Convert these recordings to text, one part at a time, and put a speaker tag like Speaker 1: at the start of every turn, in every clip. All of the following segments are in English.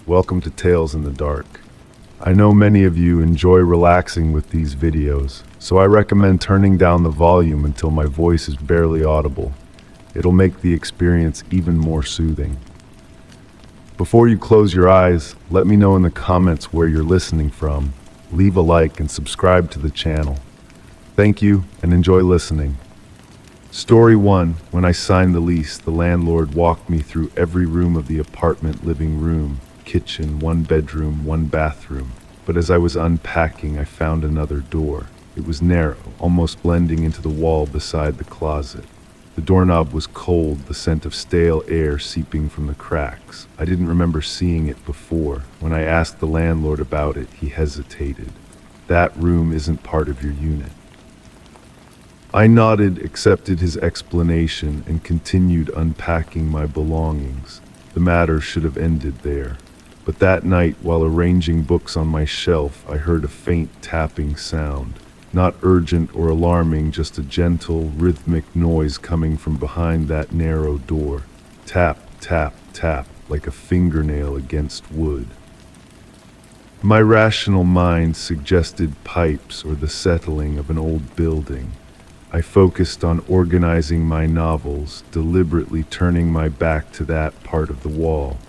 Speaker 1: welcome to Tales in the Dark. I know many of you enjoy relaxing with these videos, so I recommend turning down the volume until my voice is barely audible. It'll make the experience even more soothing. Before you close your eyes, let me know in the comments where you're listening from. Leave a like and subscribe to the channel. Thank you and enjoy listening. Story 1. When I signed the lease, the landlord walked me through every room of the apartment: living room, kitchen, one bedroom, one bathroom. But as I was unpacking, I found another door. It was narrow, almost blending into the wall beside the closet. The doorknob was cold, the scent of stale air seeping from the cracks. I didn't remember seeing it before. When I asked the landlord about it, he hesitated. "That room isn't part of your unit." I nodded, accepted his explanation, and continued unpacking my belongings. The matter should have ended there. But that night, while arranging books on my shelf, I heard a faint tapping sound. Not urgent or alarming, just a gentle, rhythmic noise coming from behind that narrow door. Tap, tap, tap, like a fingernail against wood. My rational mind suggested pipes or the settling of an old building. I focused on organizing my novels, deliberately turning my back to that part of the wall.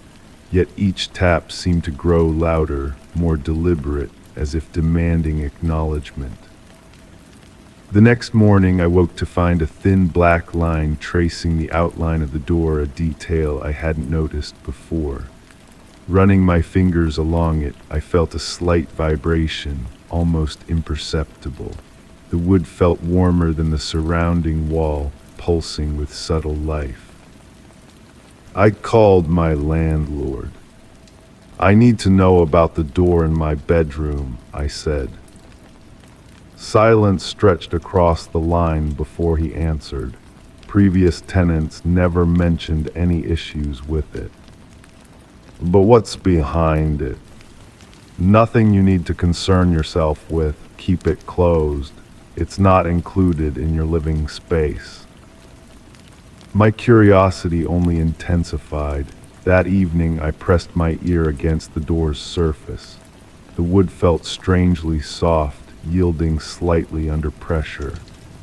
Speaker 1: Yet each tap seemed to grow louder, more deliberate, as if demanding acknowledgement. The next morning I woke to find a thin black line tracing the outline of the door, a detail I hadn't noticed before. Running my fingers along it, I felt a slight vibration, almost imperceptible. The wood felt warmer than the surrounding wall, pulsing with subtle life. I called my landlord. "I need to know about the door in my bedroom," I said. Silence stretched across the line before he answered. Previous tenants never mentioned any issues with it. "But what's behind it?" "Nothing you need to concern yourself with. Keep it closed. It's not included in your living space." My curiosity only intensified. That evening I pressed my ear against the door's surface. The wood felt strangely soft, yielding slightly under pressure.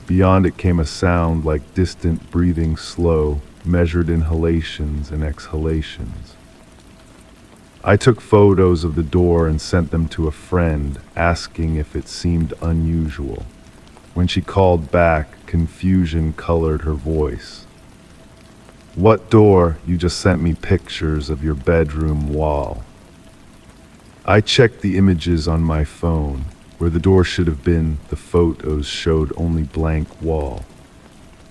Speaker 1: Beyond it came a sound like distant breathing, slow, measured inhalations and exhalations. I took photos of the door and sent them to a friend, asking if it seemed unusual. When she called back, confusion colored her voice. "What door? You just sent me pictures of your bedroom wall." I checked the images on my phone. Where the door should have been, the photos showed only blank wall.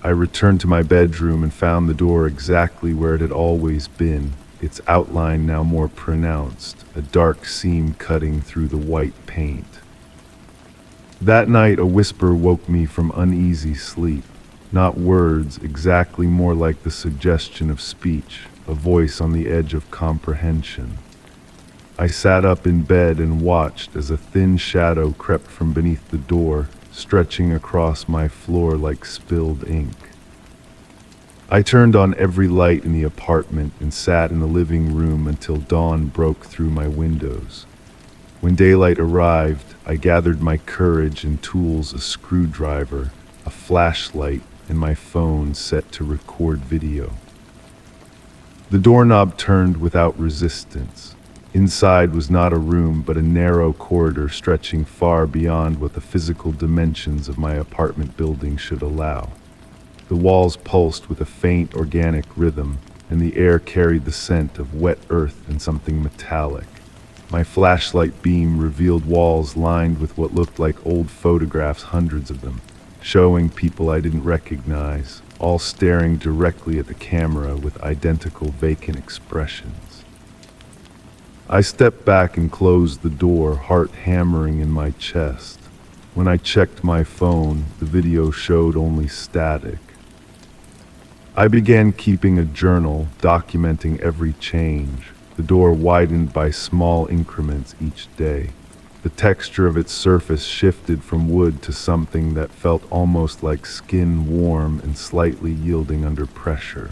Speaker 1: I returned to my bedroom and found the door exactly where it had always been, its outline now more pronounced, a dark seam cutting through the white paint. That night, a whisper woke me from uneasy sleep. Not words, exactly, more like the suggestion of speech, a voice on the edge of comprehension. I sat up in bed and watched as a thin shadow crept from beneath the door, stretching across my floor like spilled ink. I turned on every light in the apartment and sat in the living room until dawn broke through my windows. When daylight arrived, I gathered my courage and tools: a screwdriver, a flashlight, and my phone set to record video. The doorknob turned without resistance. Inside was not a room, but a narrow corridor stretching far beyond what the physical dimensions of my apartment building should allow. The walls pulsed with a faint organic rhythm, and the air carried the scent of wet earth and something metallic. My flashlight beam revealed walls lined with what looked like old photographs, hundreds of them, showing people I didn't recognize, all staring directly at the camera with identical vacant expressions. I stepped back and closed the door, heart hammering in my chest. When I checked my phone, the video showed only static. I began keeping a journal, documenting every change. The door widened by small increments each day. The texture of its surface shifted from wood to something that felt almost like skin, warm and slightly yielding under pressure.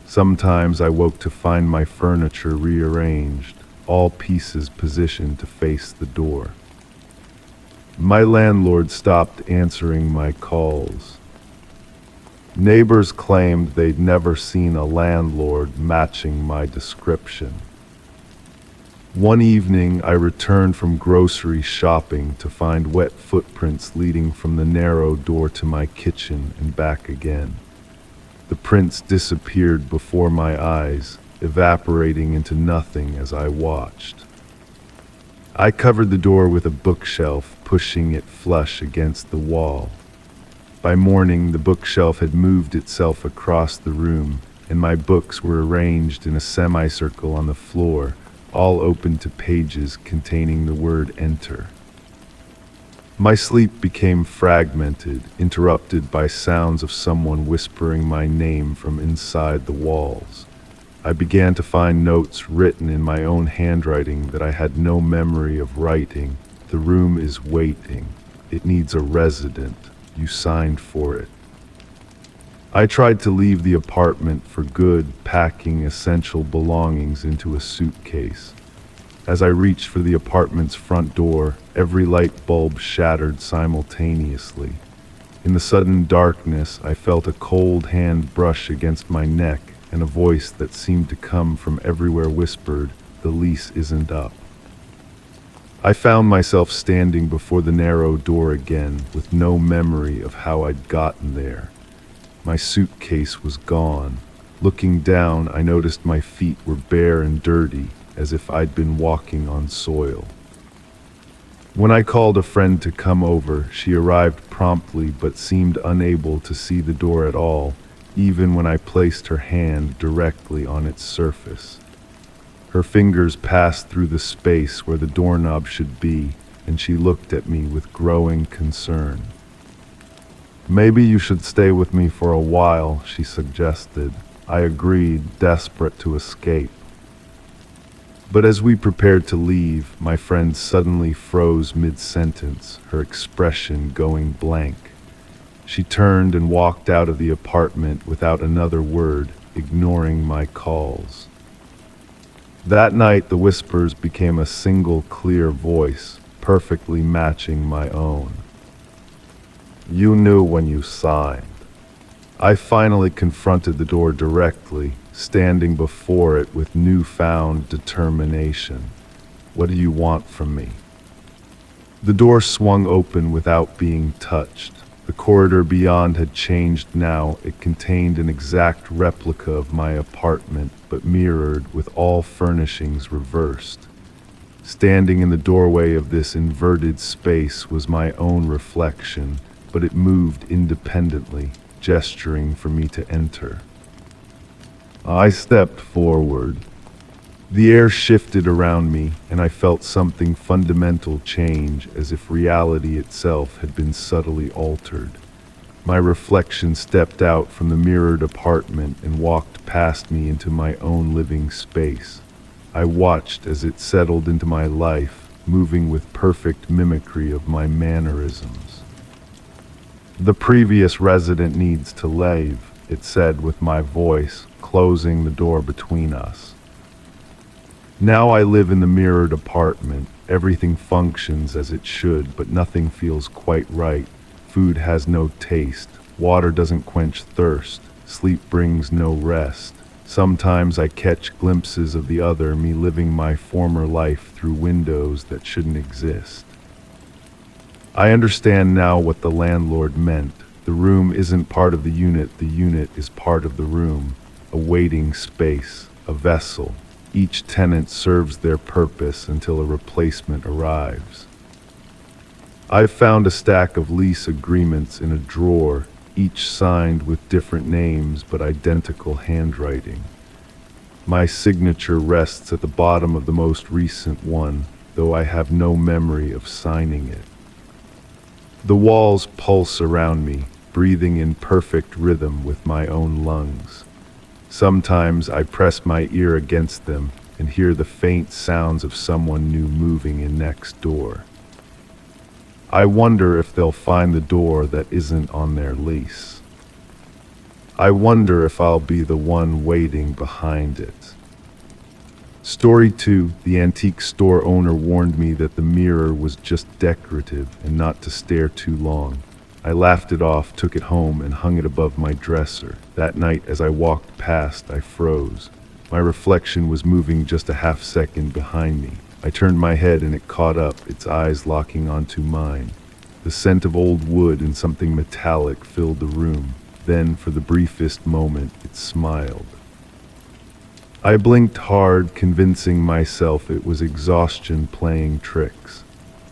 Speaker 1: Sometimes I woke to find my furniture rearranged, all pieces positioned to face the door. My landlord stopped answering my calls. Neighbors claimed they'd never seen a landlord matching my description. One evening, I returned from grocery shopping to find wet footprints leading from the narrow door to my kitchen and back again. The prints disappeared before my eyes, evaporating into nothing as I watched. I covered the door with a bookshelf, pushing it flush against the wall. By morning, the bookshelf had moved itself across the room, and my books were arranged in a semicircle on the floor, all open to pages containing the word enter. My sleep became fragmented, interrupted by sounds of someone whispering my name from inside the walls. I began to find notes written in my own handwriting that I had no memory of writing. The room is waiting. It needs a resident. You signed for it. I tried to leave the apartment for good, packing essential belongings into a suitcase. As I reached for the apartment's front door, every light bulb shattered simultaneously. In the sudden darkness, I felt a cold hand brush against my neck, and a voice that seemed to come from everywhere whispered, "The lease isn't up." I found myself standing before the narrow door again, with no memory of how I'd gotten there. My suitcase was gone. Looking down, I noticed my feet were bare and dirty, as if I'd been walking on soil. When I called a friend to come over, she arrived promptly but seemed unable to see the door at all, even when I placed her hand directly on its surface. Her fingers passed through the space where the doorknob should be, and she looked at me with growing concern. "Maybe you should stay with me for a while," she suggested. I agreed, desperate to escape. But as we prepared to leave, my friend suddenly froze mid-sentence, her expression going blank. She turned and walked out of the apartment without another word, ignoring my calls. That night, the whispers became a single clear voice, perfectly matching my own. "You knew when you signed." I finally confronted the door directly, standing before it with newfound determination. "What do you want from me?" The door swung open without being touched. The corridor beyond had changed now. It contained an exact replica of my apartment, but mirrored, with all furnishings reversed. Standing in the doorway of this inverted space was my own reflection, but it moved independently, gesturing for me to enter. I stepped forward. The air shifted around me, and I felt something fundamental change, as if reality itself had been subtly altered. My reflection stepped out from the mirrored apartment and walked past me into my own living space. I watched as it settled into my life, moving with perfect mimicry of my mannerisms. "The previous resident needs to leave," it said with my voice, closing the door between us. Now I live in the mirrored apartment. Everything functions as it should, but nothing feels quite right. Food has no taste. Water doesn't quench thirst. Sleep brings no rest. Sometimes I catch glimpses of the other me living my former life through windows that shouldn't exist. I understand now what the landlord meant. The room isn't part of the unit is part of the room. A waiting space, a vessel. Each tenant serves their purpose until a replacement arrives. I've found a stack of lease agreements in a drawer, each signed with different names but identical handwriting. My signature rests at the bottom of the most recent one, though I have no memory of signing it. The walls pulse around me, breathing in perfect rhythm with my own lungs. Sometimes I press my ear against them and hear the faint sounds of someone new moving in next door. I wonder if they'll find the door that isn't on their lease. I wonder if I'll be the one waiting behind it. Story 2. The antique store owner warned me that the mirror was just decorative and not to stare too long. I laughed it off, took it home, and hung it above my dresser. That night, as I walked past, I froze. My reflection was moving just a half second behind me. I turned my head and it caught up, its eyes locking onto mine. The scent of old wood and something metallic filled the room. Then, for the briefest moment, it smiled. I blinked hard, convincing myself it was exhaustion playing tricks.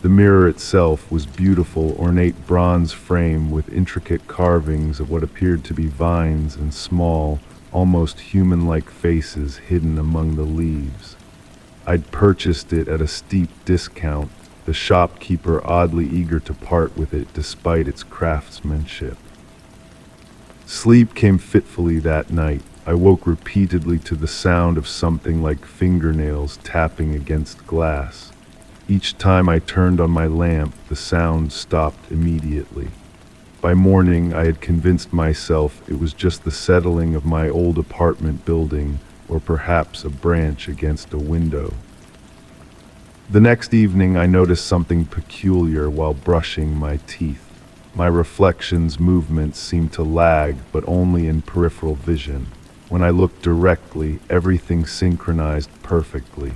Speaker 1: The mirror itself was beautiful, ornate bronze frame with intricate carvings of what appeared to be vines and small, almost human-like faces hidden among the leaves. I'd purchased it at a steep discount, the shopkeeper oddly eager to part with it despite its craftsmanship. Sleep came fitfully that night. I woke repeatedly to the sound of something like fingernails tapping against glass. Each time I turned on my lamp, the sound stopped immediately. By morning, I had convinced myself it was just the settling of my old apartment building, or perhaps a branch against a window. The next evening, I noticed something peculiar while brushing my teeth. My reflection's movements seemed to lag, but only in peripheral vision. When I looked directly, everything synchronized perfectly.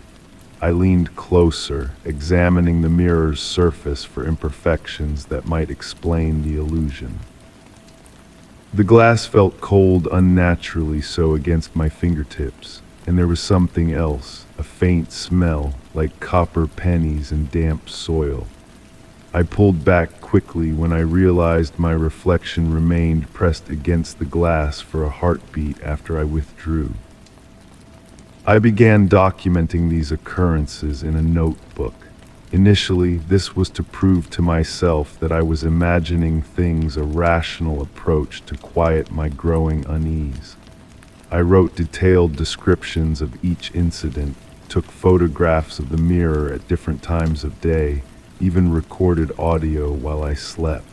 Speaker 1: I leaned closer, examining the mirror's surface for imperfections that might explain the illusion. The glass felt cold, unnaturally so against my fingertips, and there was something else, a faint smell, like copper pennies and damp soil. I pulled back quickly when I realized my reflection remained pressed against the glass for a heartbeat after I withdrew. I began documenting these occurrences in a notebook. Initially, this was to prove to myself that I was imagining things a rational approach to quiet my growing unease. I wrote detailed descriptions of each incident, took photographs of the mirror at different times of day, even recorded audio while I slept.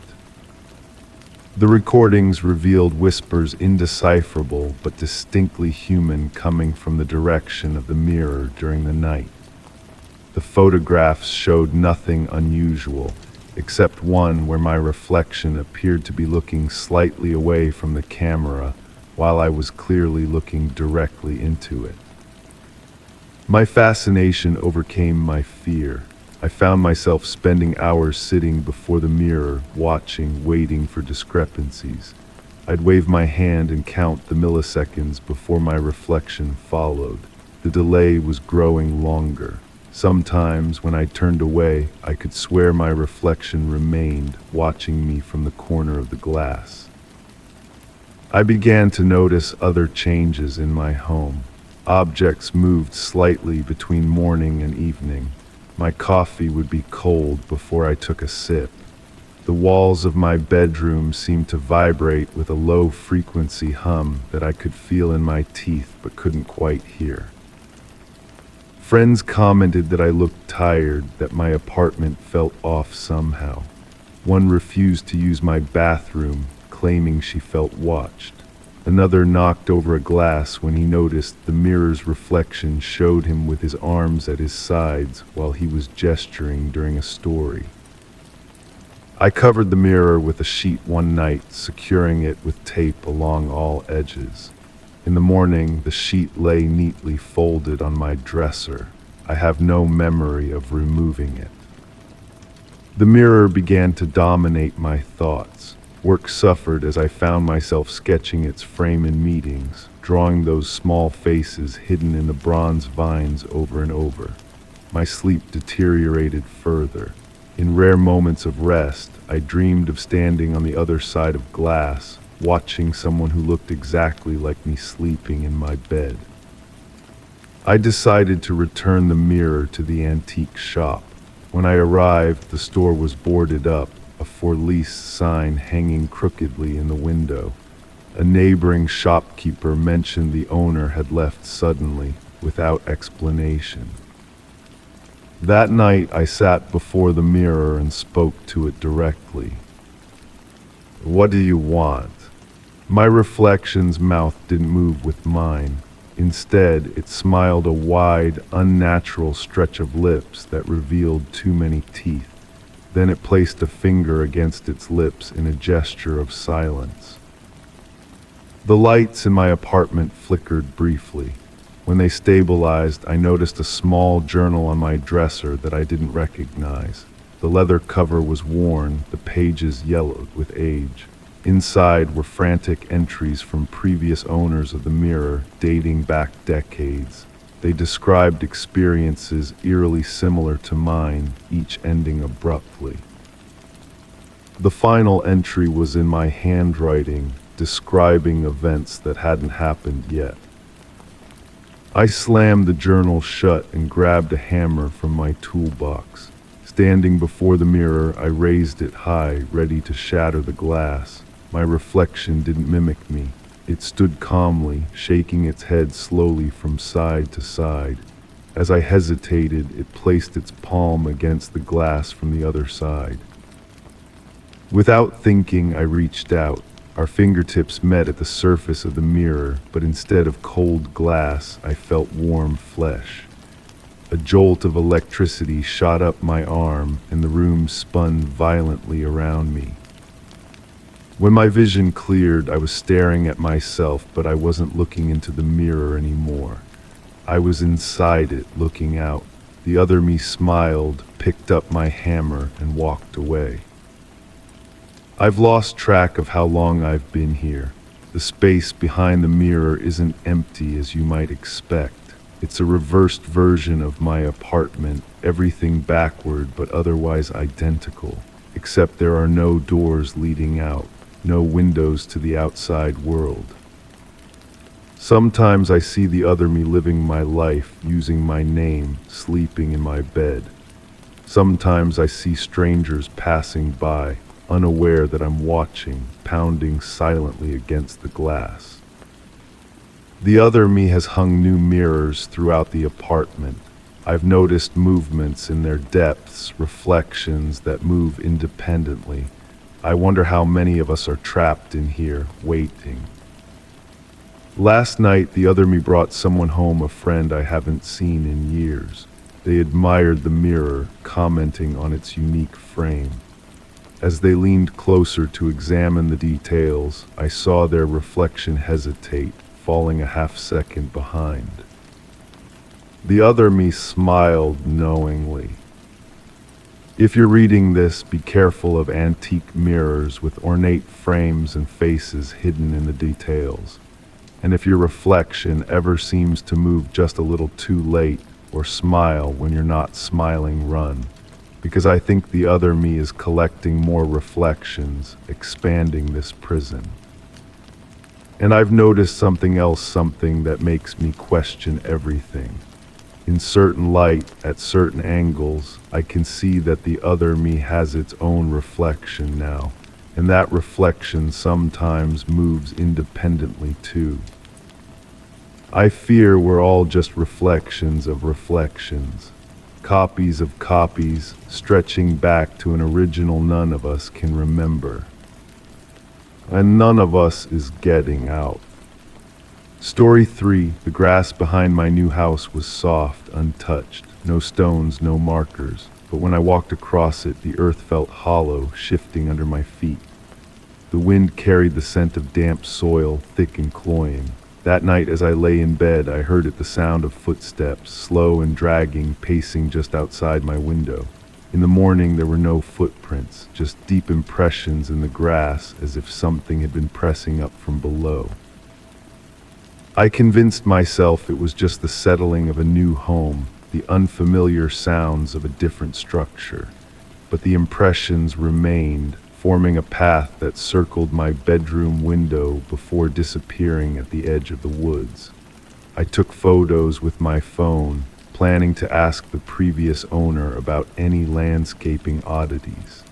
Speaker 1: The recordings revealed whispers indecipherable but distinctly human coming from the direction of the mirror during the night. The photographs showed nothing unusual, except one where my reflection appeared to be looking slightly away from the camera while I was clearly looking directly into it. My fascination overcame my fear. I found myself spending hours sitting before the mirror, watching, waiting for discrepancies. I'd wave my hand and count the milliseconds before my reflection followed. The delay was growing longer. Sometimes, when I turned away, I could swear my reflection remained, watching me from the corner of the glass. I began to notice other changes in my home. Objects moved slightly between morning and evening. My coffee would be cold before I took a sip. The walls of my bedroom seemed to vibrate with a low-frequency hum that I could feel in my teeth but couldn't quite hear. Friends commented that I looked tired, that my apartment felt off somehow. One refused to use my bathroom, claiming she felt watched. Another knocked over a glass when he noticed the mirror's reflection showed him with his arms at his sides while he was gesturing during a story. I covered the mirror with a sheet one night, securing it with tape along all edges. In the morning, the sheet lay neatly folded on my dresser. I have no memory of removing it. The mirror began to dominate my thoughts. Work suffered as I found myself sketching its frame in meetings, drawing those small faces hidden in the bronze vines over and over. My sleep deteriorated further. In rare moments of rest, I dreamed of standing on the other side of glass, watching someone who looked exactly like me sleeping in my bed. I decided to return the mirror to the antique shop. When I arrived, the store was boarded up, a for lease sign hanging crookedly in the window. A neighboring shopkeeper mentioned the owner had left suddenly, without explanation. That night, I sat before the mirror and spoke to it directly. "What do you want?" My reflection's mouth didn't move with mine. Instead, it smiled a wide, unnatural stretch of lips that revealed too many teeth. Then it placed a finger against its lips in a gesture of silence. The lights in my apartment flickered briefly. When they stabilized, I noticed a small journal on my dresser that I didn't recognize. The leather cover was worn, the pages yellowed with age. Inside were frantic entries from previous owners of the mirror, dating back decades. They described experiences eerily similar to mine, each ending abruptly. The final entry was in my handwriting, describing events that hadn't happened yet. I slammed the journal shut and grabbed a hammer from my toolbox. Standing before the mirror, I raised it high, ready to shatter the glass. My reflection didn't mimic me. It stood calmly, shaking its head slowly from side to side. As I hesitated, it placed its palm against the glass from the other side. Without thinking, I reached out. Our fingertips met at the surface of the mirror, but instead of cold glass, I felt warm flesh. A jolt of electricity shot up my arm, and the room spun violently around me. When my vision cleared, I was staring at myself, but I wasn't looking into the mirror anymore. I was inside it, looking out. The other me smiled, picked up my hammer, and walked away. I've lost track of how long I've been here. The space behind the mirror isn't empty as you might expect. It's a reversed version of my apartment, everything backward but otherwise identical, except there are no doors leading out, no windows to the outside world. Sometimes I see the other me living my life, using my name, sleeping in my bed. Sometimes I see strangers passing by, unaware that I'm watching, pounding silently against the glass. The other me has hung new mirrors throughout the apartment. I've noticed movements in their depths, reflections that move independently. I wonder how many of us are trapped in here, waiting. Last night, the other me brought someone home, a friend I haven't seen in years. They admired the mirror, commenting on its unique frame. As they leaned closer to examine the details, I saw their reflection hesitate, falling a half-second behind. The other me smiled knowingly. If you're reading this, be careful of antique mirrors with ornate frames and faces hidden in the details. And if your reflection ever seems to move just a little too late, or smile when you're not smiling, run. Because I think the other me is collecting more reflections, expanding this prison. And I've noticed something else, something that makes me question everything. In certain light, at certain angles, I can see that the other me has its own reflection now, and that reflection sometimes moves independently too. I fear we're all just reflections of reflections. Copies of copies, stretching back to an original none of us can remember. And none of us is getting out. Story 3, the grass behind my new house was soft, untouched, no stones, no markers, but when I walked across it, the earth felt hollow, shifting under my feet. The wind carried the scent of damp soil, thick and cloying. That night as I lay in bed, I heard the sound of footsteps, slow and dragging, pacing just outside my window. In the morning there were no footprints, just deep impressions in the grass as if something had been pressing up from below. I convinced myself it was just the settling of a new home, the unfamiliar sounds of a different structure. But the impressions remained, forming a path that circled my bedroom window before disappearing at the edge of the woods. I took photos with my phone, planning to ask the previous owner about any landscaping oddities.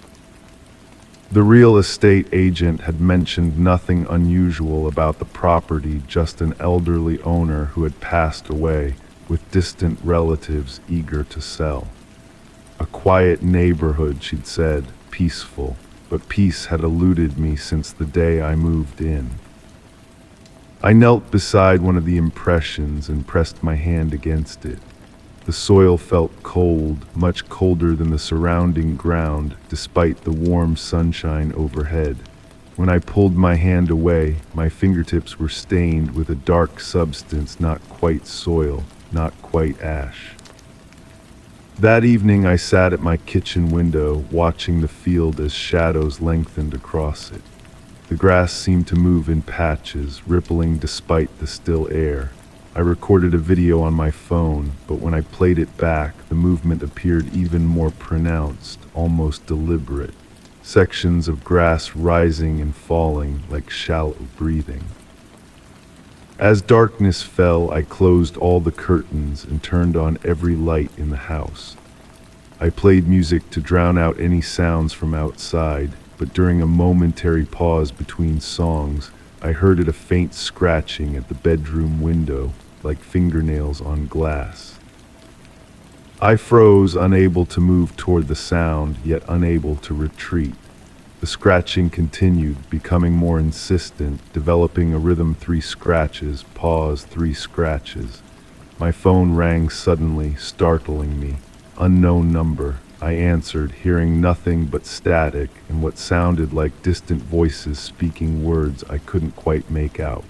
Speaker 1: The real estate agent had mentioned nothing unusual about the property, just an elderly owner who had passed away, with distant relatives eager to sell. A quiet neighborhood, she'd said, peaceful, but peace had eluded me since the day I moved in. I knelt beside one of the impressions and pressed my hand against it. The soil felt cold, much colder than the surrounding ground, despite the warm sunshine overhead. When I pulled my hand away, my fingertips were stained with a dark substance, not quite soil, not quite ash. That evening I sat at my kitchen window, watching the field as shadows lengthened across it. The grass seemed to move in patches, rippling despite the still air. I recorded a video on my phone, but when I played it back, the movement appeared even more pronounced, almost deliberate. Sections of grass rising and falling like shallow breathing. As darkness fell, I closed all the curtains and turned on every light in the house. I played music to drown out any sounds from outside, but during a momentary pause between songs, I heard a faint scratching at the bedroom window, like fingernails on glass. I froze, unable to move toward the sound, yet unable to retreat. The scratching continued, becoming more insistent, developing a rhythm: 3 scratches, pause, 3 scratches. My phone rang suddenly, startling me. Unknown number. I answered, hearing nothing but static and what sounded like distant voices speaking words I couldn't quite make out.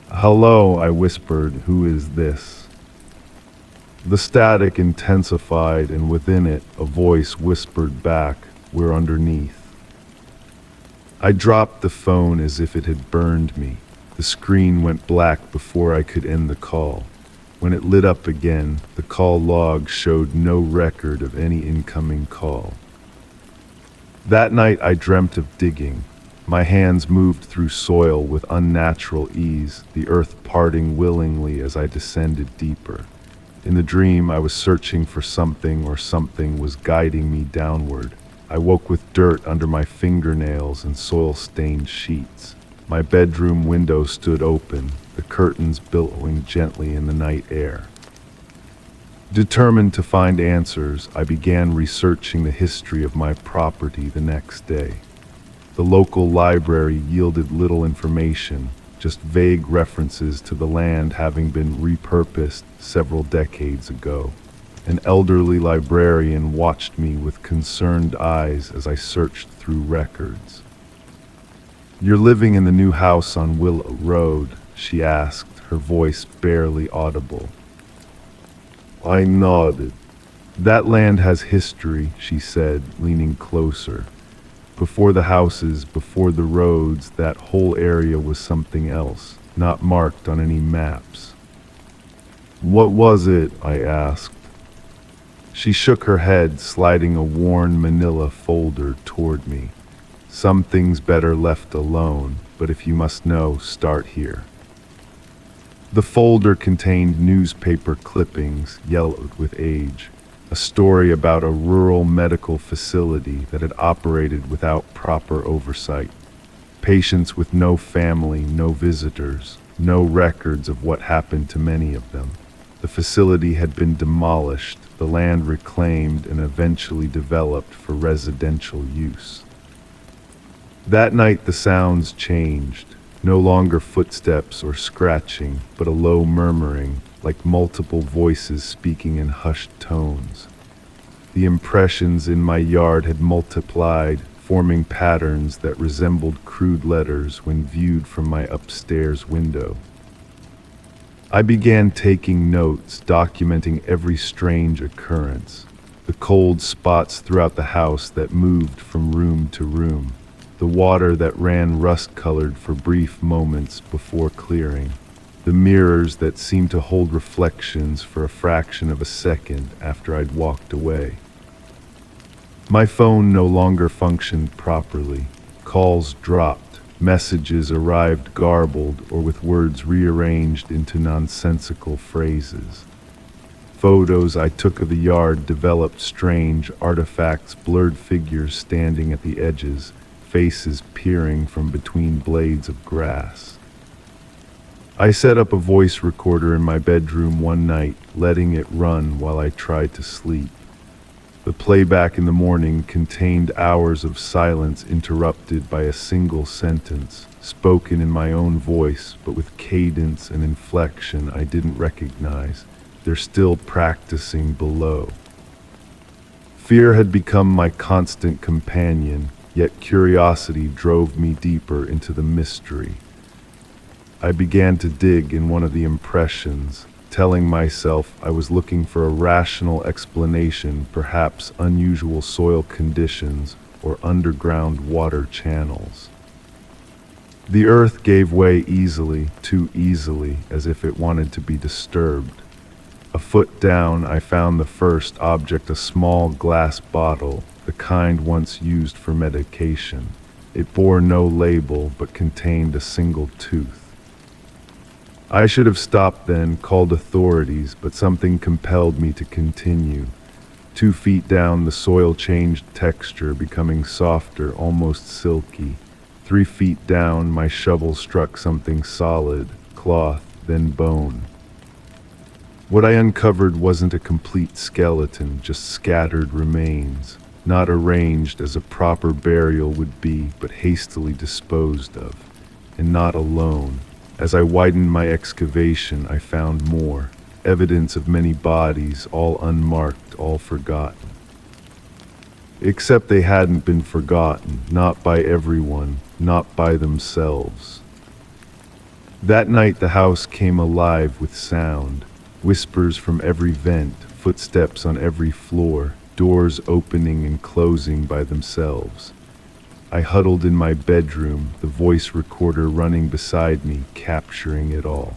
Speaker 1: "Hello," I whispered. "Who is this?" The static intensified, and within it, a voice whispered back, "We're underneath." I dropped the phone as if it had burned me. The screen went black before I could end the call. When it lit up again, the call log showed no record of any incoming call. That night I dreamt of digging. My hands moved through soil with unnatural ease, the earth parting willingly as I descended deeper. In the dream, I was searching for something, or something was guiding me downward. I woke with dirt under my fingernails and soil-stained sheets. My bedroom window stood open, the curtains billowing gently in the night air. Determined to find answers, I began researching the history of my property the next day. The local library yielded little information, just vague references to the land having been repurposed several decades ago. An elderly librarian watched me with concerned eyes as I searched through records. "You're living in the new house on Willow Road?" she asked, her voice barely audible. I nodded. "That land has history," she said, leaning closer. "Before the houses, before the roads, that whole area was something else, not marked on any maps." "What was it?" I asked. She shook her head, sliding a worn manila folder toward me. "Some things better left alone, but if you must know, start here." The folder contained newspaper clippings, yellowed with age, a story about a rural medical facility that had operated without proper oversight. Patients with no family, no visitors, no records of what happened to many of them. The facility had been demolished, the land reclaimed, and eventually developed for residential use. That night the sounds changed, no longer footsteps or scratching, but a low murmuring, like multiple voices speaking in hushed tones. The impressions in my yard had multiplied, forming patterns that resembled crude letters when viewed from my upstairs window. I began taking notes, documenting every strange occurrence, the cold spots throughout the house that moved from room to room, the water that ran rust-colored for brief moments before clearing, the mirrors that seemed to hold reflections for a fraction of a second after I'd walked away. My phone no longer functioned properly. Calls dropped. Messages arrived garbled or with words rearranged into nonsensical phrases. Photos I took of the yard developed strange artifacts, blurred figures standing at the edges, faces peering from between blades of grass. I set up a voice recorder in my bedroom one night, letting it run while I tried to sleep. The playback in the morning contained hours of silence interrupted by a single sentence. spoken in my own voice, but with cadence and inflection I didn't recognize. They're still practicing below. Fear had become my constant companion, yet curiosity drove me deeper into the mystery. I began to dig in one of the impressions, telling myself I was looking for a rational explanation, perhaps unusual soil conditions or underground water channels. The earth gave way easily, too easily, as if it wanted to be disturbed. A foot down, I found the first object, a small glass bottle, the kind once used for medication. It bore no label, but contained a single tooth. I should have stopped then, called authorities, but something compelled me to continue. 2 feet down, the soil changed texture, becoming softer, almost silky. 3 feet down, my shovel struck something solid, cloth, then bone. What I uncovered wasn't a complete skeleton, just scattered remains, not arranged as a proper burial would be, but hastily disposed of. And not alone. As I widened my excavation, I found more, evidence of many bodies, all unmarked, all forgotten. Except they hadn't been forgotten, not by everyone, not by themselves. That night the house came alive with sound. Whispers from every vent, footsteps on every floor, doors opening and closing by themselves. I huddled in my bedroom, the voice recorder running beside me, capturing it all.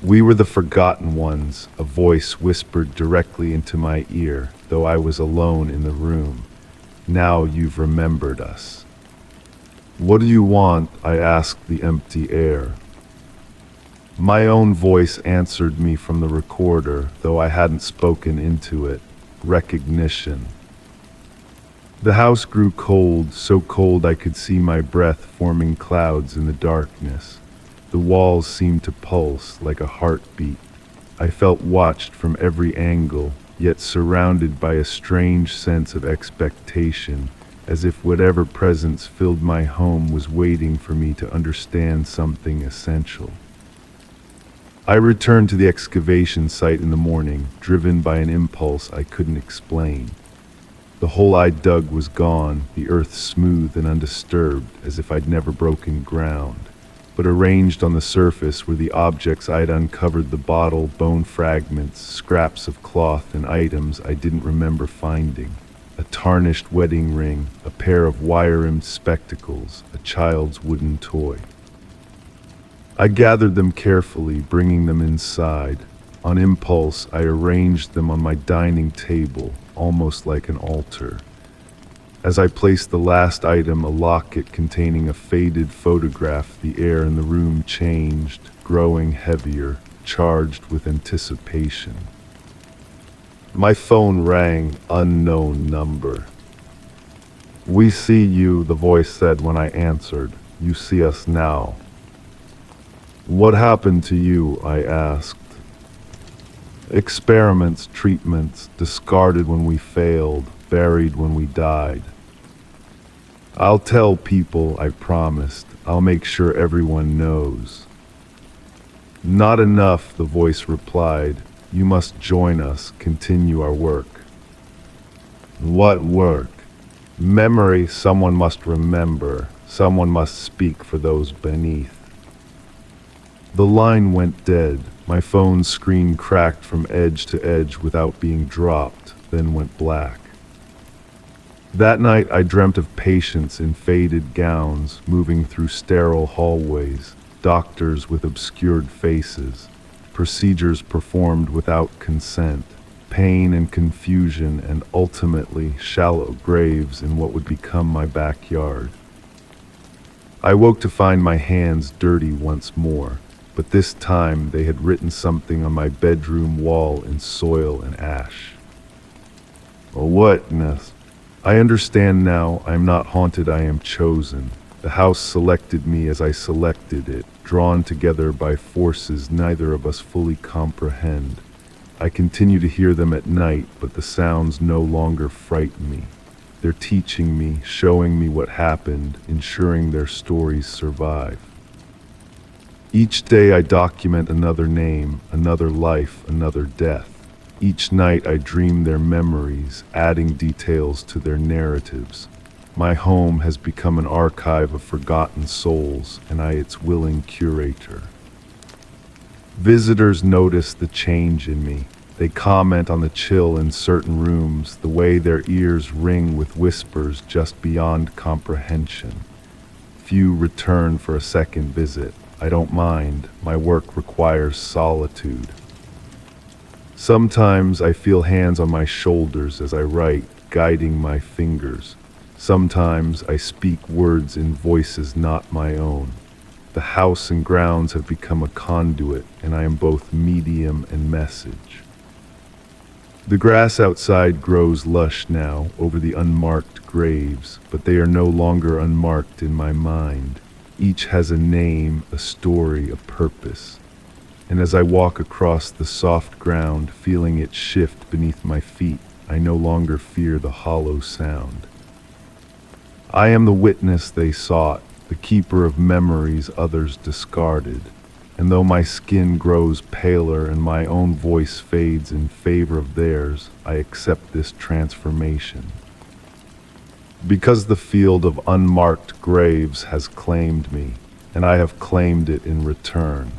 Speaker 1: We were the forgotten ones, a voice whispered directly into my ear, though I was alone in the room. Now you've remembered us. What do you want? I asked the empty air. My own voice answered me from the recorder, though I hadn't spoken into it. Recognition. The house grew cold, so cold I could see my breath forming clouds in the darkness. The walls seemed to pulse like a heartbeat. I felt watched from every angle, yet surrounded by a strange sense of expectation, as if whatever presence filled my home was waiting for me to understand something essential. I returned to the excavation site in the morning, driven by an impulse I couldn't explain. The hole I dug was gone, the earth smooth and undisturbed, as if I'd never broken ground. But arranged on the surface were the objects I'd uncovered: the bottle, bone fragments, scraps of cloth, and items I didn't remember finding. A tarnished wedding ring, a pair of wire-rimmed spectacles, a child's wooden toy. I gathered them carefully, bringing them inside. On impulse, I arranged them on my dining table, almost like an altar. As I placed the last item, a locket containing a faded photograph, the air in the room changed, growing heavier, charged with anticipation. My phone rang, unknown number. "We see you," the voice said when I answered. "You see us now." "What happened to you?" I asked. "Experiments, treatments, discarded when we failed, buried when we died." "I'll tell people," I promised. "I'll make sure everyone knows." "Not enough," the voice replied. "You must join us, continue our work." "What work?" "Memory. Someone must remember. Someone must speak for those beneath." The line went dead. My phone's screen cracked from edge to edge without being dropped, then went black. That night I dreamt of patients in faded gowns moving through sterile hallways, doctors with obscured faces, procedures performed without consent, pain and confusion, and ultimately shallow graves in what would become my backyard. I woke to find my hands dirty once more, but this time they had written something on my bedroom wall in soil and ash. A witness. I understand now. I am not haunted, I am chosen. The house selected me as I selected it, drawn together by forces neither of us fully comprehend. I continue to hear them at night, but the sounds no longer frighten me. They're teaching me, showing me what happened, ensuring their stories survive. Each day I document another name, another life, another death. Each night I dream their memories, adding details to their narratives. My home has become an archive of forgotten souls, and I its willing curator. Visitors notice the change in me. They comment on the chill in certain rooms, the way their ears ring with whispers just beyond comprehension. Few return for a second visit. I don't mind. My work requires solitude. Sometimes I feel hands on my shoulders as I write, guiding my fingers. Sometimes I speak words in voices not my own. The house and grounds have become a conduit, and I am both medium and message. The grass outside grows lush now over the unmarked graves, but they are no longer unmarked in my mind. Each has a name, a story, a purpose. And as I walk across the soft ground, feeling it shift beneath my feet, I no longer fear the hollow sound. I am the witness they sought, the keeper of memories others discarded. And though my skin grows paler and my own voice fades in favor of theirs, I accept this transformation. Because the field of unmarked graves has claimed me, and I have claimed it in return.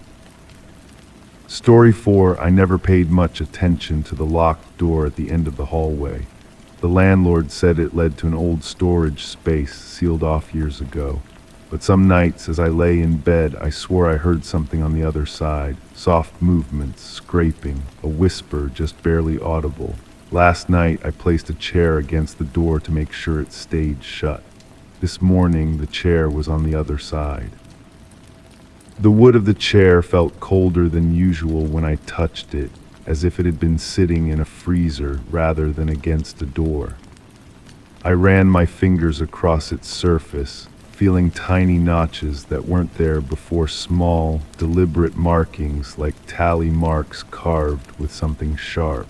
Speaker 1: Story 4, I never paid much attention to the locked door at the end of the hallway. The landlord said it led to an old storage space sealed off years ago. But some nights as I lay in bed, I swore I heard something on the other side. Soft movements, scraping, a whisper just barely audible. Last night I placed a chair against the door to make sure it stayed shut. This morning the chair was on the other side. The wood of the chair felt colder than usual when I touched it, as if it had been sitting in a freezer rather than against a door. I ran my fingers across its surface, feeling tiny notches that weren't there before, small, deliberate markings like tally marks carved with something sharp.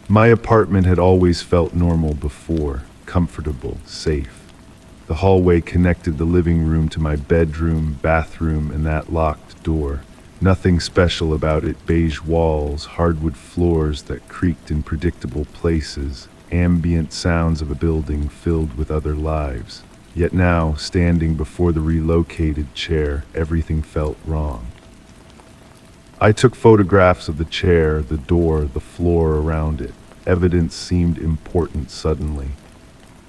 Speaker 1: My apartment had always felt normal before, comfortable, safe. The hallway connected the living room to my bedroom, bathroom, and that locked door. Nothing special about it: beige walls, hardwood floors that creaked in predictable places, ambient sounds of a building filled with other lives. Yet now, standing before the relocated chair, everything felt wrong. I took photographs of the chair, the door, the floor around it. Evidence seemed important suddenly.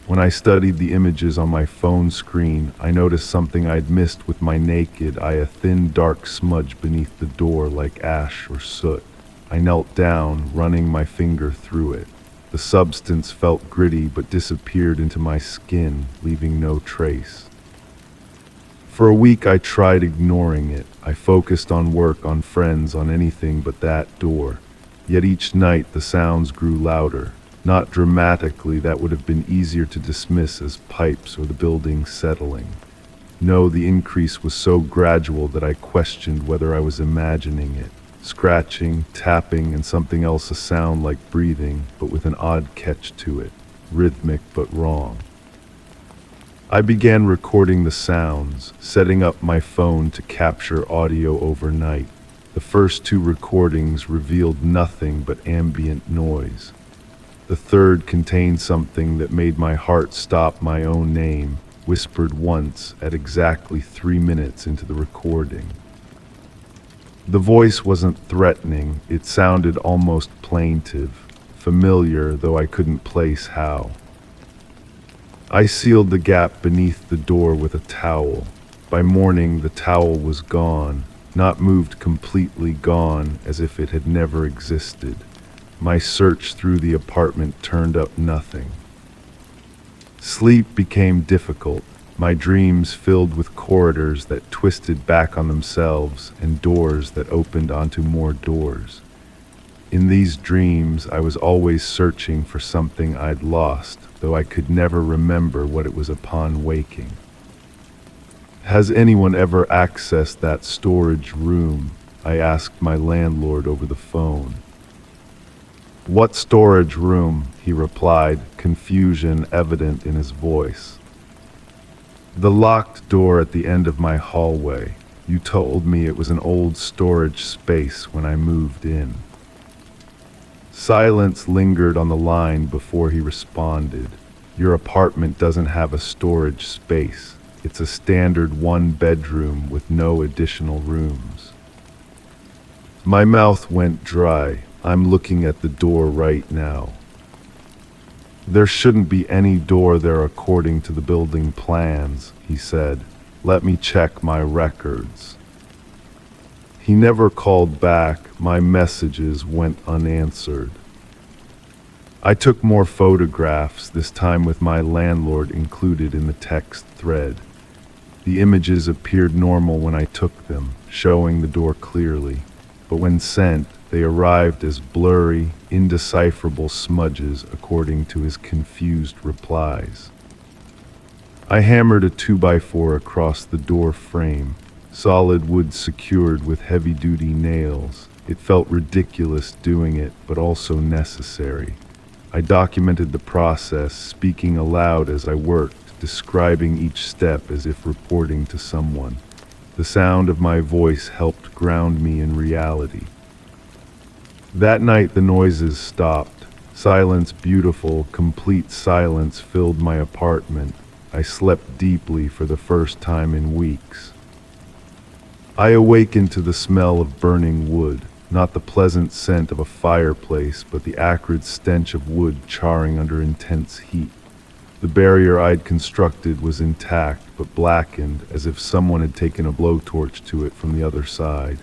Speaker 1: When I studied the images on my phone screen, I noticed something I'd missed with my naked eye: a thin, dark smudge beneath the door like ash or soot. I knelt down, running my finger through it. The substance felt gritty but disappeared into my skin, leaving no trace. For a week I tried ignoring it. I focused on work, on friends, on anything but that door. Yet each night the sounds grew louder. Not dramatically, that would have been easier to dismiss as pipes or the building settling. No, the increase was so gradual that I questioned whether I was imagining it. Scratching, tapping, and something else, a sound like breathing, but with an odd catch to it, rhythmic but wrong. I began recording the sounds, setting up my phone to capture audio overnight. The first 2 recordings revealed nothing but ambient noise. The third contained something that made my heart stop. My own name, whispered once at exactly 3 minutes into the recording. The voice wasn't threatening, it sounded almost plaintive, familiar, though I couldn't place how. I sealed the gap beneath the door with a towel. By morning, the towel was gone, not moved completely, gone, as if it had never existed. My search through the apartment turned up nothing. Sleep became difficult. My dreams filled with corridors that twisted back on themselves and doors that opened onto more doors. In these dreams, I was always searching for something I'd lost, though I could never remember what it was upon waking. Has anyone ever accessed that storage room? I asked my landlord over the phone. "What storage room?" he replied, confusion evident in his voice. "The locked door at the end of my hallway. You told me it was an old storage space when I moved in." Silence lingered on the line before he responded. "Your apartment doesn't have a storage space. It's a standard one-bedroom with no additional rooms." My mouth went dry. "I'm looking at the door right now." "There shouldn't be any door there according to the building plans," he said. "Let me check my records." He never called back. My messages went unanswered. I took more photographs, this time with my landlord included in the text thread. The images appeared normal when I took them, showing the door clearly, but when sent, they arrived as blurry, indecipherable smudges according to his confused replies. I hammered a 2x4 across the door frame, solid wood secured with heavy-duty nails. It felt ridiculous doing it, but also necessary. I documented the process, speaking aloud as I worked, describing each step as if reporting to someone. The sound of my voice helped ground me in reality. That night the noises stopped. Silence, beautiful, complete silence filled my apartment. I slept deeply for the first time in weeks. I awakened to the smell of burning wood, not the pleasant scent of a fireplace, but the acrid stench of wood charring under intense heat. The barrier I'd constructed was intact, but blackened, as if someone had taken a blowtorch to it from the other side.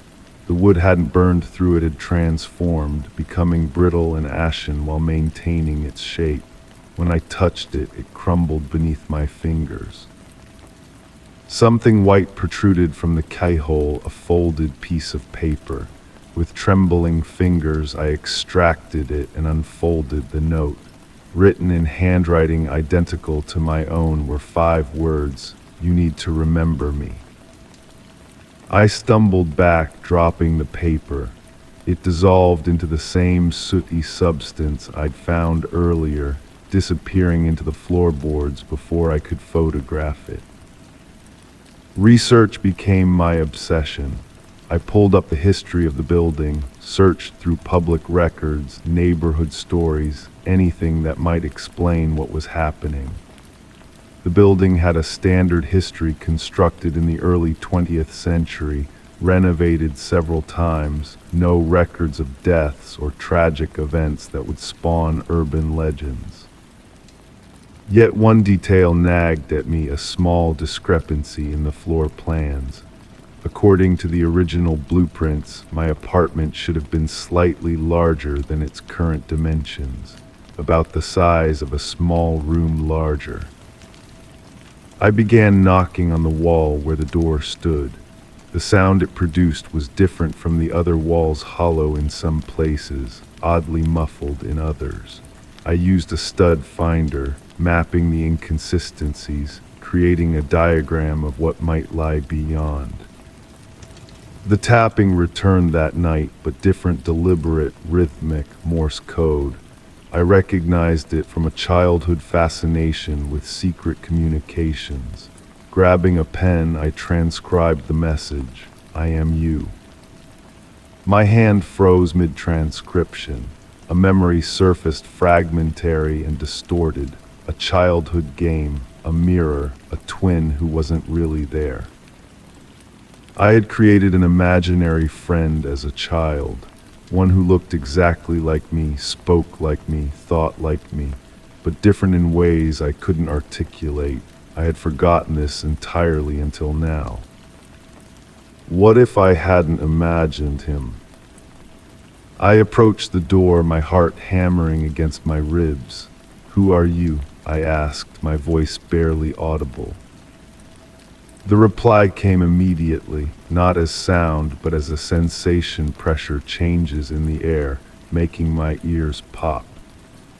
Speaker 1: The wood hadn't burned through, it had transformed, becoming brittle and ashen while maintaining its shape. When I touched it, it crumbled beneath my fingers. Something white protruded from the keyhole, a folded piece of paper. With trembling fingers, I extracted it and unfolded the note. Written in handwriting identical to my own were 5 words: "You need to remember me." I stumbled back, dropping the paper. It dissolved into the same sooty substance I'd found earlier, disappearing into the floorboards before I could photograph it. Research became my obsession. I pulled up the history of the building, searched through public records, neighborhood stories, anything that might explain what was happening. The building had a standard history, constructed in the early 20th century, renovated several times, no records of deaths or tragic events that would spawn urban legends. Yet one detail nagged at me, a small discrepancy in the floor plans. According to the original blueprints, my apartment should have been slightly larger than its current dimensions, about the size of a small room larger. I began knocking on the wall where the door stood. The sound it produced was different from the other walls, hollow in some places, oddly muffled in others. I used a stud finder, mapping the inconsistencies, creating a diagram of what might lie beyond. The tapping returned that night, but different, deliberate, rhythmic Morse code. I recognized it from a childhood fascination with secret communications. Grabbing a pen, I transcribed the message: "I am you." My hand froze mid-transcription. A memory surfaced, fragmentary and distorted. A childhood game, a mirror, a twin who wasn't really there. I had created an imaginary friend as a child, one who looked exactly like me, spoke like me, thought like me, but different in ways I couldn't articulate. I had forgotten this entirely until now. What if I hadn't imagined him? I approached the door, my heart hammering against my ribs. "Who are you?" I asked, my voice barely audible. The reply came immediately, not as sound, but as a sensation. Pressure changes in the air, making my ears pop.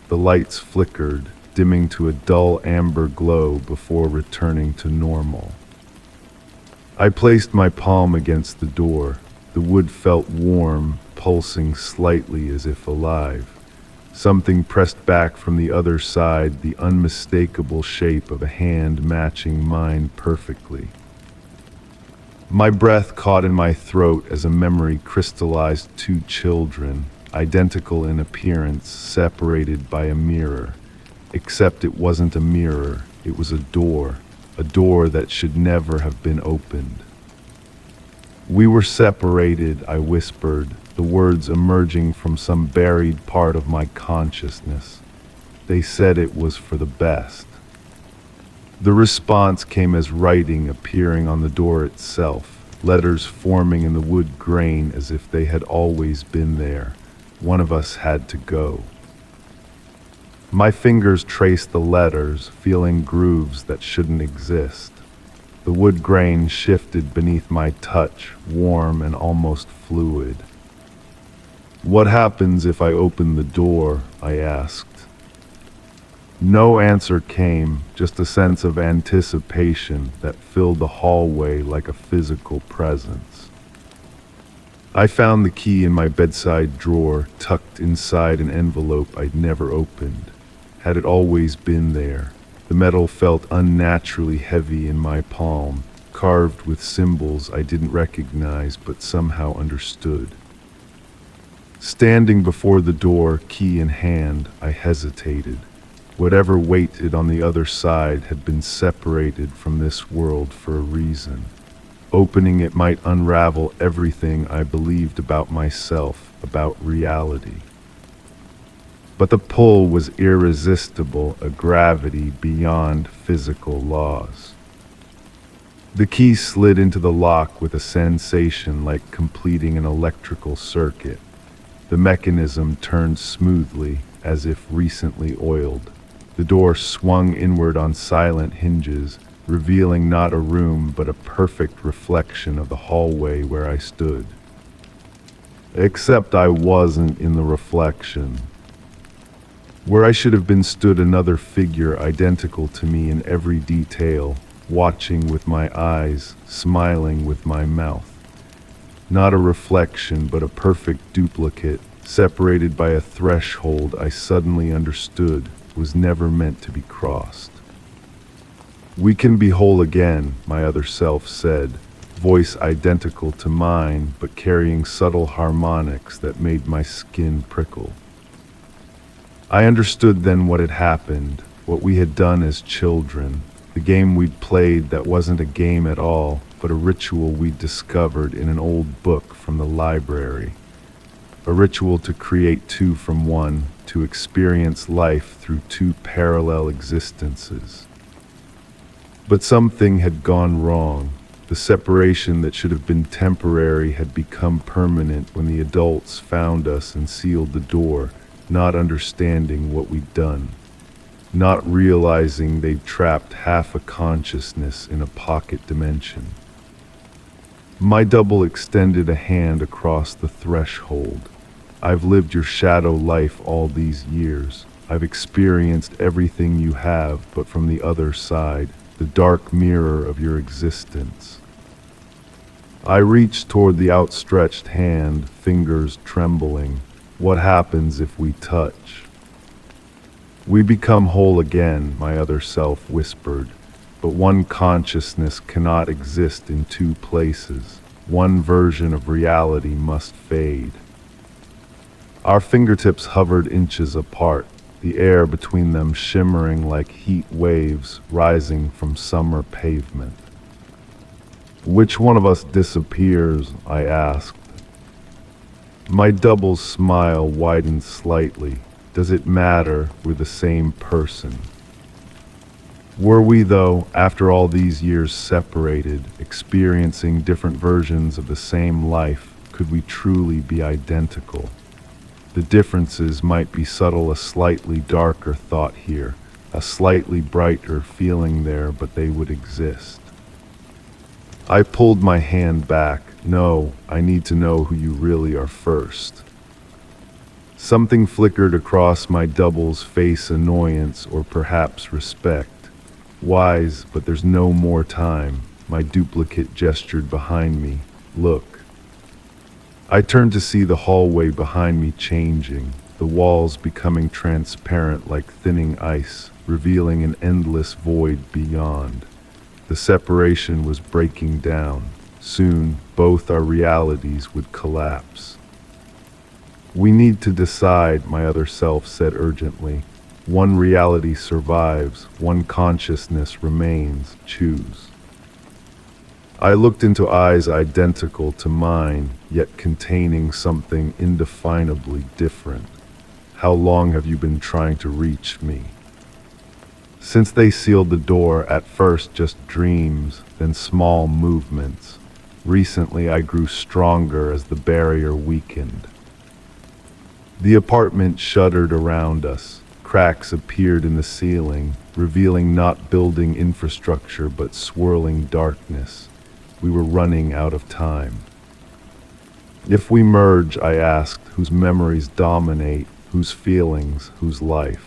Speaker 1: The lights flickered, dimming to a dull amber glow before returning to normal. I placed my palm against the door. The wood felt warm, pulsing slightly as if alive. Something pressed back from the other side, the unmistakable shape of a hand matching mine perfectly. My breath caught in my throat as a memory crystallized. Two children, identical in appearance, separated by a mirror. Except it wasn't a mirror, it was a door that should never have been opened. We were separated, I whispered, the words emerging from some buried part of my consciousness. They said it was for the best. The response came as writing appearing on the door itself, letters forming in the wood grain as if they had always been there. One of us had to go. My fingers traced the letters, feeling grooves that shouldn't exist. The wood grain shifted beneath my touch, warm and almost fluid. "What happens if I open the door?" I asked. No answer came, just a sense of anticipation that filled the hallway like a physical presence. I found the key in my bedside drawer, tucked inside an envelope I'd never opened. Had it always been there? The metal felt unnaturally heavy in my palm, carved with symbols I didn't recognize but somehow understood. Standing before the door, key in hand, I hesitated. Whatever waited on the other side had been separated from this world for a reason. Opening it might unravel everything I believed about myself, about reality. But the pull was irresistible, a gravity beyond physical laws. The key slid into the lock with a sensation like completing an electrical circuit. The mechanism turned smoothly, as if recently oiled. The door swung inward on silent hinges, revealing not a room but a perfect reflection of the hallway where I stood. Except I wasn't in the reflection. Where I should have been stood another figure identical to me in every detail, watching with my eyes, smiling with my mouth. Not a reflection, but a perfect duplicate, separated by a threshold I suddenly understood was never meant to be crossed. "We can be whole again," my other self said, voice identical to mine, but carrying subtle harmonics that made my skin prickle. I understood then what had happened, what we had done as children, the game we'd played that wasn't a game at all, but a ritual we'd discovered in an old book from the library. A ritual to create two from one, to experience life through two parallel existences. But something had gone wrong. The separation that should have been temporary had become permanent when the adults found us and sealed the door, not understanding what we'd done, not realizing they'd trapped half a consciousness in a pocket dimension. My double extended a hand across the threshold. "I've lived your shadow life all these years. I've experienced everything you have, but from the other side, the dark mirror of your existence." I reached toward the outstretched hand, fingers trembling. "What happens if we touch?" "We become whole again," my other self whispered. "But one consciousness cannot exist in two places. One version of reality must fade." Our fingertips hovered inches apart, the air between them shimmering like heat waves rising from summer pavement. "Which one of us disappears?" I asked. My double's smile widened slightly. "Does it matter? We're the same person." Were we, though, after all these years separated, experiencing different versions of the same life, could we truly be identical? The differences might be subtle, a slightly darker thought here, a slightly brighter feeling there, but they would exist. I pulled my hand back. "No, I need to know who you really are first." Something flickered across my double's face, annoyance or perhaps respect. "Wise, but there's no more time." My duplicate gestured behind me. "Look." I turned to see the hallway behind me changing. the walls becoming transparent like thinning ice, revealing an endless void beyond. The separation was breaking down. Soon, both our realities would collapse. "We need to decide," my other self said urgently. "One reality survives, one consciousness remains. Choose." I looked into eyes identical to mine, yet containing something indefinably different. "How long have you been trying to reach me?" Since they sealed the door, at first just dreams, then small movements. Recently I grew stronger as the barrier weakened. The apartment shuddered around us. Cracks appeared in the ceiling, revealing not building infrastructure but swirling darkness. We were running out of time. "If we merge," I asked, "whose memories dominate, whose feelings, whose life?"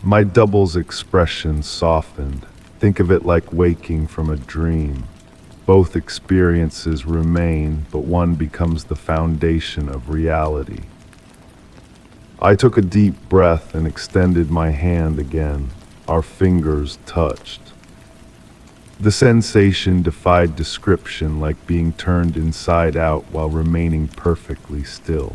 Speaker 1: My double's expression softened. "Think of it like waking from a dream. Both experiences remain, but one becomes the foundation of reality." I took a deep breath and extended my hand again. Our fingers touched. The sensation defied description, like being turned inside out while remaining perfectly still.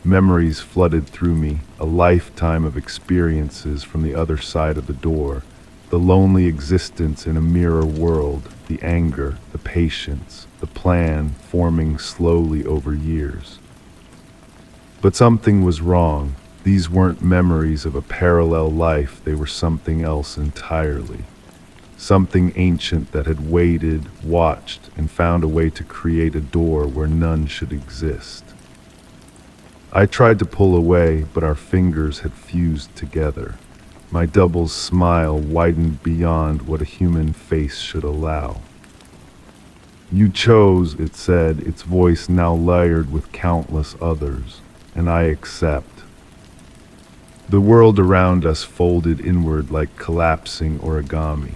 Speaker 1: Memories flooded through me, a lifetime of experiences from the other side of the door. The lonely existence in a mirror world, the anger, the patience, the plan forming slowly over years. But something was wrong. These weren't memories of a parallel life, they were something else entirely. Something ancient that had waited, watched, and found a way to create a door where none should exist. I tried to pull away, but our fingers had fused together. My double's smile widened beyond what a human face should allow. "You chose," it said, its voice now layered with countless others, "and I accept." The world around us folded inward like collapsing origami.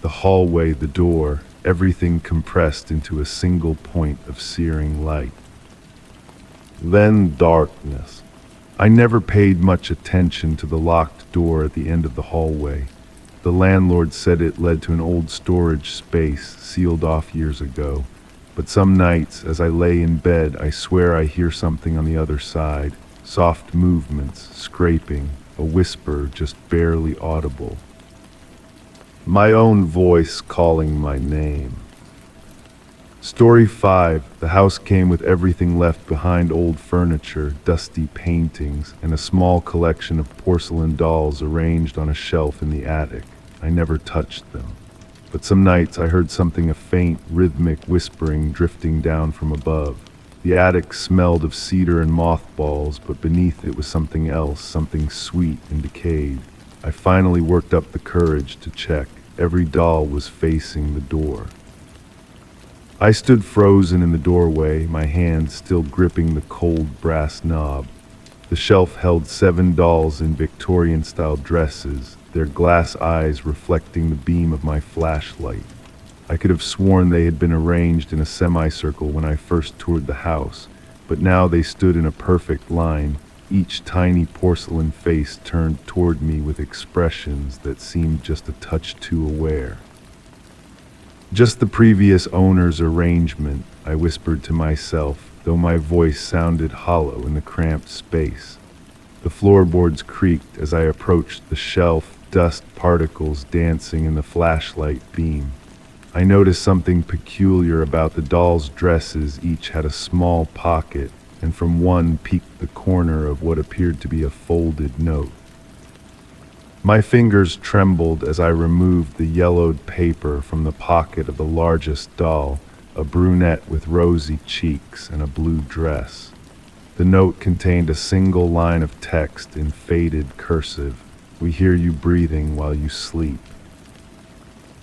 Speaker 1: The hallway, the door, everything compressed into a single point of searing light. Then darkness. I never paid much attention to the locked door at the end of the hallway. The landlord said it led to an old storage space sealed off years ago. But some nights, as I lay in bed, I swear I hear something on the other side. Soft movements, scraping, a whisper just barely audible. My own voice calling my name. Story 5. The house came with everything left behind: old furniture, dusty paintings, and a small collection of porcelain dolls arranged on a shelf in the attic. I never touched them. But some nights I heard something, a faint, rhythmic whispering drifting down from above. The attic smelled of cedar and mothballs, but beneath it was something else, something sweet and decayed. I finally worked up the courage to check. Every doll was facing the door. I stood frozen in the doorway, my hand still gripping the cold brass knob. The shelf held 7 dolls in Victorian-style dresses, their glass eyes reflecting the beam of my flashlight. I could have sworn they had been arranged in a semicircle when I first toured the house, but now they stood in a perfect line, each tiny porcelain face turned toward me with expressions that seemed just a touch too aware. "Just the previous owner's arrangement," I whispered to myself, though my voice sounded hollow in the cramped space. The floorboards creaked as I approached the shelf, dust particles dancing in the flashlight beam. I noticed something peculiar about the dolls' dresses. Each had a small pocket, and from one peeked the corner of what appeared to be a folded note. My fingers trembled as I removed the yellowed paper from the pocket of the largest doll, a brunette with rosy cheeks and a blue dress. The note contained a single line of text in faded cursive: "We hear you breathing while you sleep."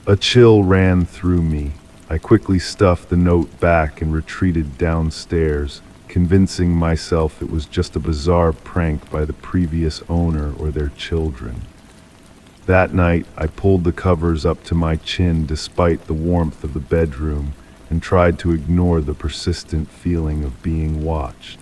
Speaker 1: A chill ran through me. I quickly stuffed the note back and retreated downstairs, convincing myself it was just a bizarre prank by the previous owner or their children. That night, I pulled the covers up to my chin despite the warmth of the bedroom and tried to ignore the persistent feeling of being watched.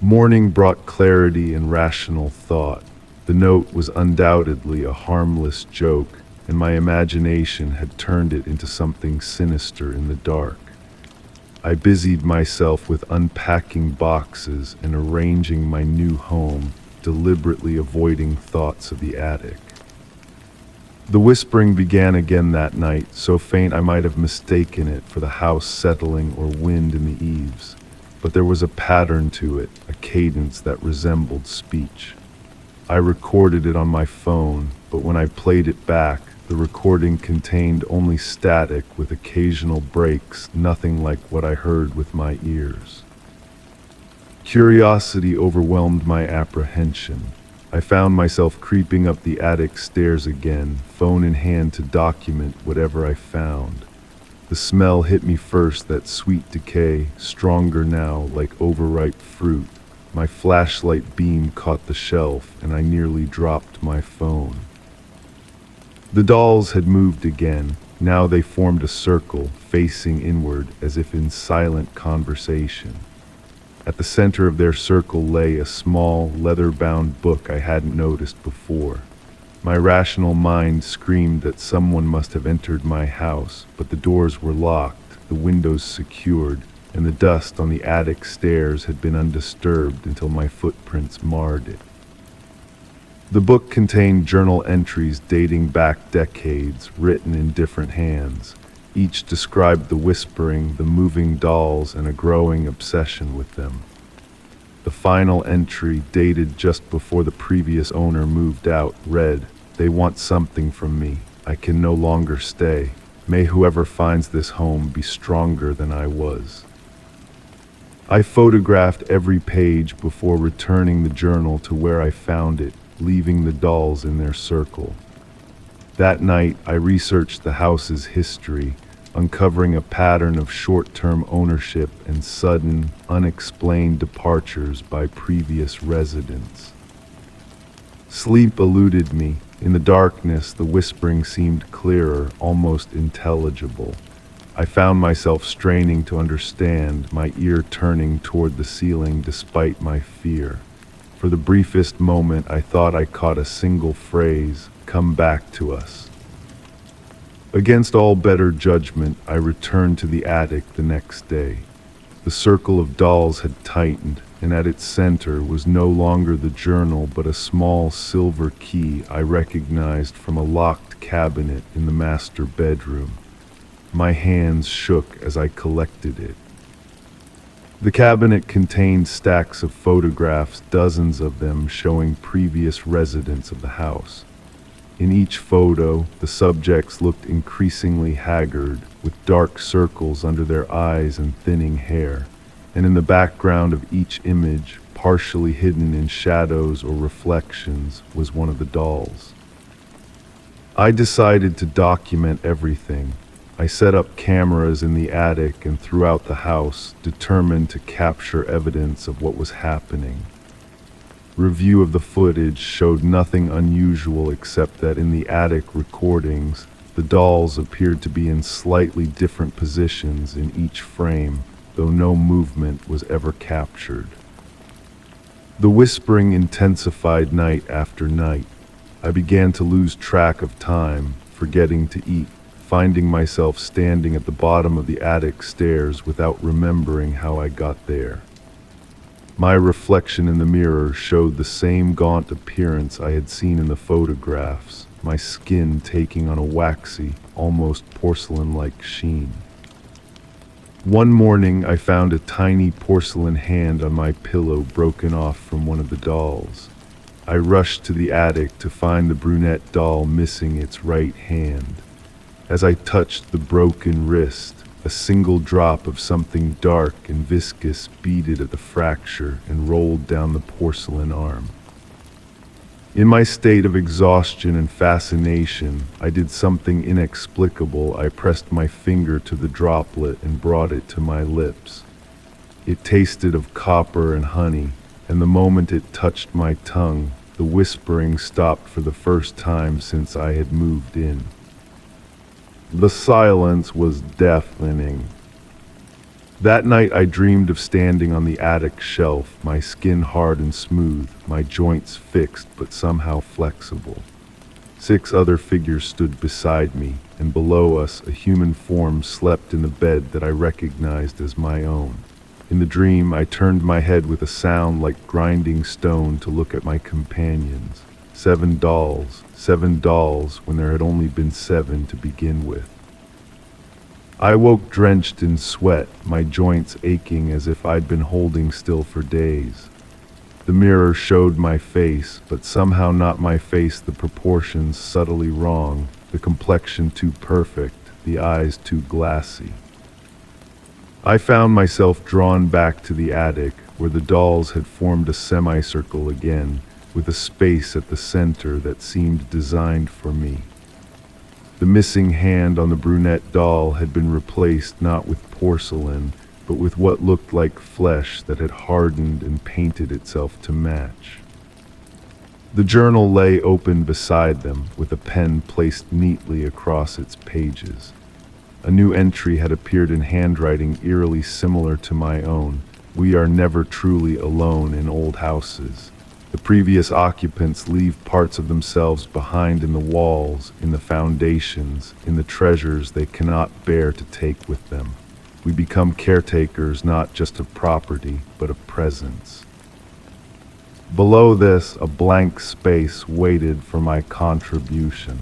Speaker 1: Morning brought clarity and rational thought. The note was undoubtedly a harmless joke, and my imagination had turned it into something sinister in the dark. I busied myself with unpacking boxes and arranging my new home, deliberately avoiding thoughts of the attic. The whispering began again that night, so faint I might have mistaken it for the house settling or wind in the eaves. But there was a pattern to it, a cadence that resembled speech. I recorded it on my phone, but when I played it back, the recording contained only static with occasional breaks, nothing like what I heard with my ears. Curiosity overwhelmed my apprehension. I found myself creeping up the attic stairs again, phone in hand to document whatever I found. The smell hit me first, that sweet decay, stronger now, like overripe fruit. My flashlight beam caught the shelf, and I nearly dropped my phone. The dolls had moved again. Now they formed a circle, facing inward, as if in silent conversation. At the center of their circle lay a small, leather-bound book I hadn't noticed before. My rational mind screamed that someone must have entered my house, but the doors were locked, the windows secured, and the dust on the attic stairs had been undisturbed until my footprints marred it. The book contained journal entries dating back decades, written in different hands. Each described the whispering, the moving dolls, and a growing obsession with them. The final entry, dated just before the previous owner moved out, read, "They want something from me. I can no longer stay. May whoever finds this home be stronger than I was." I photographed every page before returning the journal to where I found it, leaving the dolls in their circle. That night, I researched the house's history, uncovering a pattern of short-term ownership and sudden, unexplained departures by previous residents. Sleep eluded me. In the darkness, the whispering seemed clearer, almost intelligible. I found myself straining to understand, my ear turning toward the ceiling despite my fear. For the briefest moment, I thought I caught a single phrase, "Come back to us." Against all better judgment, I returned to the attic the next day. The circle of dolls had tightened, and at its center was no longer the journal but a small silver key I recognized from a locked cabinet in the master bedroom. My hands shook as I collected it. The cabinet contained stacks of photographs, dozens of them showing previous residents of the house. In each photo, the subjects looked increasingly haggard, with dark circles under their eyes and thinning hair. And in the background of each image, partially hidden in shadows or reflections, was one of the dolls. I decided to document everything. I set up cameras in the attic and throughout the house, determined to capture evidence of what was happening. Review of the footage showed nothing unusual except that in the attic recordings, the dolls appeared to be in slightly different positions in each frame, though no movement was ever captured. The whispering intensified night after night. I began to lose track of time, forgetting to eat, finding myself standing at the bottom of the attic stairs without remembering how I got there. My reflection in the mirror showed the same gaunt appearance I had seen in the photographs, my skin taking on a waxy, almost porcelain-like sheen. One morning, I found a tiny porcelain hand on my pillow broken off from one of the dolls. I rushed to the attic to find the brunette doll missing its right hand. As I touched the broken wrist, a single drop of something dark and viscous beaded at the fracture and rolled down the porcelain arm. In my state of exhaustion and fascination, I did something inexplicable. I pressed my finger to the droplet and brought it to my lips. It tasted of copper and honey, and the moment it touched my tongue, the whispering stopped for the first time since I had moved in. The silence was deafening. That night I dreamed of standing on the attic shelf, my skin hard and smooth, my joints fixed but somehow flexible. 6 other figures stood beside me, and below us a human form slept in the bed that I recognized as my own. In the dream, I turned my head with a sound like grinding stone to look at my companions. 7 dolls when there had only been 7 to begin with. I woke drenched in sweat, my joints aching as if I'd been holding still for days. The mirror showed my face, but somehow not my face, the proportions subtly wrong, the complexion too perfect, the eyes too glassy. I found myself drawn back to the attic, where the dolls had formed a semicircle again, with a space at the center that seemed designed for me. The missing hand on the brunette doll had been replaced not with porcelain, but with what looked like flesh that had hardened and painted itself to match. The journal lay open beside them, with a pen placed neatly across its pages. A new entry had appeared in handwriting eerily similar to my own. "We are never truly alone in old houses. The previous occupants leave parts of themselves behind in the walls, in the foundations, in the treasures they cannot bear to take with them. We become caretakers not just of property, but of presence." Below this, a blank space waited for my contribution.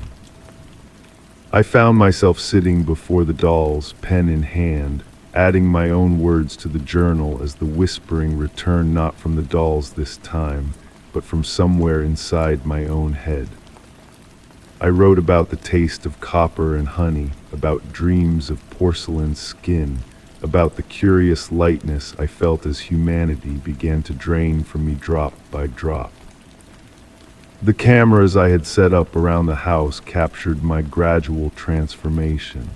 Speaker 1: I found myself sitting before the dolls, pen in hand, adding my own words to the journal as the whispering returned not from the dolls this time, but from somewhere inside my own head. I wrote about the taste of copper and honey, about dreams of porcelain skin, about the curious lightness I felt as humanity began to drain from me drop by drop. The cameras I had set up around the house captured my gradual transformation.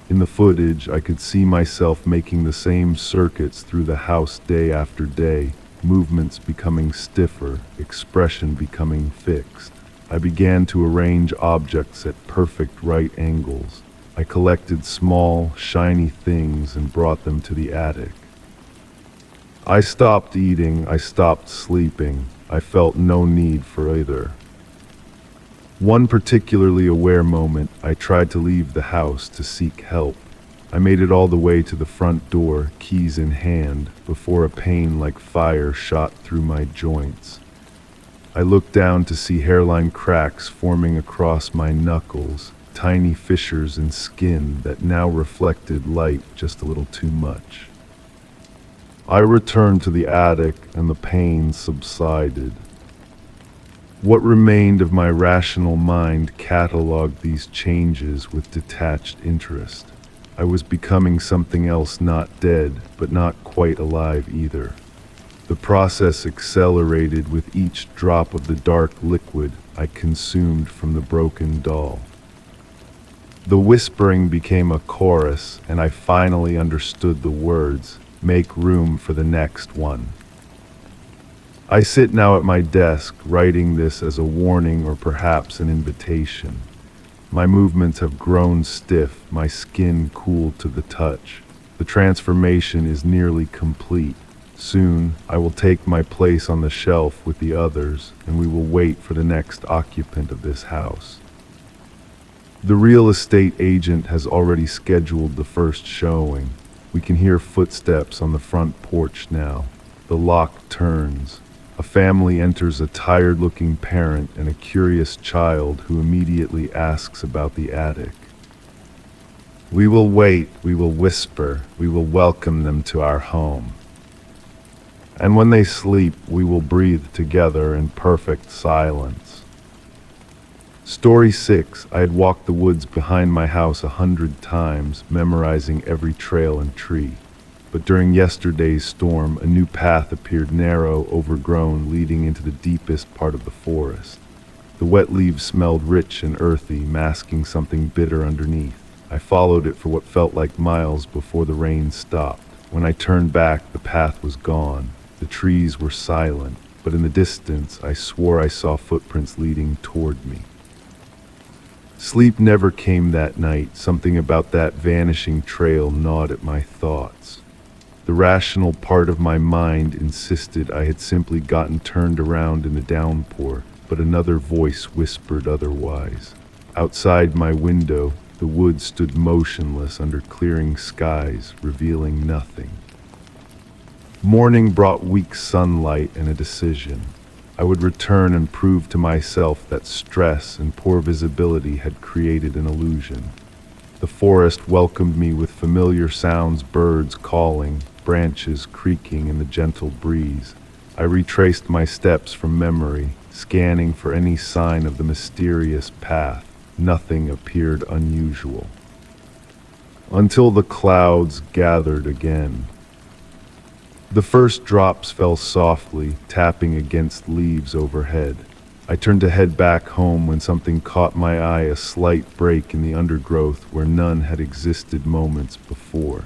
Speaker 1: In the footage, I could see myself making the same circuits through the house day after day, movements becoming stiffer, expression becoming fixed. I began to arrange objects at perfect right angles. I collected small, shiny things and brought them to the attic. I stopped eating, I stopped sleeping. I felt no need for either. One particularly aware moment, I tried to leave the house to seek help. I made it all the way to the front door, keys in hand, before a pain like fire shot through my joints. I looked down to see hairline cracks forming across my knuckles, tiny fissures in skin that now reflected light just a little too much. I returned to the attic and the pain subsided. What remained of my rational mind cataloged these changes with detached interest. I was becoming something else, not dead, but not quite alive either. The process accelerated with each drop of the dark liquid I consumed from the broken doll. The whispering became a chorus, and I finally understood the words, "Make room for the next one." I sit now at my desk, writing this as a warning or perhaps an invitation. My movements have grown stiff, my skin cooled to the touch. The transformation is nearly complete. Soon, I will take my place on the shelf with the others, and we will wait for the next occupant of this house. The real estate agent has already scheduled the first showing. We can hear footsteps on the front porch now. The lock turns. A family enters, a tired-looking parent and a curious child who immediately asks about the attic. We will wait, we will whisper, we will welcome them to our home. And when they sleep, we will breathe together in perfect silence. Story 6. I had walked the woods behind my house 100 times, memorizing every trail and tree. But during yesterday's storm, a new path appeared, narrow, overgrown, leading into the deepest part of the forest. The wet leaves smelled rich and earthy, masking something bitter underneath. I followed it for what felt like miles before the rain stopped. When I turned back, the path was gone. The trees were silent, but in the distance, I swore I saw footprints leading toward me. Sleep never came that night. Something about that vanishing trail gnawed at my thoughts. The rational part of my mind insisted I had simply gotten turned around in the downpour, but another voice whispered otherwise. Outside my window, the woods stood motionless under clearing skies, revealing nothing. Morning brought weak sunlight and a decision. I would return and prove to myself that stress and poor visibility had created an illusion. The forest welcomed me with familiar sounds, birds calling, branches creaking in the gentle breeze. I retraced my steps from memory, scanning for any sign of the mysterious path. Nothing appeared unusual. Until the clouds gathered again. The first drops fell softly, tapping against leaves overhead. I turned to head back home when something caught my eye, a slight break in the undergrowth where none had existed moments before.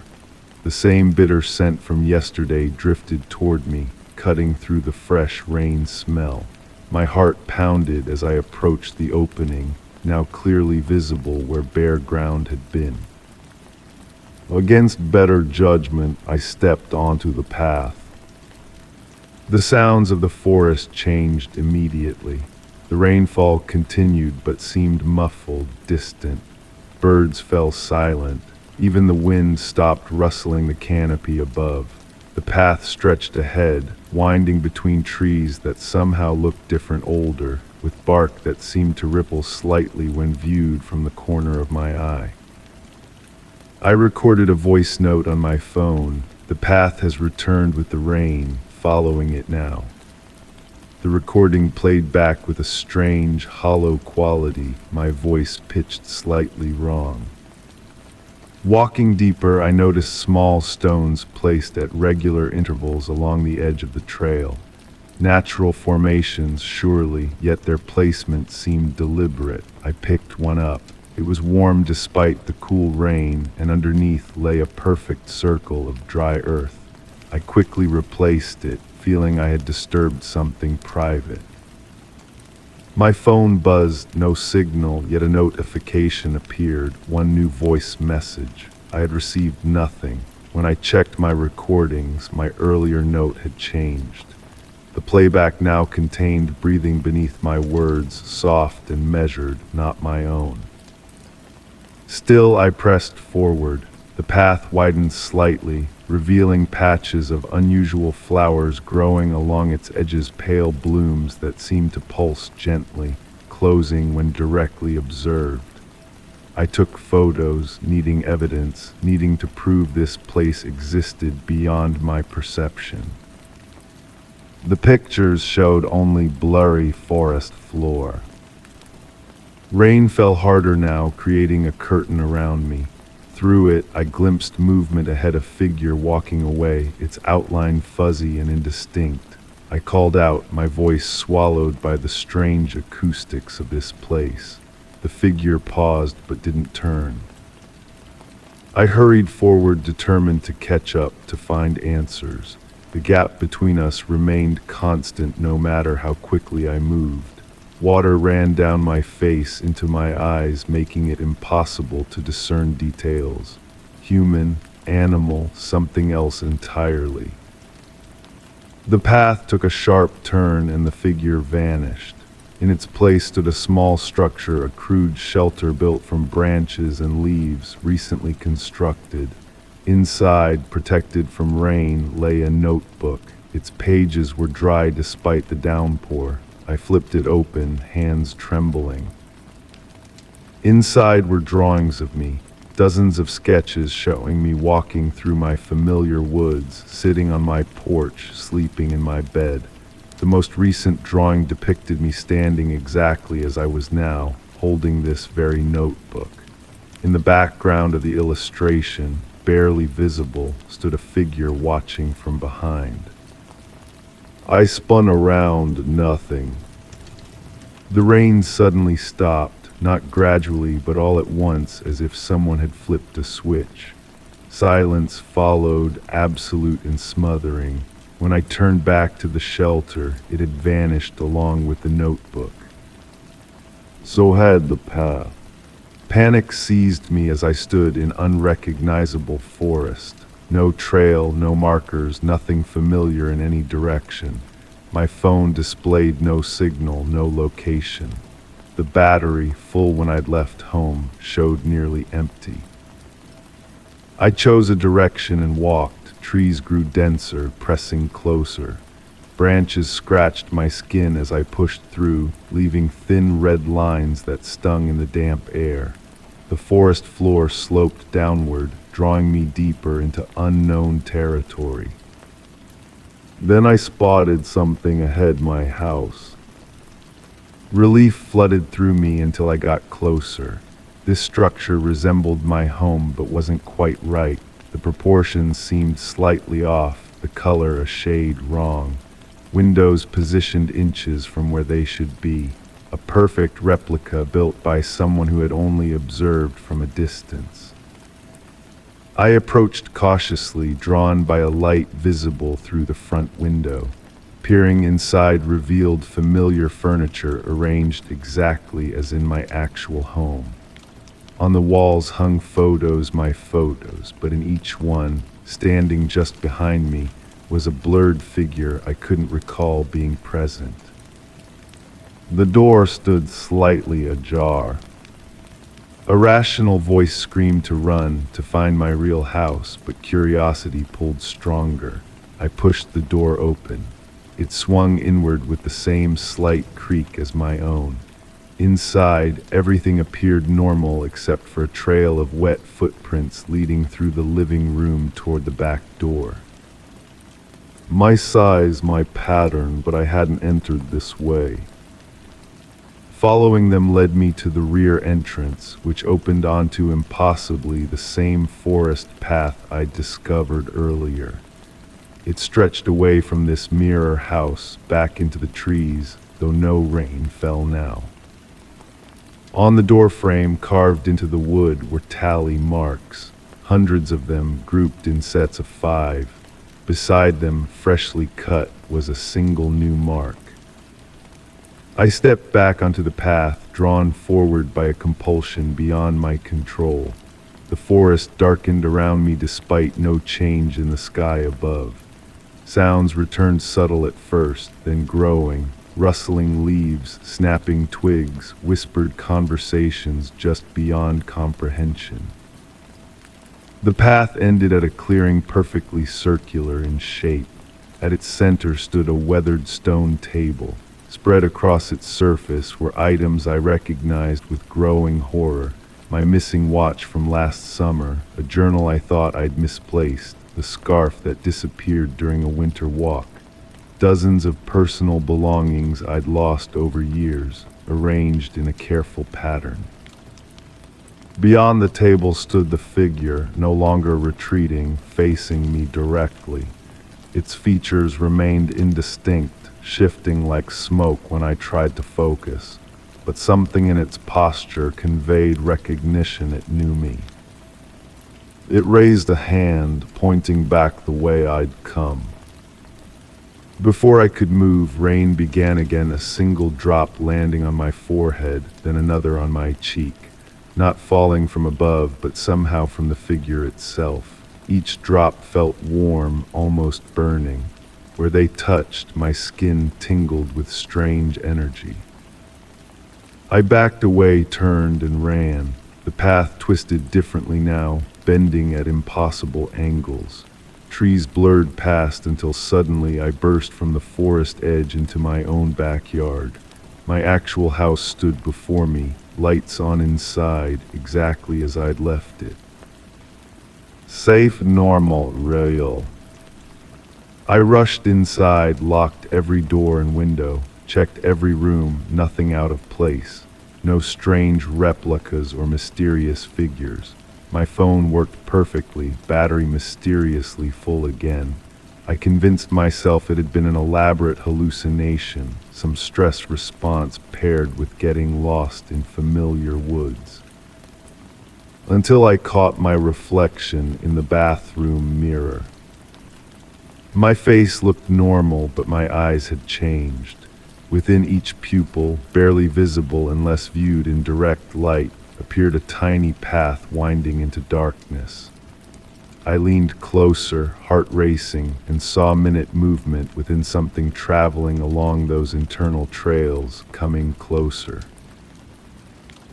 Speaker 1: The same bitter scent from yesterday drifted toward me, cutting through the fresh rain smell. My heart pounded as I approached the opening, now clearly visible where bare ground had been. Against better judgment, I stepped onto the path. The sounds of the forest changed immediately. The rainfall continued but seemed muffled, distant. Birds fell silent. Even the wind stopped rustling the canopy above. The path stretched ahead, winding between trees that somehow looked different, older, with bark that seemed to ripple slightly when viewed from the corner of my eye. I recorded a voice note on my phone. The path has returned with the rain, following it now. The recording played back with a strange, hollow quality, my voice pitched slightly wrong. Walking deeper, I noticed small stones placed at regular intervals along the edge of the trail. Natural formations, surely, yet their placement seemed deliberate. I picked one up. It was warm despite the cool rain, and underneath lay a perfect circle of dry earth. I quickly replaced it, feeling I had disturbed something private. My phone buzzed, no signal, yet a notification appeared, one new voice message. I had received nothing. When I checked my recordings, my earlier note had changed. The playback now contained breathing beneath my words, soft and measured, not my own. Still, I pressed forward. The path widened slightly, revealing patches of unusual flowers growing along its edges, pale blooms that seemed to pulse gently, closing when directly observed. I took photos, needing evidence, needing to prove this place existed beyond my perception. The pictures showed only blurry forest floor. Rain fell harder now, creating a curtain around me. Through it, I glimpsed movement ahead, a figure walking away, its outline fuzzy and indistinct. I called out, my voice swallowed by the strange acoustics of this place. The figure paused but didn't turn. I hurried forward, determined to catch up, to find answers. The gap between us remained constant no matter how quickly I moved. Water ran down my face into my eyes, making it impossible to discern details. Human, animal, something else entirely. The path took a sharp turn and the figure vanished. In its place stood a small structure, a crude shelter built from branches and leaves, recently constructed. Inside, protected from rain, lay a notebook. Its pages were dry despite the downpour. I flipped it open, hands trembling. Inside were drawings of me, dozens of sketches showing me walking through my familiar woods, sitting on my porch, sleeping in my bed. The most recent drawing depicted me standing exactly as I was now, holding this very notebook. In the background of the illustration, barely visible, stood a figure watching from behind. I spun around, nothing. The rain suddenly stopped, not gradually but all at once, as if someone had flipped a switch. Silence followed, absolute and smothering. When I turned back to the shelter, it had vanished along with the notebook. So had the path. Panic seized me as I stood in unrecognizable forest. No trail, no markers, nothing familiar in any direction. My phone displayed no signal, no location. The battery, full when I'd left home, showed nearly empty. I chose a direction and walked. Trees grew denser, pressing closer. Branches scratched my skin as I pushed through, leaving thin red lines that stung in the damp air. The forest floor sloped downward, drawing me deeper into unknown territory. Then I spotted something ahead my house. Relief flooded through me until I got closer. This structure resembled my home but wasn't quite right. The proportions seemed slightly off, the color a shade wrong. Windows positioned inches from where they should be. A perfect replica built by someone who had only observed from a distance. I approached cautiously, drawn by a light visible through the front window. Peering inside revealed familiar furniture arranged exactly as in my actual home. On the walls hung my photos, but in each one, standing just behind me, was a blurred figure I couldn't recall being present. The door stood slightly ajar. A rational voice screamed to run, to find my real house, but curiosity pulled stronger. I pushed the door open. It swung inward with the same slight creak as my own. Inside, everything appeared normal except for a trail of wet footprints leading through the living room toward the back door. My size, my pattern, but I hadn't entered this way. Following them led me to the rear entrance, which opened onto impossibly the same forest path I'd discovered earlier. It stretched away from this mirror house, back into the trees, though no rain fell now. On the doorframe, carved into the wood, were tally marks, hundreds of them grouped in sets of 5. Beside them, freshly cut, was a single new mark. I stepped back onto the path, drawn forward by a compulsion beyond my control. The forest darkened around me despite no change in the sky above. Sounds returned subtle at first, then growing, rustling leaves, snapping twigs, whispered conversations just beyond comprehension. The path ended at a clearing perfectly circular in shape. At its center stood a weathered stone table. Spread across its surface were items I recognized with growing horror. My missing watch from last summer, a journal I thought I'd misplaced, the scarf that disappeared during a winter walk. Dozens of personal belongings I'd lost over years, arranged in a careful pattern. Beyond the table stood the figure, no longer retreating, facing me directly. Its features remained indistinct, shifting like smoke when I tried to focus, but something in its posture conveyed recognition it knew me. It raised a hand, pointing back the way I'd come. Before I could move, rain began again, a single drop landing on my forehead, then another on my cheek, not falling from above, but somehow from the figure itself. Each drop felt warm, almost burning. Where they touched, my skin tingled with strange energy. I backed away, turned, and ran. The path twisted differently now, bending at impossible angles. Trees blurred past until suddenly I burst from the forest edge into my own backyard. My actual house stood before me, lights on inside, exactly as I'd left it. Safe, normal, real. I rushed inside, locked every door and window, checked every room, nothing out of place. No strange replicas or mysterious figures. My phone worked perfectly, battery mysteriously full again. I convinced myself it had been an elaborate hallucination, some stress response paired with getting lost in familiar woods. Until I caught my reflection in the bathroom mirror. My face looked normal, but my eyes had changed. Within each pupil, barely visible unless viewed in direct light, appeared a tiny path winding into darkness. I leaned closer, heart racing, and saw minute movement within something traveling along those internal trails, coming closer.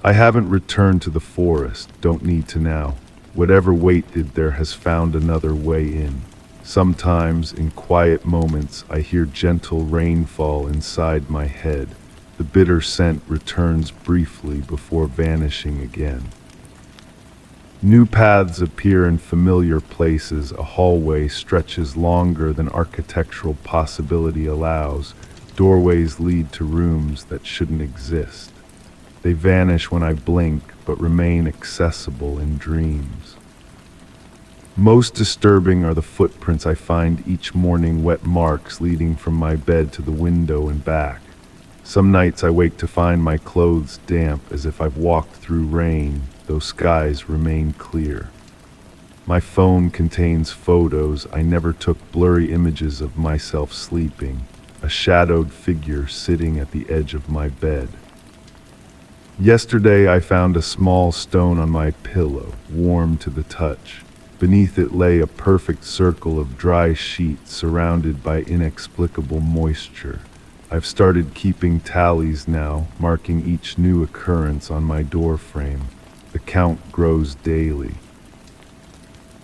Speaker 1: I haven't returned to the forest, don't need to now. Whatever waited there has found another way in. Sometimes, in quiet moments, I hear gentle rainfall inside my head. The bitter scent returns briefly before vanishing again. New paths appear in familiar places. A hallway stretches longer than architectural possibility allows. Doorways lead to rooms that shouldn't exist. They vanish when I blink, but remain accessible in dreams. Most disturbing are the footprints I find each morning, wet marks leading from my bed to the window and back. Some nights I wake to find my clothes damp, as if I've walked through rain, though skies remain clear. My phone contains photos I never took, blurry images of myself sleeping, a shadowed figure sitting at the edge of my bed. Yesterday I found a small stone on my pillow, warm to the touch. Beneath it lay a perfect circle of dry sheets surrounded by inexplicable moisture. I've started keeping tallies now, marking each new occurrence on my doorframe. The count grows daily.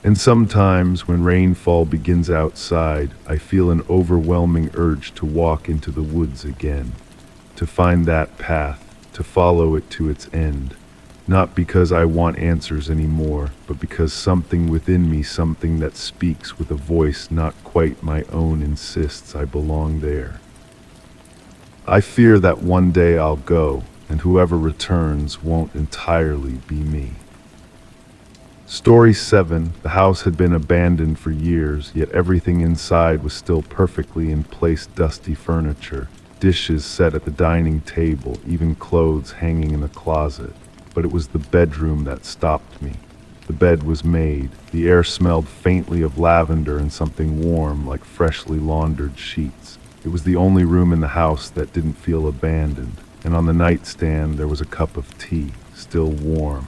Speaker 1: And sometimes when rainfall begins outside, I feel an overwhelming urge to walk into the woods again, to find that path, to follow it to its end. Not because I want answers anymore, but because something within me, something that speaks with a voice not quite my own, insists I belong there. I fear that one day I'll go, and whoever returns won't entirely be me. Story 7. The house had been abandoned for years, yet everything inside was still perfectly in place. Dusty furniture, dishes set at the dining table, even clothes hanging in the closet. But it was the bedroom that stopped me. The bed was made. The air smelled faintly of lavender and something warm, like freshly laundered sheets. It was the only room in the house that didn't feel abandoned. And on the nightstand there was a cup of tea, still warm.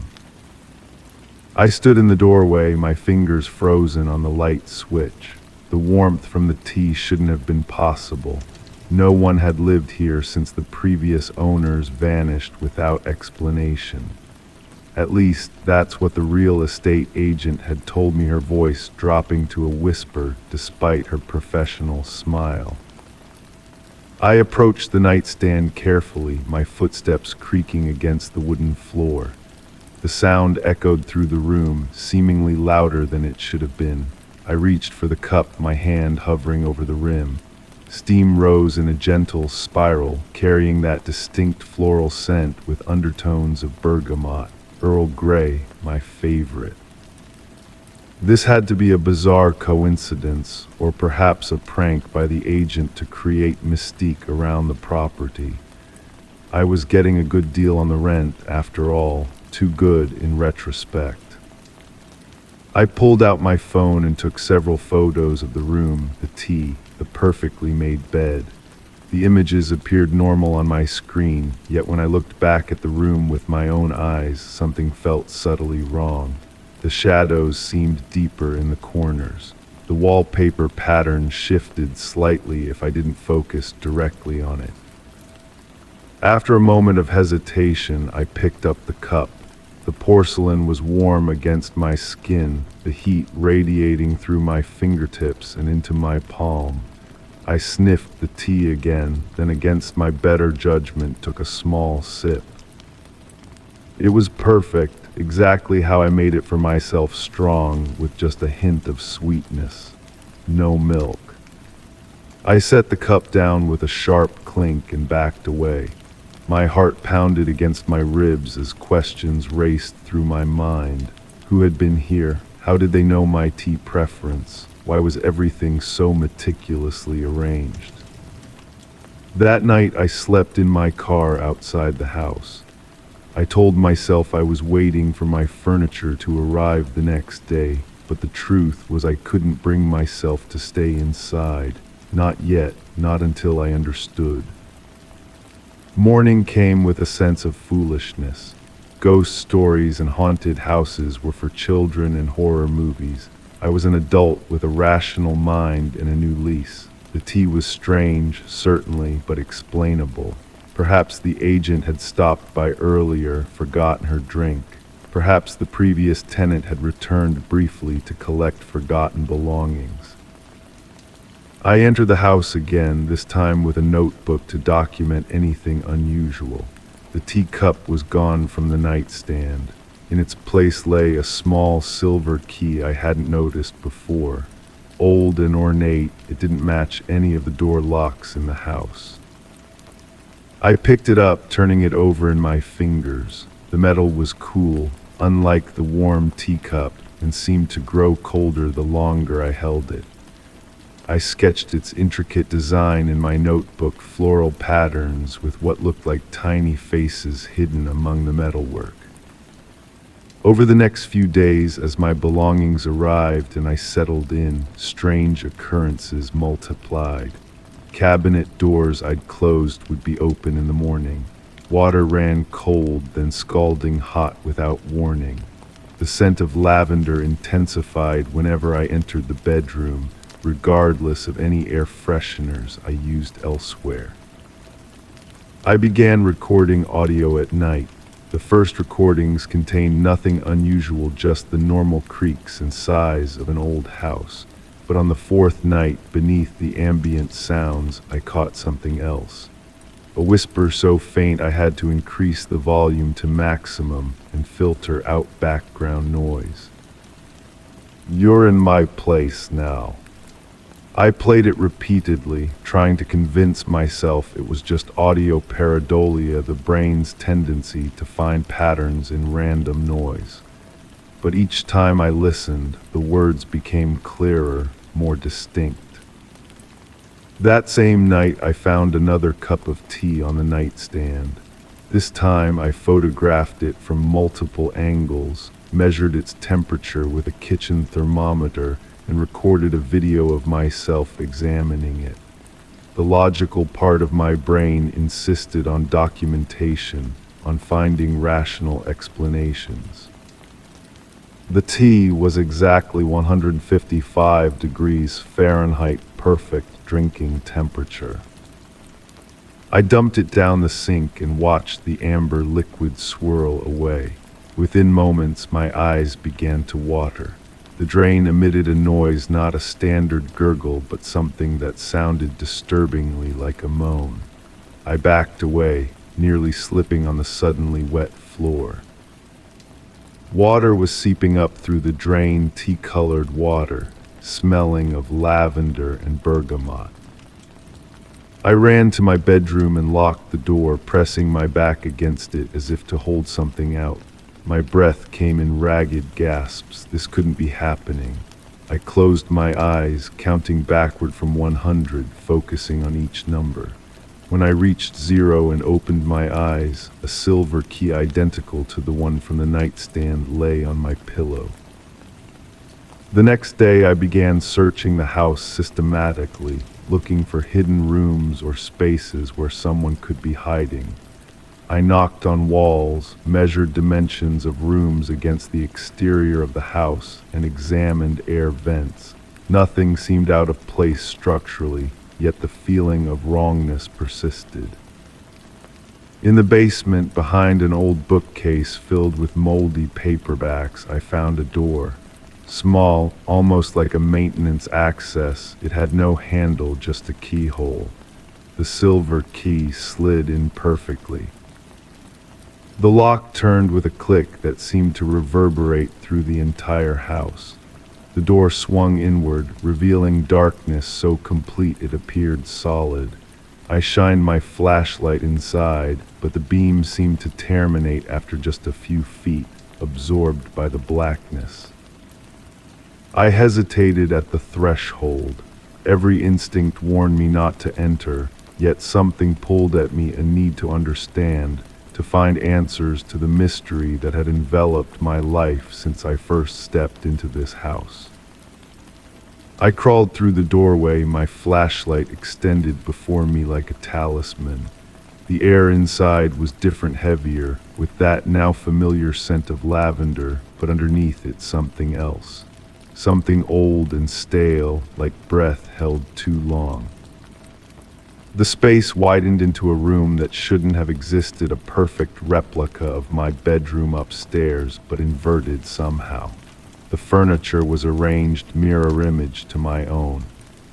Speaker 1: I stood in the doorway, my fingers frozen on the light switch. The warmth from the tea shouldn't have been possible. No one had lived here since the previous owners vanished without explanation. At least, that's what the real estate agent had told me, her voice dropping to a whisper despite her professional smile. I approached the nightstand carefully, my footsteps creaking against the wooden floor. The sound echoed through the room, seemingly louder than it should have been. I reached for the cup, my hand hovering over the rim. Steam rose in a gentle spiral, carrying that distinct floral scent with undertones of bergamot, Earl Grey, my favorite. This had to be a bizarre coincidence, or perhaps a prank by the agent to create mystique around the property. I was getting a good deal on the rent, after all, too good in retrospect. I pulled out my phone and took several photos of the room, the tea, the perfectly made bed. The images appeared normal on my screen, yet when I looked back at the room with my own eyes, something felt subtly wrong. The shadows seemed deeper in the corners. The wallpaper pattern shifted slightly if I didn't focus directly on it. After a moment of hesitation, I picked up the cup. The porcelain was warm against my skin, the heat radiating through my fingertips and into my palm. I sniffed the tea again, then against my better judgment took a small sip. It was perfect, exactly how I made it for myself, strong, with just a hint of sweetness. No milk. I set the cup down with a sharp clink and backed away. My heart pounded against my ribs as questions raced through my mind. Who had been here? How did they know my tea preference? Why was everything so meticulously arranged? That night I slept in my car outside the house. I told myself I was waiting for my furniture to arrive the next day, but the truth was I couldn't bring myself to stay inside. Not yet, not until I understood. Morning came with a sense of foolishness. Ghost stories and haunted houses were for children and horror movies. I was an adult with a rational mind and a new lease. The tea was strange, certainly, but explainable. Perhaps the agent had stopped by earlier, forgotten her drink. Perhaps the previous tenant had returned briefly to collect forgotten belongings. I entered the house again, this time with a notebook to document anything unusual. The teacup was gone from the nightstand. In its place lay a small silver key I hadn't noticed before. Old and ornate, it didn't match any of the door locks in the house. I picked it up, turning it over in my fingers. The metal was cool, unlike the warm teacup, and seemed to grow colder the longer I held it. I sketched its intricate design in my notebook, floral patterns with what looked like tiny faces hidden among the metalwork. Over the next few days, as my belongings arrived and I settled in, strange occurrences multiplied. Cabinet doors I'd closed would be open in the morning. Water ran cold, then scalding hot without warning. The scent of lavender intensified whenever I entered the bedroom, regardless of any air fresheners I used elsewhere. I began recording audio at night. The first recordings contained nothing unusual, just the normal creaks and sighs of an old house. But on the fourth night, beneath the ambient sounds, I caught something else. A whisper so faint I had to increase the volume to maximum and filter out background noise. "You're in my place now." I played it repeatedly, trying to convince myself it was just audio pareidolia, the brain's tendency to find patterns in random noise. But each time I listened, the words became clearer, more distinct. That same night, I found another cup of tea on the nightstand. This time, I photographed it from multiple angles, measured its temperature with a kitchen thermometer, and recorded a video of myself examining it. The logical part of my brain insisted on documentation, on finding rational explanations. The tea was exactly 155 degrees Fahrenheit, perfect drinking temperature. I dumped it down the sink and watched the amber liquid swirl away. Within moments, my eyes began to water. The drain emitted a noise, not a standard gurgle, but something that sounded disturbingly like a moan. I backed away, nearly slipping on the suddenly wet floor. Water was seeping up through the drain, tea-colored water, smelling of lavender and bergamot. I ran to my bedroom and locked the door, pressing my back against it as if to hold something out. My breath came in ragged gasps. This couldn't be happening. I closed my eyes, counting backward from 100, focusing on each number. When I reached 0 and opened my eyes, a silver key identical to the one from the nightstand lay on my pillow. The next day, I began searching the house systematically, looking for hidden rooms or spaces where someone could be hiding. I knocked on walls, measured dimensions of rooms against the exterior of the house, and examined air vents. Nothing seemed out of place structurally, yet the feeling of wrongness persisted. In the basement, behind an old bookcase filled with moldy paperbacks, I found a door. Small, almost like a maintenance access, it had no handle, just a keyhole. The silver key slid in perfectly. The lock turned with a click that seemed to reverberate through the entire house. The door swung inward, revealing darkness so complete it appeared solid. I shined my flashlight inside, but the beam seemed to terminate after just a few feet, absorbed by the blackness. I hesitated at the threshold. Every instinct warned me not to enter, yet something pulled at me, a need to understand, to find answers to the mystery that had enveloped my life since I first stepped into this house. I crawled through the doorway, my flashlight extended before me like a talisman. The air inside was different, heavier, with that now familiar scent of lavender, but underneath it something else. something old and stale, like breath held too long. The space widened into a room that shouldn't have existed, a perfect replica of my bedroom upstairs, but inverted somehow. The furniture was arranged mirror image to my own.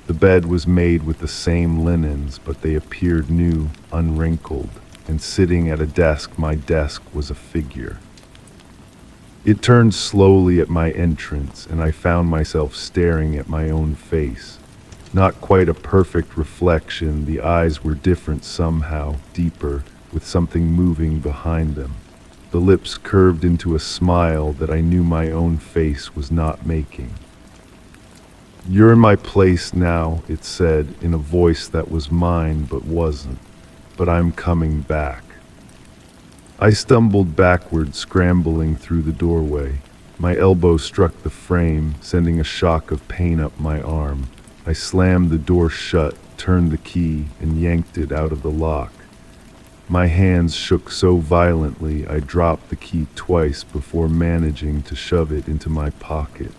Speaker 1: The bed was made with the same linens, but they appeared new, unwrinkled, and sitting at a desk, my desk was a figure. It turned slowly at my entrance, and I found myself staring at my own face. Not quite a perfect reflection, the eyes were different somehow, deeper, with something moving behind them. The lips curved into a smile that I knew my own face was not making. "You're in my place now," it said, in a voice that was mine but wasn't. "But I'm coming back." I stumbled backward, scrambling through the doorway. My elbow struck the frame, sending a shock of pain up my arm. I slammed the door shut, turned the key, and yanked it out of the lock. My hands shook so violently I dropped the key twice before managing to shove it into my pocket.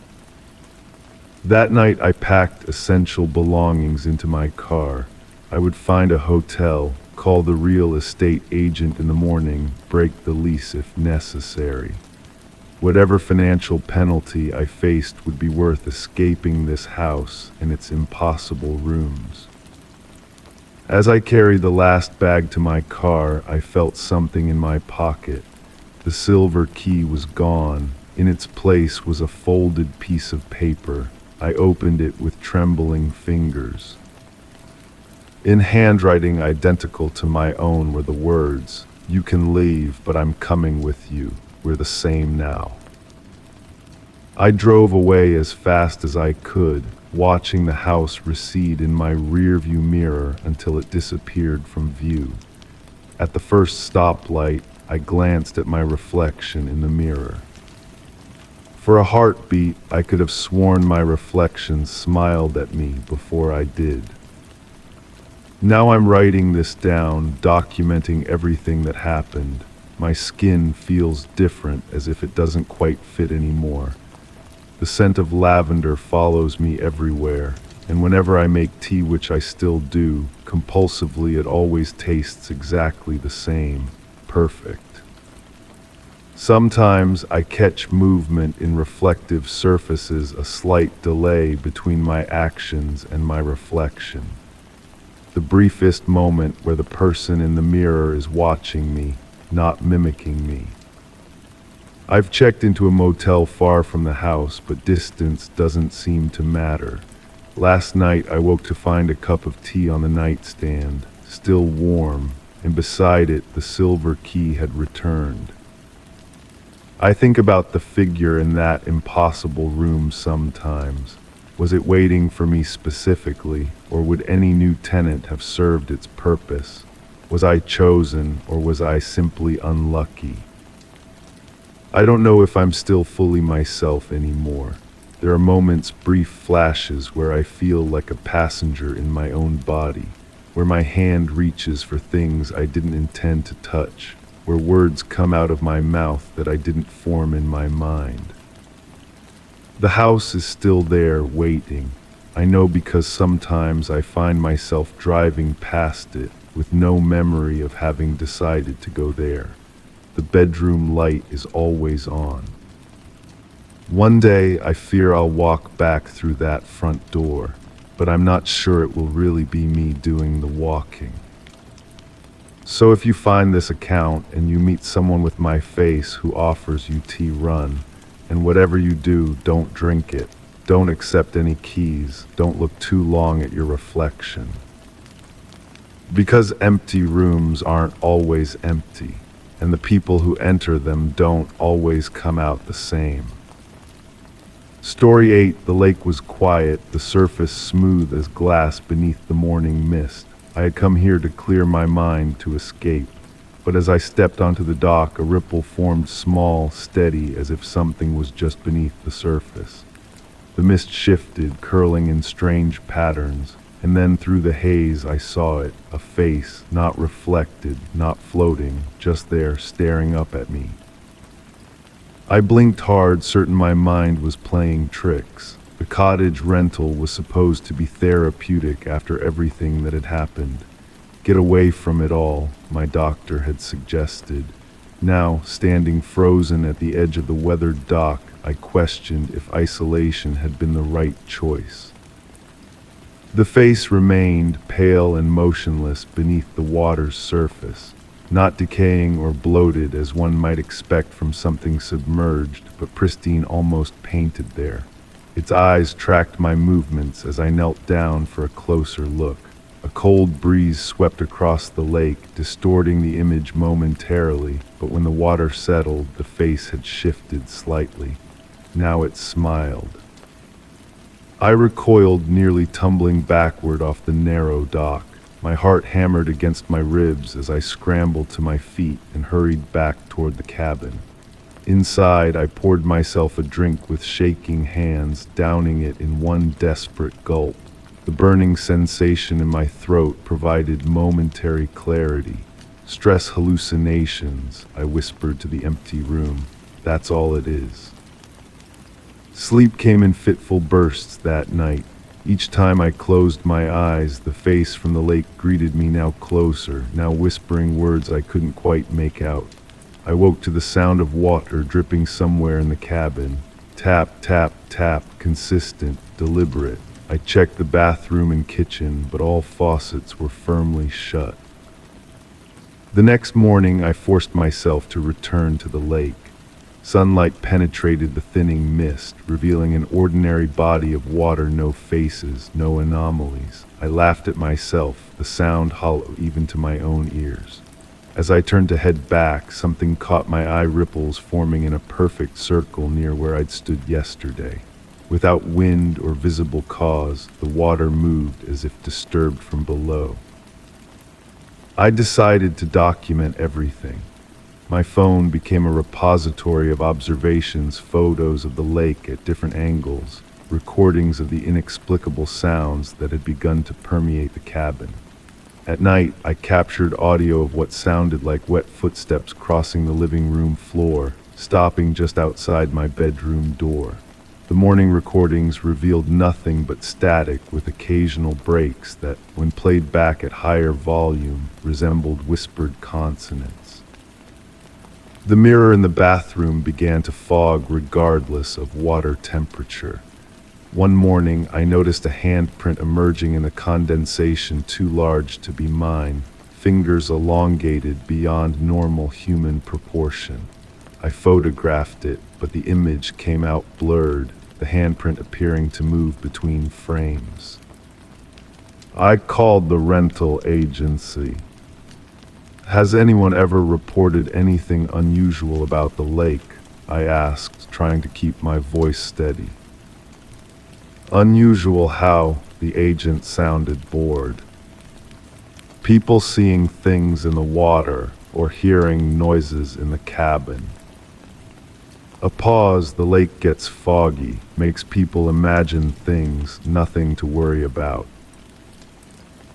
Speaker 1: That night I packed essential belongings into my car. I would find a hotel, call the real estate agent in the morning, break the lease if necessary. Whatever financial penalty I faced would be worth escaping this house and its impossible rooms. As I carried the last bag to my car, I felt something in my pocket. The silver key was gone. In its place was a folded piece of paper. I opened it with trembling fingers. In handwriting identical to my own were the words, "You can leave, but I'm coming with you. We're the same now." I drove away as fast as I could, watching the house recede in my rearview mirror until it disappeared from view. At the first stoplight, I glanced at my reflection in the mirror. For a heartbeat, I could have sworn my reflection smiled at me before I did. Now I'm writing this down, documenting everything that happened. My skin feels different, as if it doesn't quite fit anymore. The scent of lavender follows me everywhere, and whenever I make tea, which I still do, compulsively, it always tastes exactly the same, perfect. Sometimes I catch movement in reflective surfaces, a slight delay between my actions and my reflection. The briefest moment where the person in the mirror is watching me, not mimicking me. I've checked into a motel far from the house, but distance doesn't seem to matter. Last night I woke to find a cup of tea on the nightstand, still warm, and beside it the silver key had returned. I think about the figure in that impossible room sometimes. Was it waiting for me specifically, or would any new tenant have served its purpose? Was I chosen, or was I simply unlucky? I don't know if I'm still fully myself anymore. There are moments, brief flashes, where I feel like a passenger in my own body, where my hand reaches for things I didn't intend to touch, where words come out of my mouth that I didn't form in my mind. The house is still there, waiting. I know because sometimes I find myself driving past it with no memory of having decided to go there. The bedroom light is always on. One day I fear I'll walk back through that front door, but I'm not sure it will really be me doing the walking. So if you find this account and you meet someone with my face who offers you tea, run. And whatever you do, don't drink it. Don't accept any keys. Don't look too long at your reflection. Because empty rooms aren't always empty, and the people who enter them don't always come out the same. Story 8. The lake was quiet, the surface smooth as glass beneath the morning mist. I had come here to clear my mind, to escape. But as I stepped onto the dock, a ripple formed, small, steady, as if something was just beneath the surface. The mist shifted, curling in strange patterns, and then through the haze I saw it, a face, not reflected, not floating, just there, staring up at me. I blinked hard, certain my mind was playing tricks. The cottage rental was supposed to be therapeutic after everything that had happened. Get away from it all, my doctor had suggested. Now, standing frozen at the edge of the weathered dock, I questioned if isolation had been the right choice. The face remained pale and motionless beneath the water's surface, not decaying or bloated as one might expect from something submerged, but pristine, almost painted there. Its eyes tracked my movements as I knelt down for a closer look. A cold breeze swept across the lake, distorting the image momentarily, but when the water settled, the face had shifted slightly. Now it smiled. I recoiled, nearly tumbling backward off the narrow dock. My heart hammered against my ribs as I scrambled to my feet and hurried back toward the cabin. Inside, I poured myself a drink with shaking hands, downing it in one desperate gulp. The burning sensation in my throat provided momentary clarity. "Stress hallucinations," I whispered to the empty room. "That's all it is." Sleep came in fitful bursts that night. Each time I closed my eyes, the face from the lake greeted me, now closer, now whispering words I couldn't quite make out. I woke to the sound of water dripping somewhere in the cabin. Tap, tap, tap, consistent, deliberate. I checked the bathroom and kitchen, but all faucets were firmly shut. The next morning, I forced myself to return to the lake. Sunlight penetrated the thinning mist, revealing an ordinary body of water, no faces, no anomalies. I laughed at myself, the sound hollow even to my own ears. As I turned to head back, something caught my eye, ripples forming in a perfect circle near where I'd stood yesterday. Without wind or visible cause, the water moved as if disturbed from below. I decided to document everything. My phone became a repository of observations, photos of the lake at different angles, recordings of the inexplicable sounds that had begun to permeate the cabin. At night, I captured audio of what sounded like wet footsteps crossing the living room floor, stopping just outside my bedroom door. The morning recordings revealed nothing but static, with occasional breaks that, when played back at higher volume, resembled whispered consonants. The mirror in the bathroom began to fog regardless of water temperature. One morning, I noticed a handprint emerging in the condensation too large to be mine, fingers elongated beyond normal human proportion. I photographed it, but the image came out blurred, the handprint appearing to move between frames. I called the rental agency. "Has anyone ever reported anything unusual about the lake?" I asked, trying to keep my voice steady. "Unusual how?" The agent sounded bored. "People seeing things in the water or hearing noises in the cabin." A pause. "The lake gets foggy, makes people imagine things, nothing to worry about."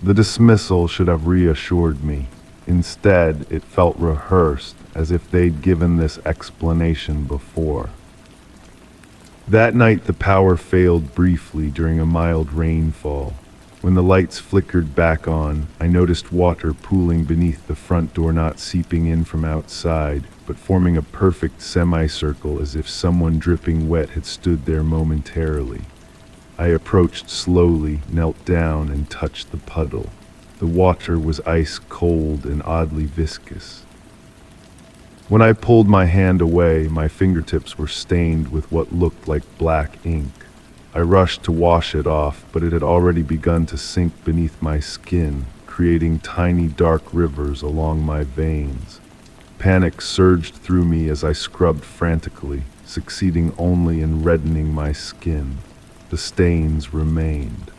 Speaker 1: The dismissal should have reassured me. Instead, it felt rehearsed, as if they'd given this explanation before. That night, the power failed briefly during a mild rainfall. When the lights flickered back on, I noticed water pooling beneath the front door, not seeping in from outside, but forming a perfect semicircle, as if someone dripping wet had stood there momentarily. I approached slowly, knelt down, and touched the puddle. The water was ice cold and oddly viscous. When I pulled my hand away, my fingertips were stained with what looked like black ink. I rushed to wash it off, but it had already begun to sink beneath my skin, creating tiny dark rivers along my veins. Panic surged through me as I scrubbed frantically, succeeding only in reddening my skin. The stains remained.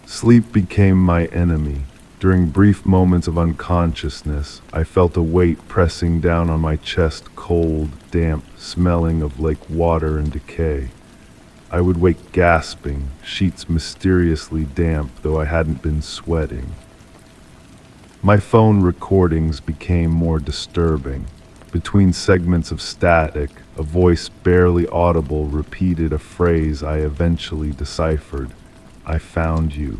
Speaker 1: Sleep became my enemy. During brief moments of unconsciousness, I felt a weight pressing down on my chest, cold, damp, smelling of lake water and decay. I would wake gasping, sheets mysteriously damp, though I hadn't been sweating. My phone recordings became more disturbing. Between segments of static, a voice barely audible repeated a phrase I eventually deciphered. I found you.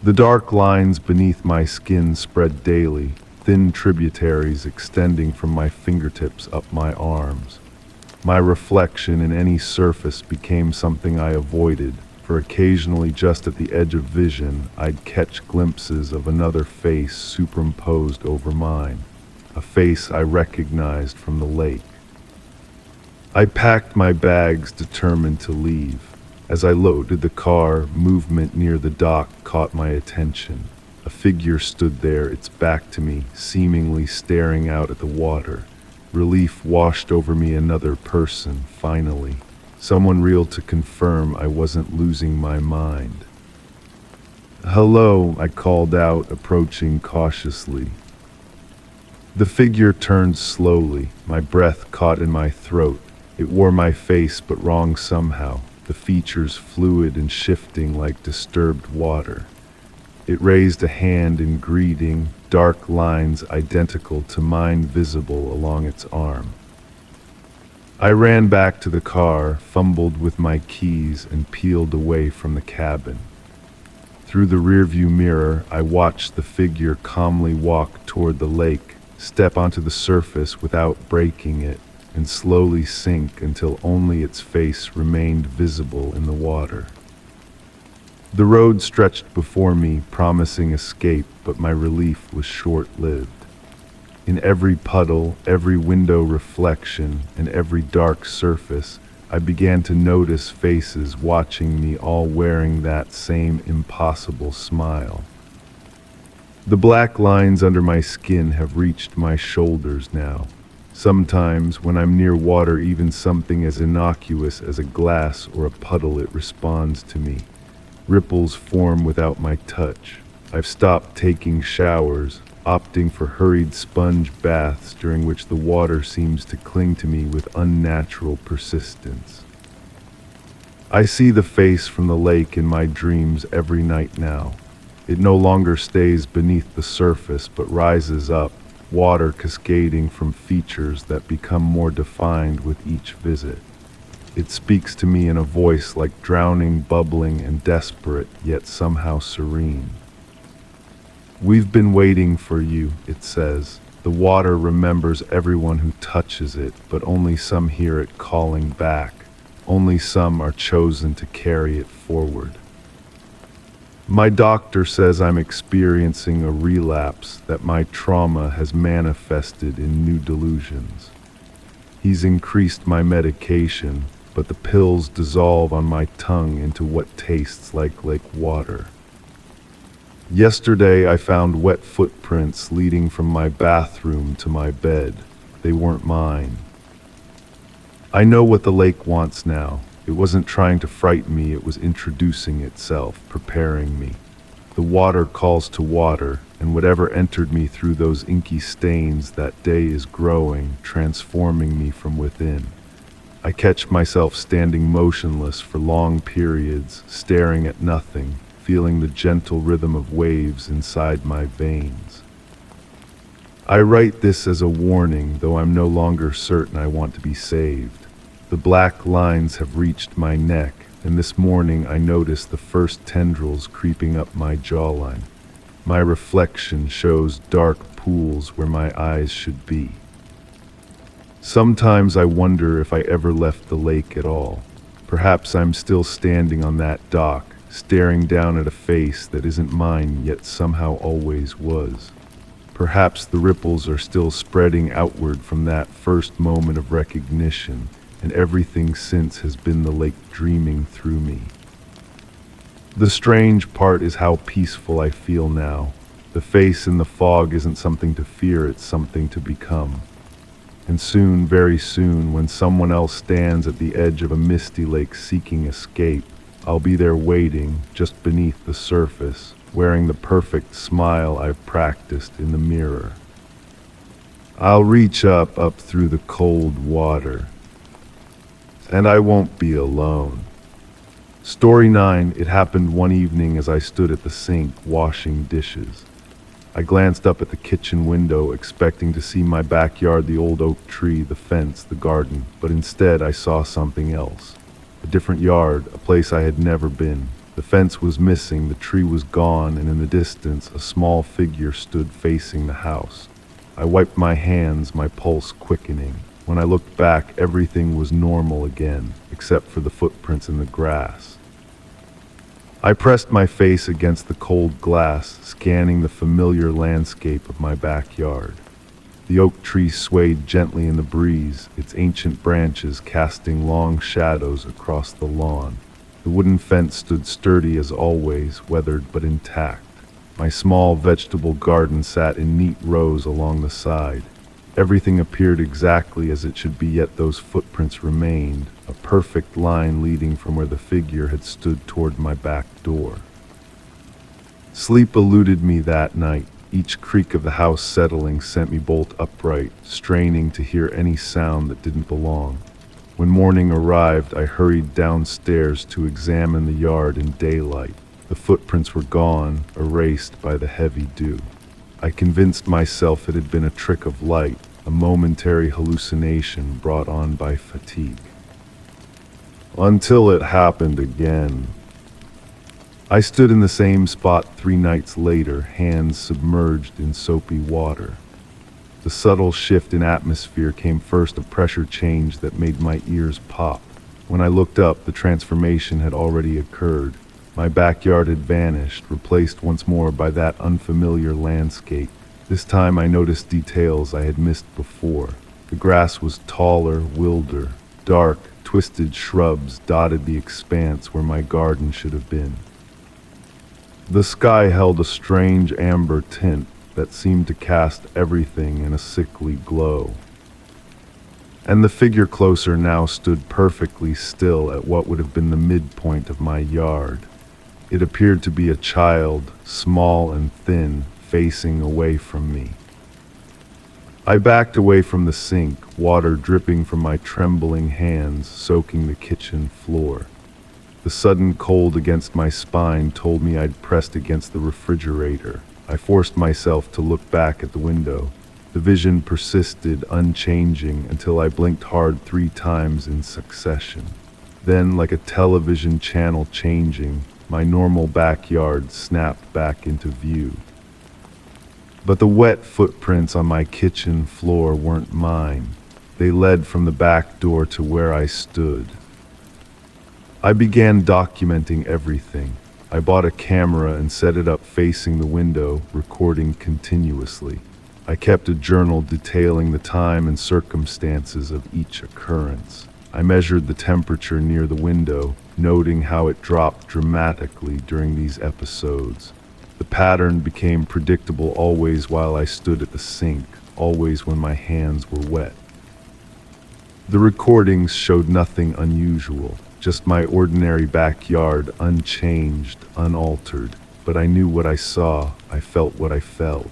Speaker 1: The dark lines beneath my skin spread daily, thin tributaries extending from my fingertips up my arms. My reflection in any surface became something I avoided, for occasionally just at the edge of vision, I'd catch glimpses of another face superimposed over mine, a face I recognized from the lake. I packed my bags, determined to leave. As I loaded the car, movement near the dock caught my attention. A figure stood there, its back to me, seemingly staring out at the water. Relief washed over me. Another person, finally. Someone real to confirm I wasn't losing my mind. "Hello," I called out, approaching cautiously. The figure turned slowly, my breath caught in my throat. It wore my face, but wrong somehow, the features fluid and shifting like disturbed water. It raised a hand in greeting, dark lines identical to mine visible along its arm. I ran back to the car, fumbled with my keys, and peeled away from the cabin. Through the rearview mirror, I watched the figure calmly walk toward the lake, step onto the surface without breaking it, and slowly sink until only its face remained visible in the water. The road stretched before me, promising escape, but my relief was short-lived. In every puddle, every window reflection, and every dark surface, I began to notice faces watching me, all wearing that same impossible smile. The black lines under my skin have reached my shoulders now. Sometimes, when I'm near water, even something as innocuous as a glass or a puddle, it responds to me. Ripples form without my touch. I've stopped taking showers, opting for hurried sponge baths during which the water seems to cling to me with unnatural persistence. I see the face from the lake in my dreams every night now. It no longer stays beneath the surface but rises up, water cascading from features that become more defined with each visit. It speaks to me in a voice like drowning, bubbling, and desperate, yet somehow serene. "We've been waiting for you," it says. "The water remembers everyone who touches it, but only some hear it calling back. Only some are chosen to carry it forward." My doctor says I'm experiencing a relapse, that my trauma has manifested in new delusions. He's increased my medication, but the pills dissolve on my tongue into what tastes like lake water. Yesterday I found wet footprints leading from my bathroom to my bed. They weren't mine. I know what the lake wants now. It wasn't trying to frighten me, it was introducing itself, preparing me. The water calls to water, and whatever entered me through those inky stains that day is growing, transforming me from within. I catch myself standing motionless for long periods, staring at nothing, feeling the gentle rhythm of waves inside my veins. I write this as a warning, though I'm no longer certain I want to be saved. The black lines have reached my neck, and this morning I noticed the first tendrils creeping up my jawline. My reflection shows dark pools where my eyes should be. Sometimes I wonder if I ever left the lake at all. Perhaps I'm still standing on that dock, staring down at a face that isn't mine yet somehow always was. Perhaps the ripples are still spreading outward from that first moment of recognition, and everything since has been the lake dreaming through me. The strange part is how peaceful I feel now. The face in the fog isn't something to fear, it's something to become. And soon, very soon, when someone else stands at the edge of a misty lake seeking escape, I'll be there waiting, just beneath the surface, wearing the perfect smile I've practiced in the mirror. I'll reach up through the cold water. And I won't be alone. Story 9, it happened one evening as I stood at the sink washing dishes. I glanced up at the kitchen window, expecting to see my backyard, the old oak tree, the fence, the garden, but instead I saw something else. A different yard, a place I had never been. The fence was missing, the tree was gone, and in the distance a small figure stood facing the house. I wiped my hands, my pulse quickening. When I looked back, everything was normal again, except for the footprints in the grass. I pressed my face against the cold glass, scanning the familiar landscape of my backyard. The oak tree swayed gently in the breeze, its ancient branches casting long shadows across the lawn. The wooden fence stood sturdy as always, weathered but intact. My small vegetable garden sat in neat rows along the side. Everything appeared exactly as it should be, yet those footprints remained, a perfect line leading from where the figure had stood toward my back door. Sleep eluded me that night. Each creak of the house settling sent me bolt upright, straining to hear any sound that didn't belong. When morning arrived, I hurried downstairs to examine the yard in daylight. The footprints were gone, erased by the heavy dew. I convinced myself it had been a trick of light, a momentary hallucination brought on by fatigue. Until it happened again. I stood in the same spot 3 nights later, hands submerged in soapy water. The subtle shift in atmosphere came first, a pressure change that made my ears pop. When I looked up, the transformation had already occurred. My backyard had vanished, replaced once more by that unfamiliar landscape. This time I noticed details I had missed before. The grass was taller, wilder. Dark, twisted shrubs dotted the expanse where my garden should have been. The sky held a strange amber tint that seemed to cast everything in a sickly glow. And the figure closer now stood perfectly still at what would have been the midpoint of my yard. It appeared to be a child, small and thin, facing away from me. I backed away from the sink, water dripping from my trembling hands, soaking the kitchen floor. The sudden cold against my spine told me I'd pressed against the refrigerator. I forced myself to look back at the window. The vision persisted, unchanging, until I blinked hard 3 times in succession. Then, like a television channel changing, my normal backyard snapped back into view. But the wet footprints on my kitchen floor weren't mine. They led from the back door to where I stood. I began documenting everything. I bought a camera and set it up facing the window, recording continuously. I kept a journal detailing the time and circumstances of each occurrence. I measured the temperature near the window, noting how it dropped dramatically during these episodes. The pattern became predictable always while I stood at the sink, always when my hands were wet. The recordings showed nothing unusual, just my ordinary backyard, unchanged, unaltered. But I knew what I saw, I felt what I felt.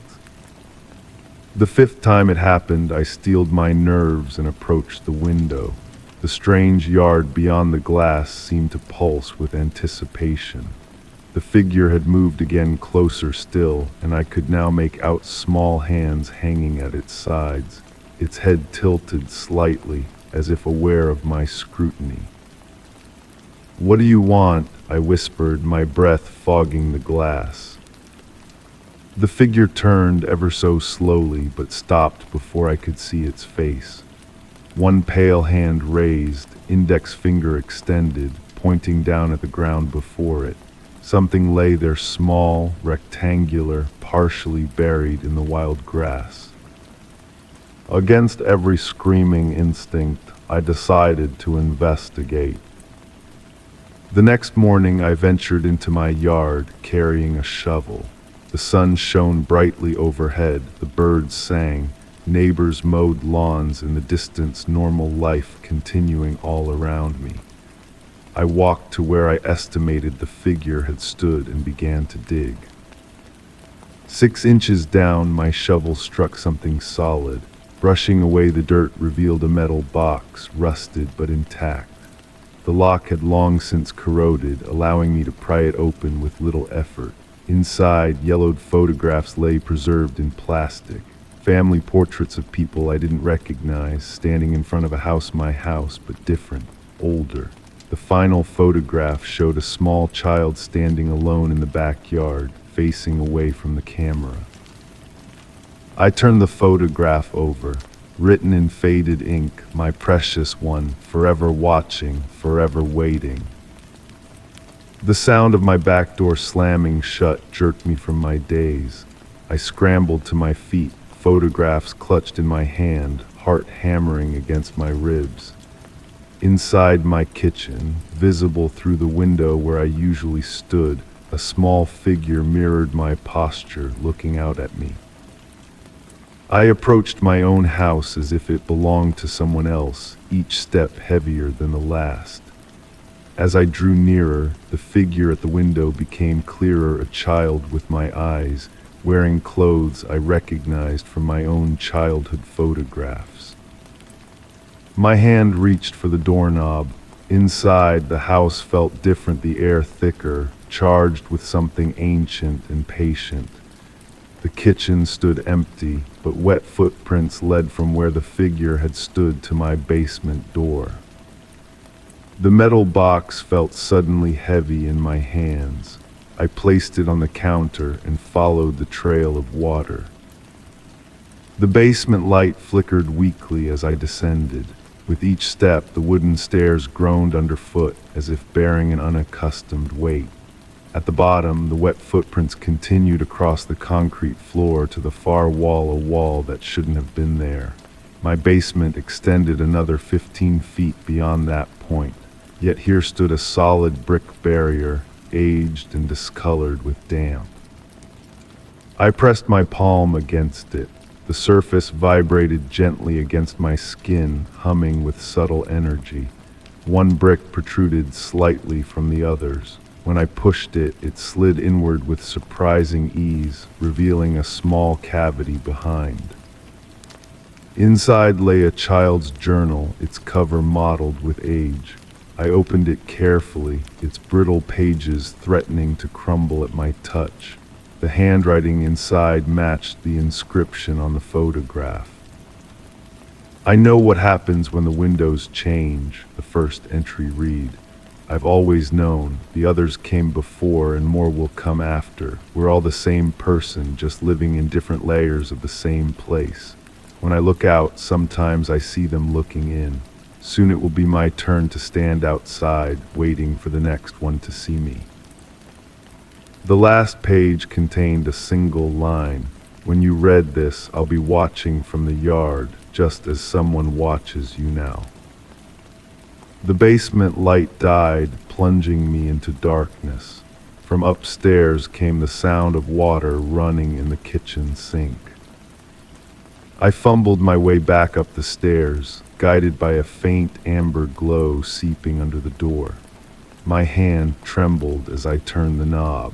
Speaker 1: The 5th time it happened, I steeled my nerves and approached the window. The strange yard beyond the glass seemed to pulse with anticipation. The figure had moved again, closer still, and I could now make out small hands hanging at its sides, its head tilted slightly, as if aware of my scrutiny. "What do you want?" I whispered, my breath fogging the glass. The figure turned ever so slowly, but stopped before I could see its face. One pale hand raised, index finger extended, pointing down at the ground before it. Something lay there, small, rectangular, partially buried in the wild grass. Against every screaming instinct, I decided to investigate. The next morning I ventured into my yard, carrying a shovel. The sun shone brightly overhead, the birds sang, neighbors mowed lawns, in the distance normal life continuing all around me. I walked to where I estimated the figure had stood and began to dig. 6 inches down, my shovel struck something solid. Brushing away the dirt revealed a metal box, rusted but intact. The lock had long since corroded, allowing me to pry it open with little effort. Inside, yellowed photographs lay preserved in plastic. Family portraits of people I didn't recognize, standing in front of a house my house, but different, older. The final photograph showed a small child standing alone in the backyard, facing away from the camera. I turned the photograph over, written in faded ink, my precious one, forever watching, forever waiting. The sound of my back door slamming shut jerked me from my daze. I scrambled to my feet, photographs clutched in my hand, heart hammering against my ribs. Inside my kitchen, visible through the window where I usually stood, a small figure mirrored my posture, looking out at me. I approached my own house as if it belonged to someone else, each step heavier than the last. As I drew nearer, the figure at the window became clearer, a child with my eyes, wearing clothes I recognized from my own childhood photographs. My hand reached for the doorknob. Inside, the house felt different, the air thicker, charged with something ancient and patient. The kitchen stood empty, but wet footprints led from where the figure had stood to my basement door. The metal box felt suddenly heavy in my hands. I placed it on the counter and followed the trail of water. The basement light flickered weakly as I descended. With each step, the wooden stairs groaned underfoot as if bearing an unaccustomed weight. At the bottom, the wet footprints continued across the concrete floor to the far wall, a wall that shouldn't have been there. My basement extended another 15 feet beyond that point. Yet here stood a solid brick barrier, aged and discolored with damp. I pressed my palm against it. The surface vibrated gently against my skin, humming with subtle energy. One brick protruded slightly from the others. When I pushed it, it slid inward with surprising ease, revealing a small cavity behind. Inside lay a child's journal, its cover mottled with age. I opened it carefully, its brittle pages threatening to crumble at my touch. The handwriting inside matched the inscription on the photograph. "I know what happens when the windows change," the first entry read. "I've always known. The others came before and more will come after. We're all the same person, just living in different layers of the same place. When I look out, sometimes I see them looking in. Soon it will be my turn to stand outside, waiting for the next one to see me." The last page contained a single line. "When you read this, I'll be watching from the yard, just as someone watches you now." The basement light died, plunging me into darkness. From upstairs came the sound of water running in the kitchen sink. I fumbled my way back up the stairs, guided by a faint amber glow seeping under the door. My hand trembled as I turned the knob.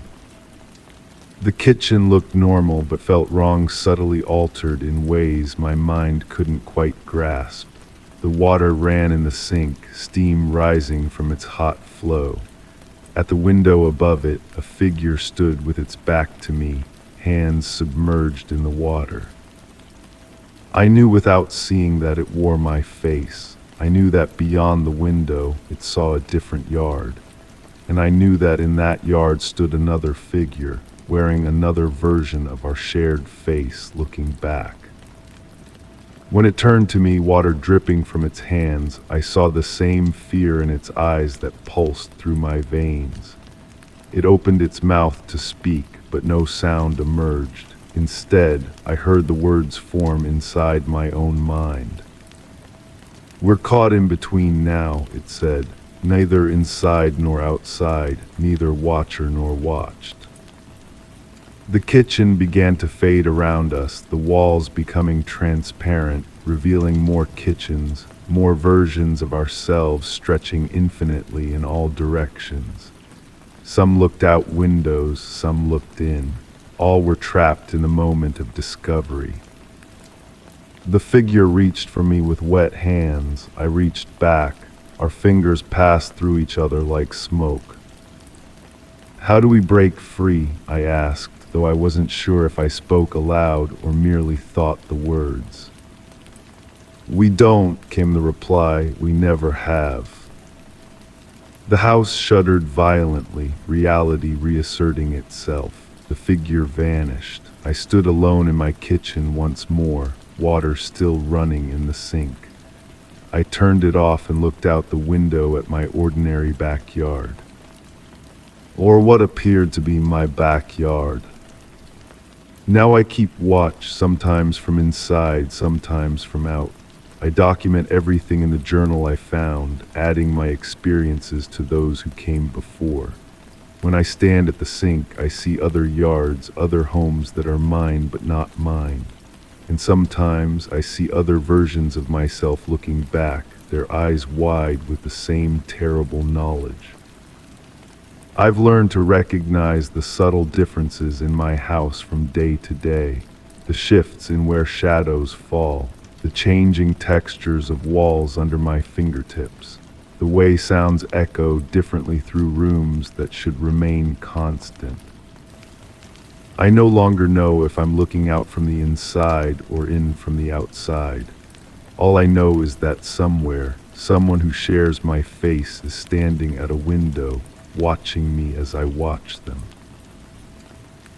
Speaker 1: The kitchen looked normal but felt wrong, subtly altered in ways my mind couldn't quite grasp. The water ran in the sink, steam rising from its hot flow. At the window above it, a figure stood with its back to me, hands submerged in the water. I knew without seeing that it wore my face. I knew that beyond the window it saw a different yard. And I knew that in that yard stood another figure, wearing another version of our shared face, looking back. When it turned to me, water dripping from its hands, I saw the same fear in its eyes that pulsed through my veins. It opened its mouth to speak, but no sound emerged. Instead, I heard the words form inside my own mind. "We're caught in between now," it said, "neither inside nor outside, neither watcher nor watched." The kitchen began to fade around us, the walls becoming transparent, revealing more kitchens, more versions of ourselves stretching infinitely in all directions. Some looked out windows, some looked in. All were trapped in the moment of discovery. The figure reached for me with wet hands. I reached back. Our fingers passed through each other like smoke. How do we break free? I asked, though I wasn't sure if I spoke aloud or merely thought the words. We don't, came the reply, we never have. The house shuddered violently, reality reasserting itself. The figure vanished. I stood alone in my kitchen once more, water still running in the sink. I turned it off and looked out the window at my ordinary backyard. Or what appeared to be my backyard. Now I keep watch, sometimes from inside, sometimes from out. I document everything in the journal I found, adding my experiences to those who came before. When I stand at the sink, I see other yards, other homes that are mine but not mine. And sometimes I see other versions of myself looking back, their eyes wide with the same terrible knowledge. I've learned to recognize the subtle differences in my house from day to day, the shifts in where shadows fall, the changing textures of walls under my fingertips, the way sounds echo differently through rooms that should remain constant. I no longer know if I'm looking out from the inside or in from the outside. All I know is that somewhere, someone who shares my face is standing at a window, watching me as I watch them.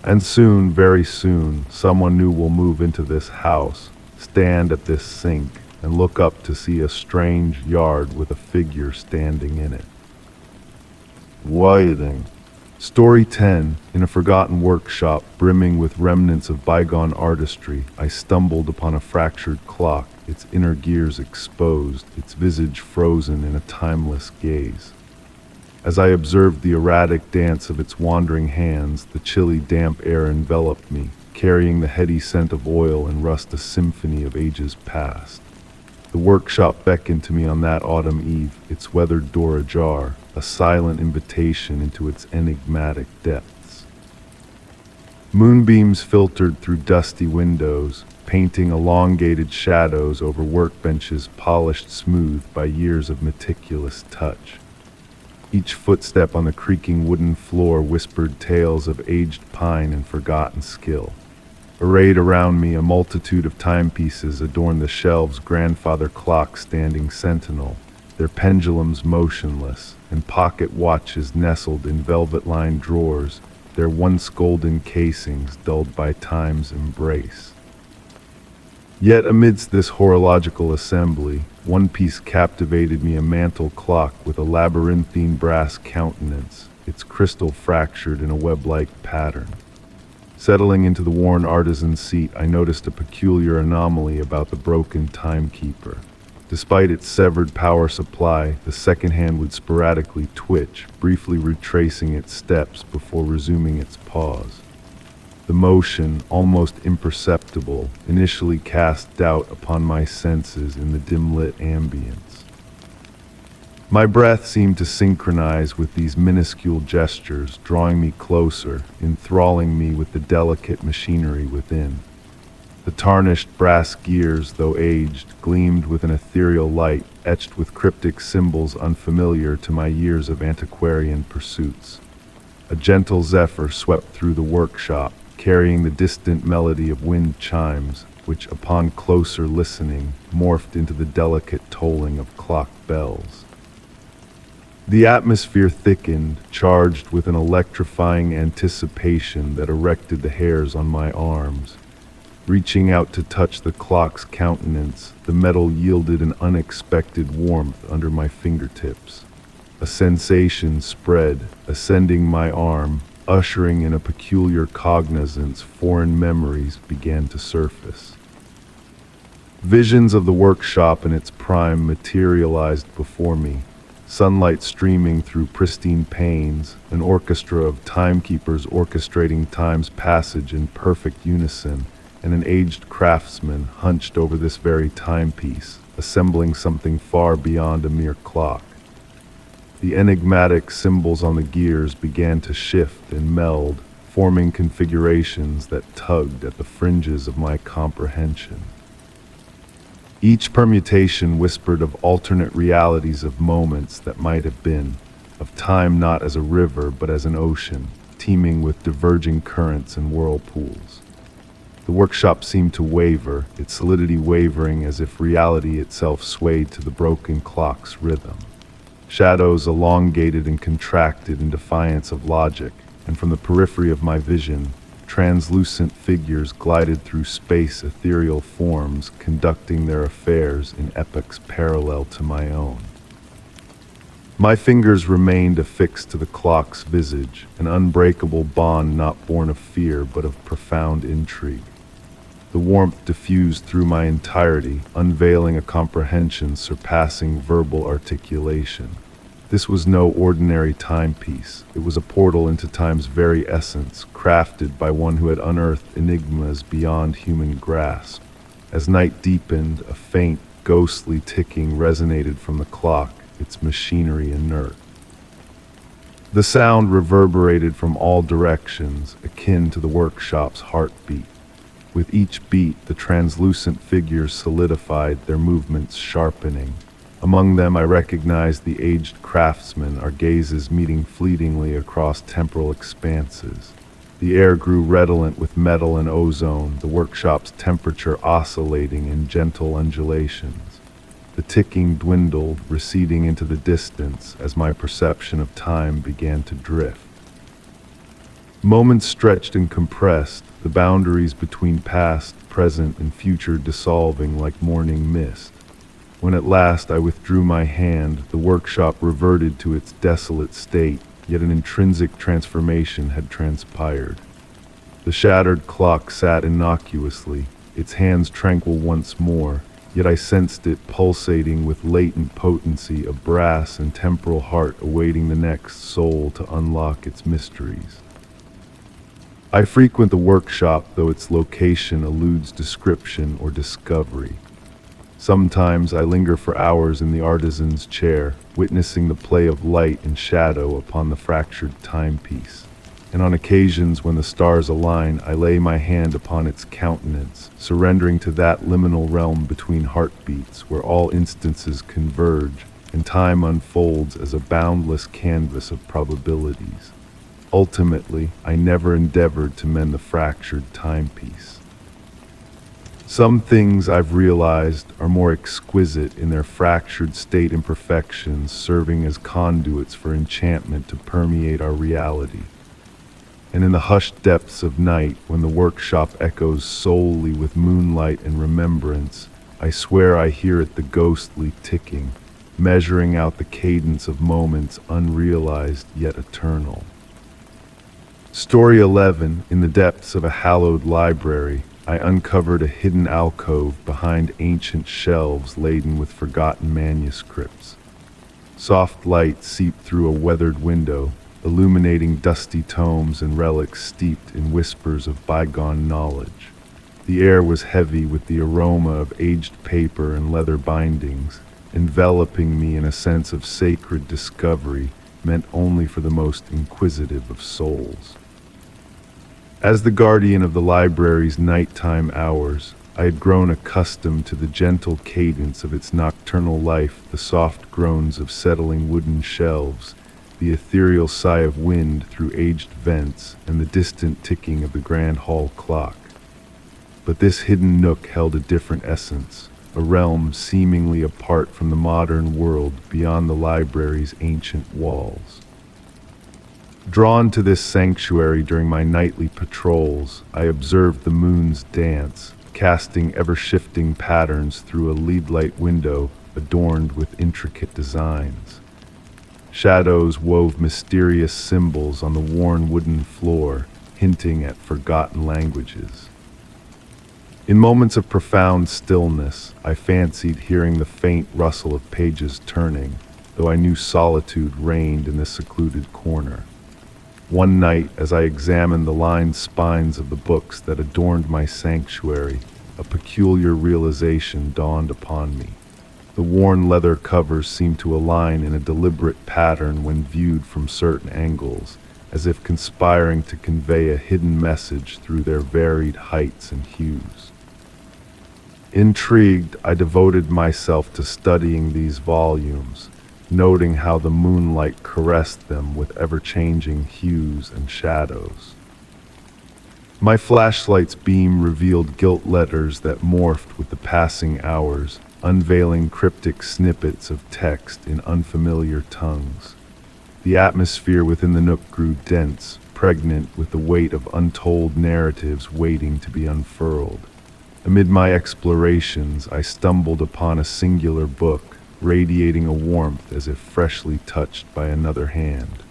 Speaker 1: And soon, very soon, someone new will move into this house, stand at this sink, and look up to see a strange yard with a figure standing in it. Waiting. Story 10. In a forgotten workshop brimming with remnants of bygone artistry, I stumbled upon a fractured clock, its inner gears exposed, its visage frozen in a timeless gaze. As I observed the erratic dance of its wandering hands, the chilly, damp air enveloped me, carrying the heady scent of oil and rust, a symphony of ages past. The workshop beckoned to me on that autumn eve, its weathered door ajar, a silent invitation into its enigmatic depths. Moonbeams filtered through dusty windows, painting elongated shadows over workbenches polished smooth by years of meticulous touch. Each footstep on the creaking wooden floor whispered tales of aged pine and forgotten skill. Arrayed around me, a multitude of timepieces adorned the shelves, grandfather clocks standing sentinel, their pendulums motionless, and pocket watches nestled in velvet-lined drawers, their once golden casings dulled by time's embrace. Yet amidst this horological assembly, one piece captivated me, a mantel clock with a labyrinthine brass countenance, its crystal fractured in a web-like pattern. Settling into the worn artisan seat, I noticed a peculiar anomaly about the broken timekeeper. Despite its severed power supply, the second hand would sporadically twitch, briefly retracing its steps before resuming its pause. The motion, almost imperceptible, initially cast doubt upon my senses in the dim-lit ambience. My breath seemed to synchronize with these minuscule gestures, drawing me closer, enthralling me with the delicate machinery within. The tarnished brass gears, though aged, gleamed with an ethereal light, etched with cryptic symbols unfamiliar to my years of antiquarian pursuits. A gentle zephyr swept through the workshop, carrying the distant melody of wind chimes, which, upon closer listening, morphed into the delicate tolling of clock bells. The atmosphere thickened, charged with an electrifying anticipation that erected the hairs on my arms. Reaching out to touch the clock's countenance, the metal yielded an unexpected warmth under my fingertips. A sensation spread, ascending my arm, ushering in a peculiar cognizance. Foreign memories began to surface. Visions of the workshop in its prime materialized before me. Sunlight streaming through pristine panes, an orchestra of timekeepers orchestrating time's passage in perfect unison, and an aged craftsman hunched over this very timepiece, assembling something far beyond a mere clock. The enigmatic symbols on the gears began to shift and meld, forming configurations that tugged at the fringes of my comprehension. Each permutation whispered of alternate realities of moments that might have been, of time not as a river but as an ocean, teeming with diverging currents and whirlpools. The workshop seemed to waver, its solidity wavering as if reality itself swayed to the broken clock's rhythm. Shadows elongated and contracted in defiance of logic, and from the periphery of my vision, translucent figures glided through space, ethereal forms conducting their affairs in epochs parallel to my own. My fingers remained affixed to the clock's visage, an unbreakable bond not born of fear but of profound intrigue. The warmth diffused through my entirety, unveiling a comprehension surpassing verbal articulation. This was no ordinary timepiece. It was a portal into time's very essence, crafted by one who had unearthed enigmas beyond human grasp. As night deepened, a faint, ghostly ticking resonated from the clock, its machinery inert. The sound reverberated from all directions, akin to the workshop's heartbeat. With each beat, the translucent figures solidified, their movements sharpening. Among them I recognized the aged craftsmen, our gazes meeting fleetingly across temporal expanses. The air grew redolent with metal and ozone, the workshop's temperature oscillating in gentle undulations. The ticking dwindled, receding into the distance as my perception of time began to drift. Moments stretched and compressed, the boundaries between past, present, and future dissolving like morning mist. When at last I withdrew my hand, the workshop reverted to its desolate state, yet an intrinsic transformation had transpired. The shattered clock sat innocuously, its hands tranquil once more, yet I sensed it pulsating with latent potency, a brass and temporal heart awaiting the next soul to unlock its mysteries. I frequent the workshop, though its location eludes description or discovery. Sometimes I linger for hours in the artisan's chair, witnessing the play of light and shadow upon the fractured timepiece. And on occasions when the stars align, I lay my hand upon its countenance, surrendering to that liminal realm between heartbeats where all instances converge and time unfolds as a boundless canvas of probabilities. Ultimately, I never endeavored to mend the fractured timepiece. Some things I've realized are more exquisite in their fractured state imperfections, serving as conduits for enchantment to permeate our reality. And in the hushed depths of night, when the workshop echoes solely with moonlight and remembrance, I swear I hear it, the ghostly ticking, measuring out the cadence of moments unrealized yet eternal. Story 11. In the depths of a hallowed library, I uncovered a hidden alcove behind ancient shelves laden with forgotten manuscripts. Soft light seeped through a weathered window, illuminating dusty tomes and relics steeped in whispers of bygone knowledge. The air was heavy with the aroma of aged paper and leather bindings, enveloping me in a sense of sacred discovery meant only for the most inquisitive of souls. As the guardian of the library's nighttime hours, I had grown accustomed to the gentle cadence of its nocturnal life, the soft groans of settling wooden shelves, the ethereal sigh of wind through aged vents, and the distant ticking of the grand hall clock. But this hidden nook held a different essence, a realm seemingly apart from the modern world beyond the library's ancient walls. Drawn to this sanctuary during my nightly patrols, I observed the moon's dance, casting ever-shifting patterns through a lead-light window adorned with intricate designs. Shadows wove mysterious symbols on the worn wooden floor, hinting at forgotten languages. In moments of profound stillness, I fancied hearing the faint rustle of pages turning, though I knew solitude reigned in this secluded corner. One night, as I examined the lined spines of the books that adorned my sanctuary, a peculiar realization dawned upon me. The worn leather covers seemed to align in a deliberate pattern when viewed from certain angles, as if conspiring to convey a hidden message through their varied heights and hues. Intrigued, I devoted myself to studying these volumes, noting how the moonlight caressed them with ever-changing hues and shadows. My flashlight's beam revealed gilt letters that morphed with the passing hours, unveiling cryptic snippets of text in unfamiliar tongues. The atmosphere within the nook grew dense, pregnant with the weight of untold narratives waiting to be unfurled. Amid my explorations, I stumbled upon a singular book, radiating a warmth as if freshly touched by another hand.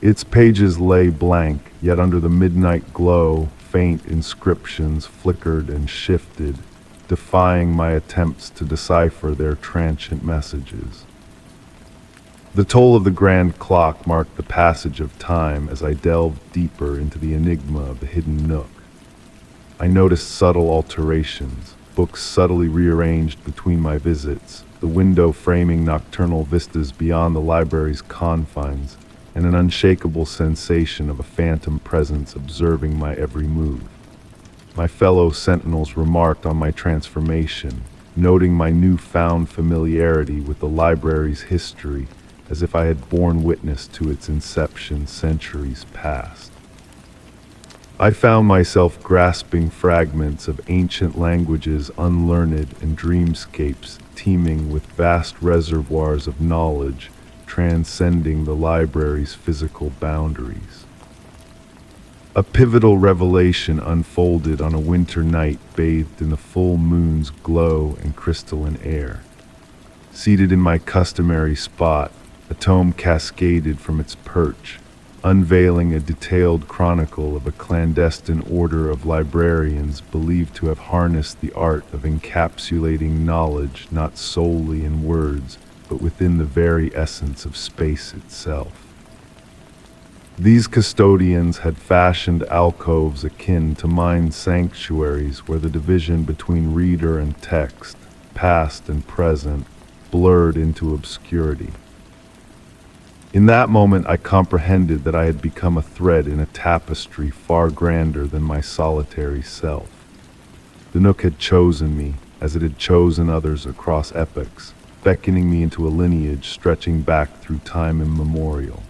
Speaker 1: Its pages lay blank, yet under the midnight glow, faint inscriptions flickered and shifted, defying my attempts to decipher their transient messages. The toll of the grand clock marked the passage of time as I delved deeper into the enigma of the hidden nook. I noticed subtle alterations, books subtly rearranged between my visits, the window framing nocturnal vistas beyond the library's confines, and an unshakable sensation of a phantom presence observing my every move. My fellow sentinels remarked on my transformation, noting my newfound familiarity with the library's history, as if I had borne witness to its inception centuries past. I found myself grasping fragments of ancient languages unlearned and dreamscapes teeming with vast reservoirs of knowledge transcending the library's physical boundaries. A pivotal revelation unfolded on a winter night bathed in the full moon's glow and crystalline air. Seated in my customary spot, a tome cascaded from its perch, unveiling a detailed chronicle of a clandestine order of librarians believed to have harnessed the art of encapsulating knowledge not solely in words, but within the very essence of space itself. These custodians had fashioned alcoves akin to mind sanctuaries where the division between reader and text, past and present, blurred into obscurity. In that moment, I comprehended that I had become a thread in a tapestry far grander than my solitary self. The Nook had chosen me, as it had chosen others across epochs, beckoning me into a lineage stretching back through time immemorial.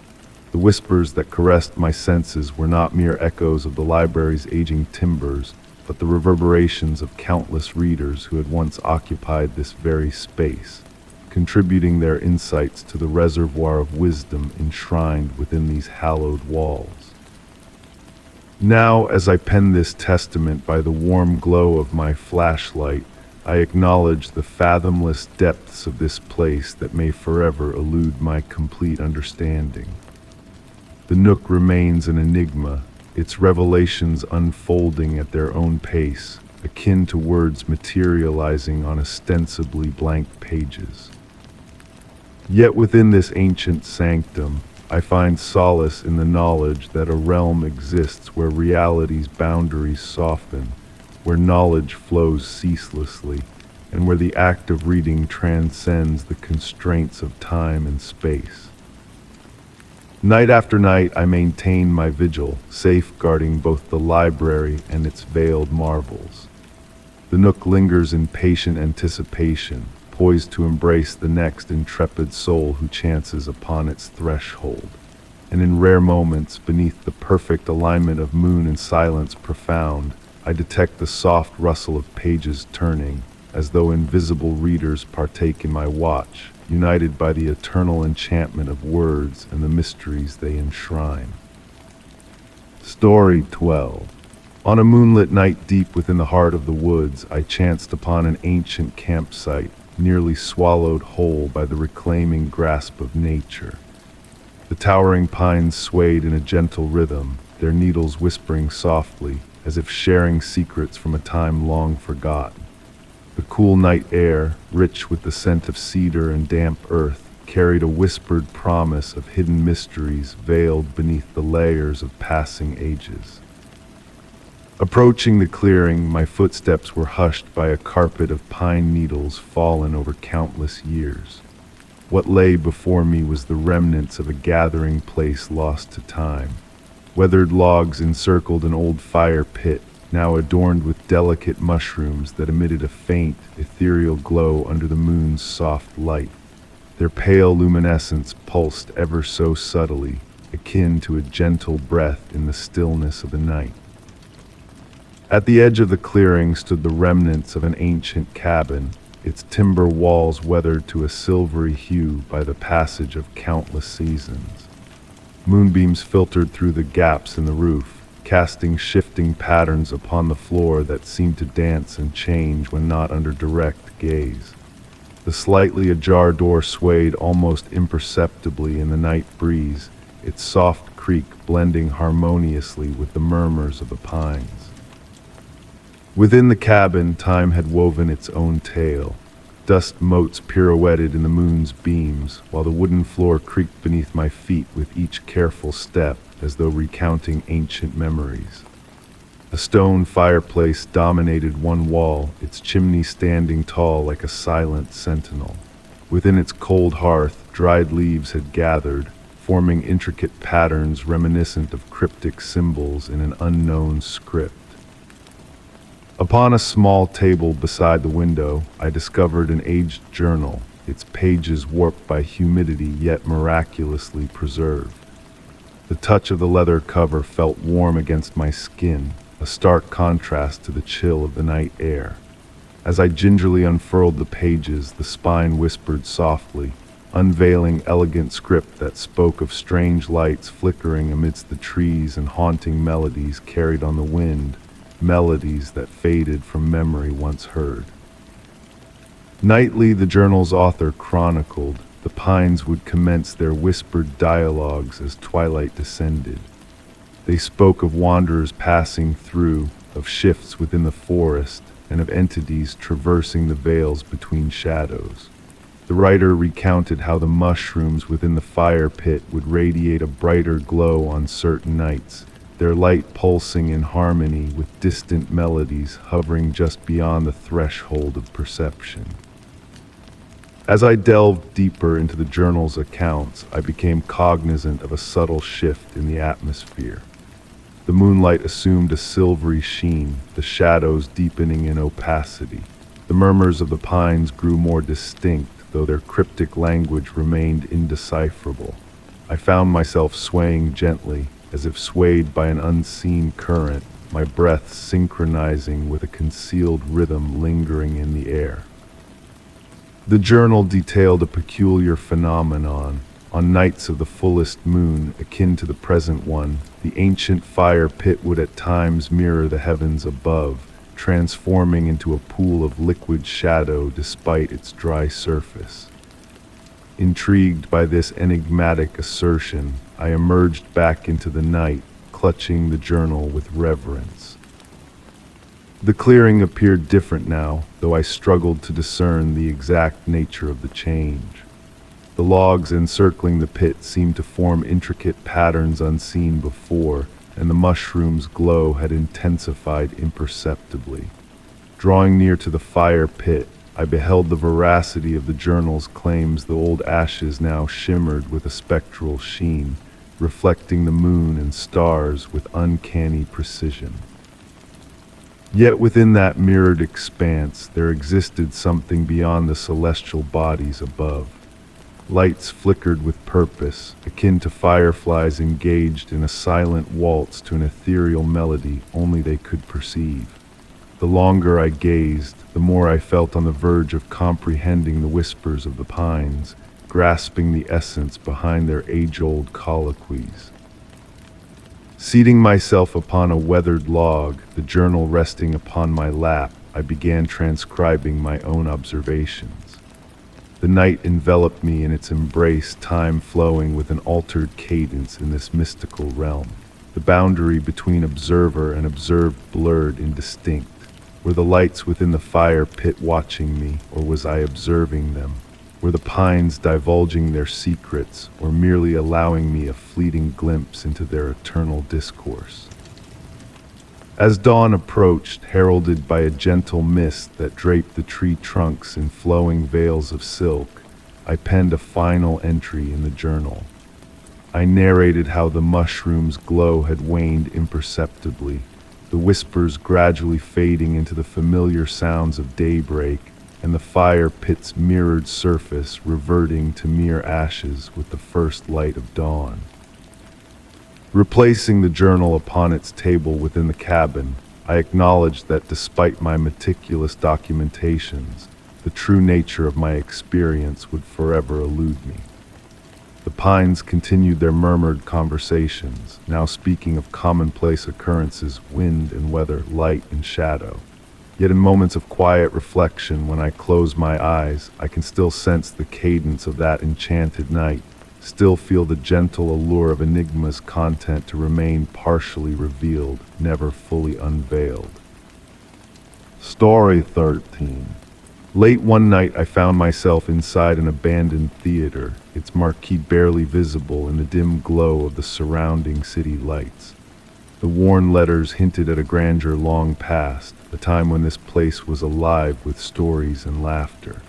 Speaker 1: The whispers that caressed my senses were not mere echoes of the library's aging timbers, but the reverberations of countless readers who had once occupied this very space, contributing their insights to the reservoir of wisdom enshrined within these hallowed walls. Now, as I pen this testament by the warm glow of my flashlight, I acknowledge the fathomless depths of this place that may forever elude my complete understanding. The Nook remains an enigma, its revelations unfolding at their own pace, akin to words materializing on ostensibly blank pages. Yet within this ancient sanctum, I find solace in the knowledge that a realm exists where reality's boundaries soften, where knowledge flows ceaselessly, and where the act of reading transcends the constraints of time and space. Night after night, I maintain my vigil, safeguarding both the library and its veiled marvels. The Nook lingers in patient anticipation, poised to embrace the next intrepid soul who chances upon its threshold. And in rare moments, beneath the perfect alignment of moon and silence profound, I detect the soft rustle of pages turning, as though invisible readers partake in my watch, united by the eternal enchantment of words and the mysteries they enshrine. Story 12. On a moonlit night deep within the heart of the woods, I chanced upon an ancient campsite, nearly swallowed whole by the reclaiming grasp of nature. The towering pines swayed in a gentle rhythm, their needles whispering softly, as if sharing secrets from a time long forgotten. The cool night air, rich with the scent of cedar and damp earth, carried a whispered promise of hidden mysteries veiled beneath the layers of passing ages. Approaching the clearing, my footsteps were hushed by a carpet of pine needles fallen over countless years. What lay before me was the remnants of a gathering place lost to time. Weathered logs encircled an old fire pit, now adorned with delicate mushrooms that emitted a faint, ethereal glow under the moon's soft light. Their pale luminescence pulsed ever so subtly, akin to a gentle breath in the stillness of the night. At the edge of the clearing stood the remnants of an ancient cabin, its timber walls weathered to a silvery hue by the passage of countless seasons. Moonbeams filtered through the gaps in the roof, casting shifting patterns upon the floor that seemed to dance and change when not under direct gaze. The slightly ajar door swayed almost imperceptibly in the night breeze, its soft creak blending harmoniously with the murmurs of the pines. Within the cabin, time had woven its own tale. Dust motes pirouetted in the moon's beams, while the wooden floor creaked beneath my feet with each careful step, as though recounting ancient memories. A stone fireplace dominated one wall, its chimney standing tall like a silent sentinel. Within its cold hearth, dried leaves had gathered, forming intricate patterns reminiscent of cryptic symbols in an unknown script. Upon a small table beside the window, I discovered an aged journal, its pages warped by humidity yet miraculously preserved. The touch of the leather cover felt warm against my skin, a stark contrast to the chill of the night air. As I gingerly unfurled the pages, the spine whispered softly, unveiling elegant script that spoke of strange lights flickering amidst the trees and haunting melodies carried on the wind, melodies that faded from memory once heard. Nightly, the journal's author chronicled, the pines would commence their whispered dialogues as twilight descended. They spoke of wanderers passing through, of shifts within the forest, and of entities traversing the veils between shadows. The writer recounted how the mushrooms within the fire pit would radiate a brighter glow on certain nights, their light pulsing in harmony with distant melodies hovering just beyond the threshold of perception. As I delved deeper into the journal's accounts, I became cognizant of a subtle shift in the atmosphere. The moonlight assumed a silvery sheen, the shadows deepening in opacity. The murmurs of the pines grew more distinct, though their cryptic language remained indecipherable. I found myself swaying gently, as if swayed by an unseen current, my breath synchronizing with a concealed rhythm lingering in the air. The journal detailed a peculiar phenomenon. On nights of the fullest moon, akin to the present one, the ancient fire pit would at times mirror the heavens above, transforming into a pool of liquid shadow despite its dry surface. Intrigued by this enigmatic assertion, I emerged back into the night, clutching the journal with reverence. The clearing appeared different now, though I struggled to discern the exact nature of the change. The logs encircling the pit seemed to form intricate patterns unseen before, and the mushroom's glow had intensified imperceptibly. Drawing near to the fire pit, I beheld the veracity of the journal's claims. The old ashes now shimmered with a spectral sheen, reflecting the moon and stars with uncanny precision. Yet within that mirrored expanse, there existed something beyond the celestial bodies above. Lights flickered with purpose, akin to fireflies engaged in a silent waltz to an ethereal melody only they could perceive. The longer I gazed, the more I felt on the verge of comprehending the whispers of the pines, grasping the essence behind their age-old colloquies. Seating myself upon a weathered log, the journal resting upon my lap, I began transcribing my own observations. The night enveloped me in its embrace, time flowing with an altered cadence in this mystical realm. The boundary between observer and observed blurred indistinct. Were the lights within the fire pit watching me, or was I observing them? Were the pines divulging their secrets, or merely allowing me a fleeting glimpse into their eternal discourse? As dawn approached, heralded by a gentle mist that draped the tree trunks in flowing veils of silk, I penned a final entry in the journal. I narrated how the mushroom's glow had waned imperceptibly, the whispers gradually fading into the familiar sounds of daybreak, and the fire pit's mirrored surface reverting to mere ashes with the first light of dawn. Replacing the journal upon its table within the cabin, I acknowledged that despite my meticulous documentations, the true nature of my experience would forever elude me. The pines continued their murmured conversations, now speaking of commonplace occurrences, wind and weather, light and shadow. Yet in moments of quiet reflection, when I close my eyes, I can still sense the cadence of that enchanted night, still feel the gentle allure of enigma's content to remain partially revealed, never fully unveiled. Story 13. Late one night, I found myself inside an abandoned theater, its marquee barely visible in the dim glow of the surrounding city lights. The worn letters hinted at a grandeur long past, a time when this place was alive with stories and laughter.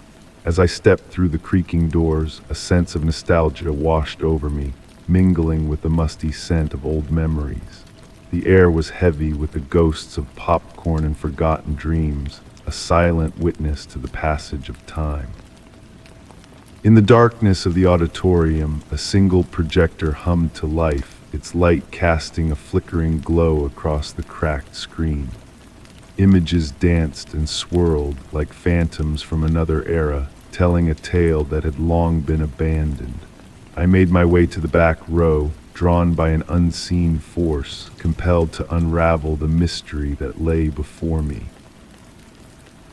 Speaker 1: As I stepped through the creaking doors, a sense of nostalgia washed over me, mingling with the musty scent of old memories. The air was heavy with the ghosts of popcorn and forgotten dreams, a silent witness to the passage of time. In the darkness of the auditorium, a single projector hummed to life, its light casting a flickering glow across the cracked screen. Images danced and swirled like phantoms from another era, telling a tale that had long been abandoned. I made my way to the back row, drawn by an unseen force, compelled to unravel the mystery that lay before me.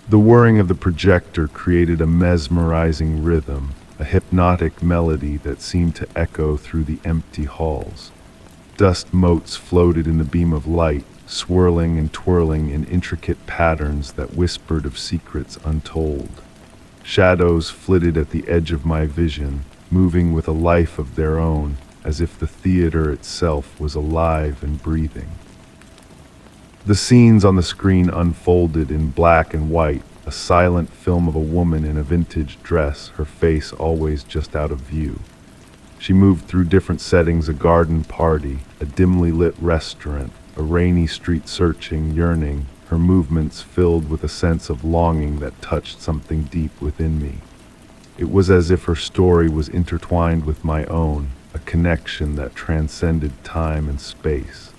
Speaker 1: The whirring of the projector created a mesmerizing rhythm, a hypnotic melody that seemed to echo through the empty halls. Dust motes floated in the beam of light, swirling and twirling in intricate patterns that whispered of secrets untold. Shadows flitted at the edge of my vision, moving with a life of their own, as if the theater itself was alive and breathing. The scenes on the screen unfolded in black and white, a silent film of a woman in a vintage dress, her face always just out of view. She moved through different settings: a garden party, a dimly lit restaurant, a rainy street, searching, yearning, her movements filled with a sense of longing that touched something deep within me. It was as if her story was intertwined with my own, a connection that transcended time and space.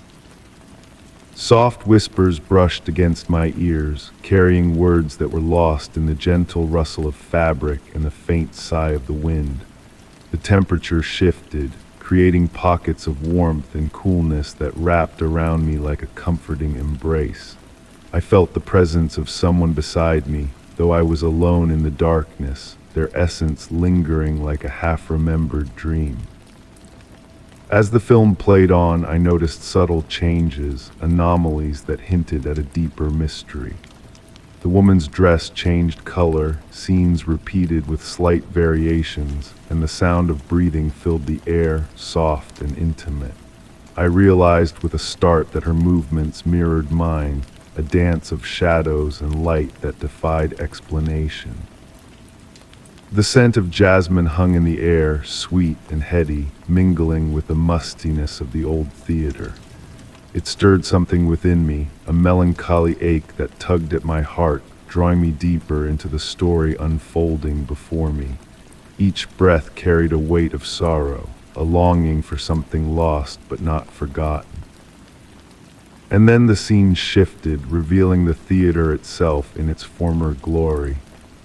Speaker 1: Soft whispers brushed against my ears, carrying words that were lost in the gentle rustle of fabric and the faint sigh of the wind. The temperature shifted, creating pockets of warmth and coolness that wrapped around me like a comforting embrace. I felt the presence of someone beside me, though I was alone in the darkness, their essence lingering like a half-remembered dream. As the film played on, I noticed subtle changes, anomalies that hinted at a deeper mystery. The woman's dress changed color, scenes repeated with slight variations, and the sound of breathing filled the air, soft and intimate. I realized with a start that her movements mirrored mine, a dance of shadows and light that defied explanation. The scent of jasmine hung in the air, sweet and heady, mingling with the mustiness of the old theater. It stirred something within me, a melancholy ache that tugged at my heart, drawing me deeper into the story unfolding before me. Each breath carried a weight of sorrow, a longing for something lost but not forgotten. And then the scene shifted, revealing the theater itself in its former glory.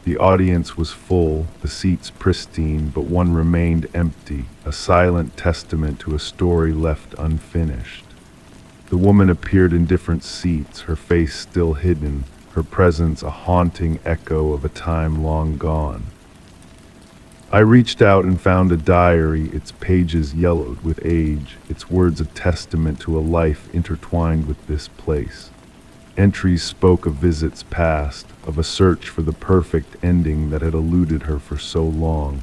Speaker 1: The audience was full, the seats pristine, but one remained empty, a silent testament to a story left unfinished. The woman appeared in different seats, her face still hidden, her presence a haunting echo of a time long gone. I reached out and found a diary, its pages yellowed with age, its words a testament to a life intertwined with this place. Entries spoke of visits past, of a search for the perfect ending that had eluded her for so long.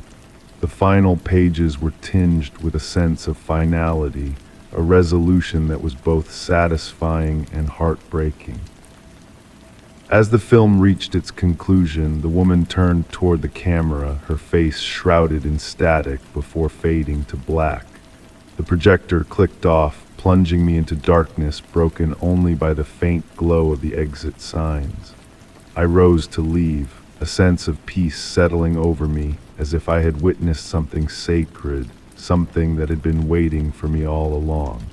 Speaker 1: The final pages were tinged with a sense of finality, a resolution that was both satisfying and heartbreaking. As the film reached its conclusion, the woman turned toward the camera, her face shrouded in static before fading to black. The projector clicked off, plunging me into darkness broken only by the faint glow of the exit signs. I rose to leave, a sense of peace settling over me, as if I had witnessed something sacred, something that had been waiting for me all along.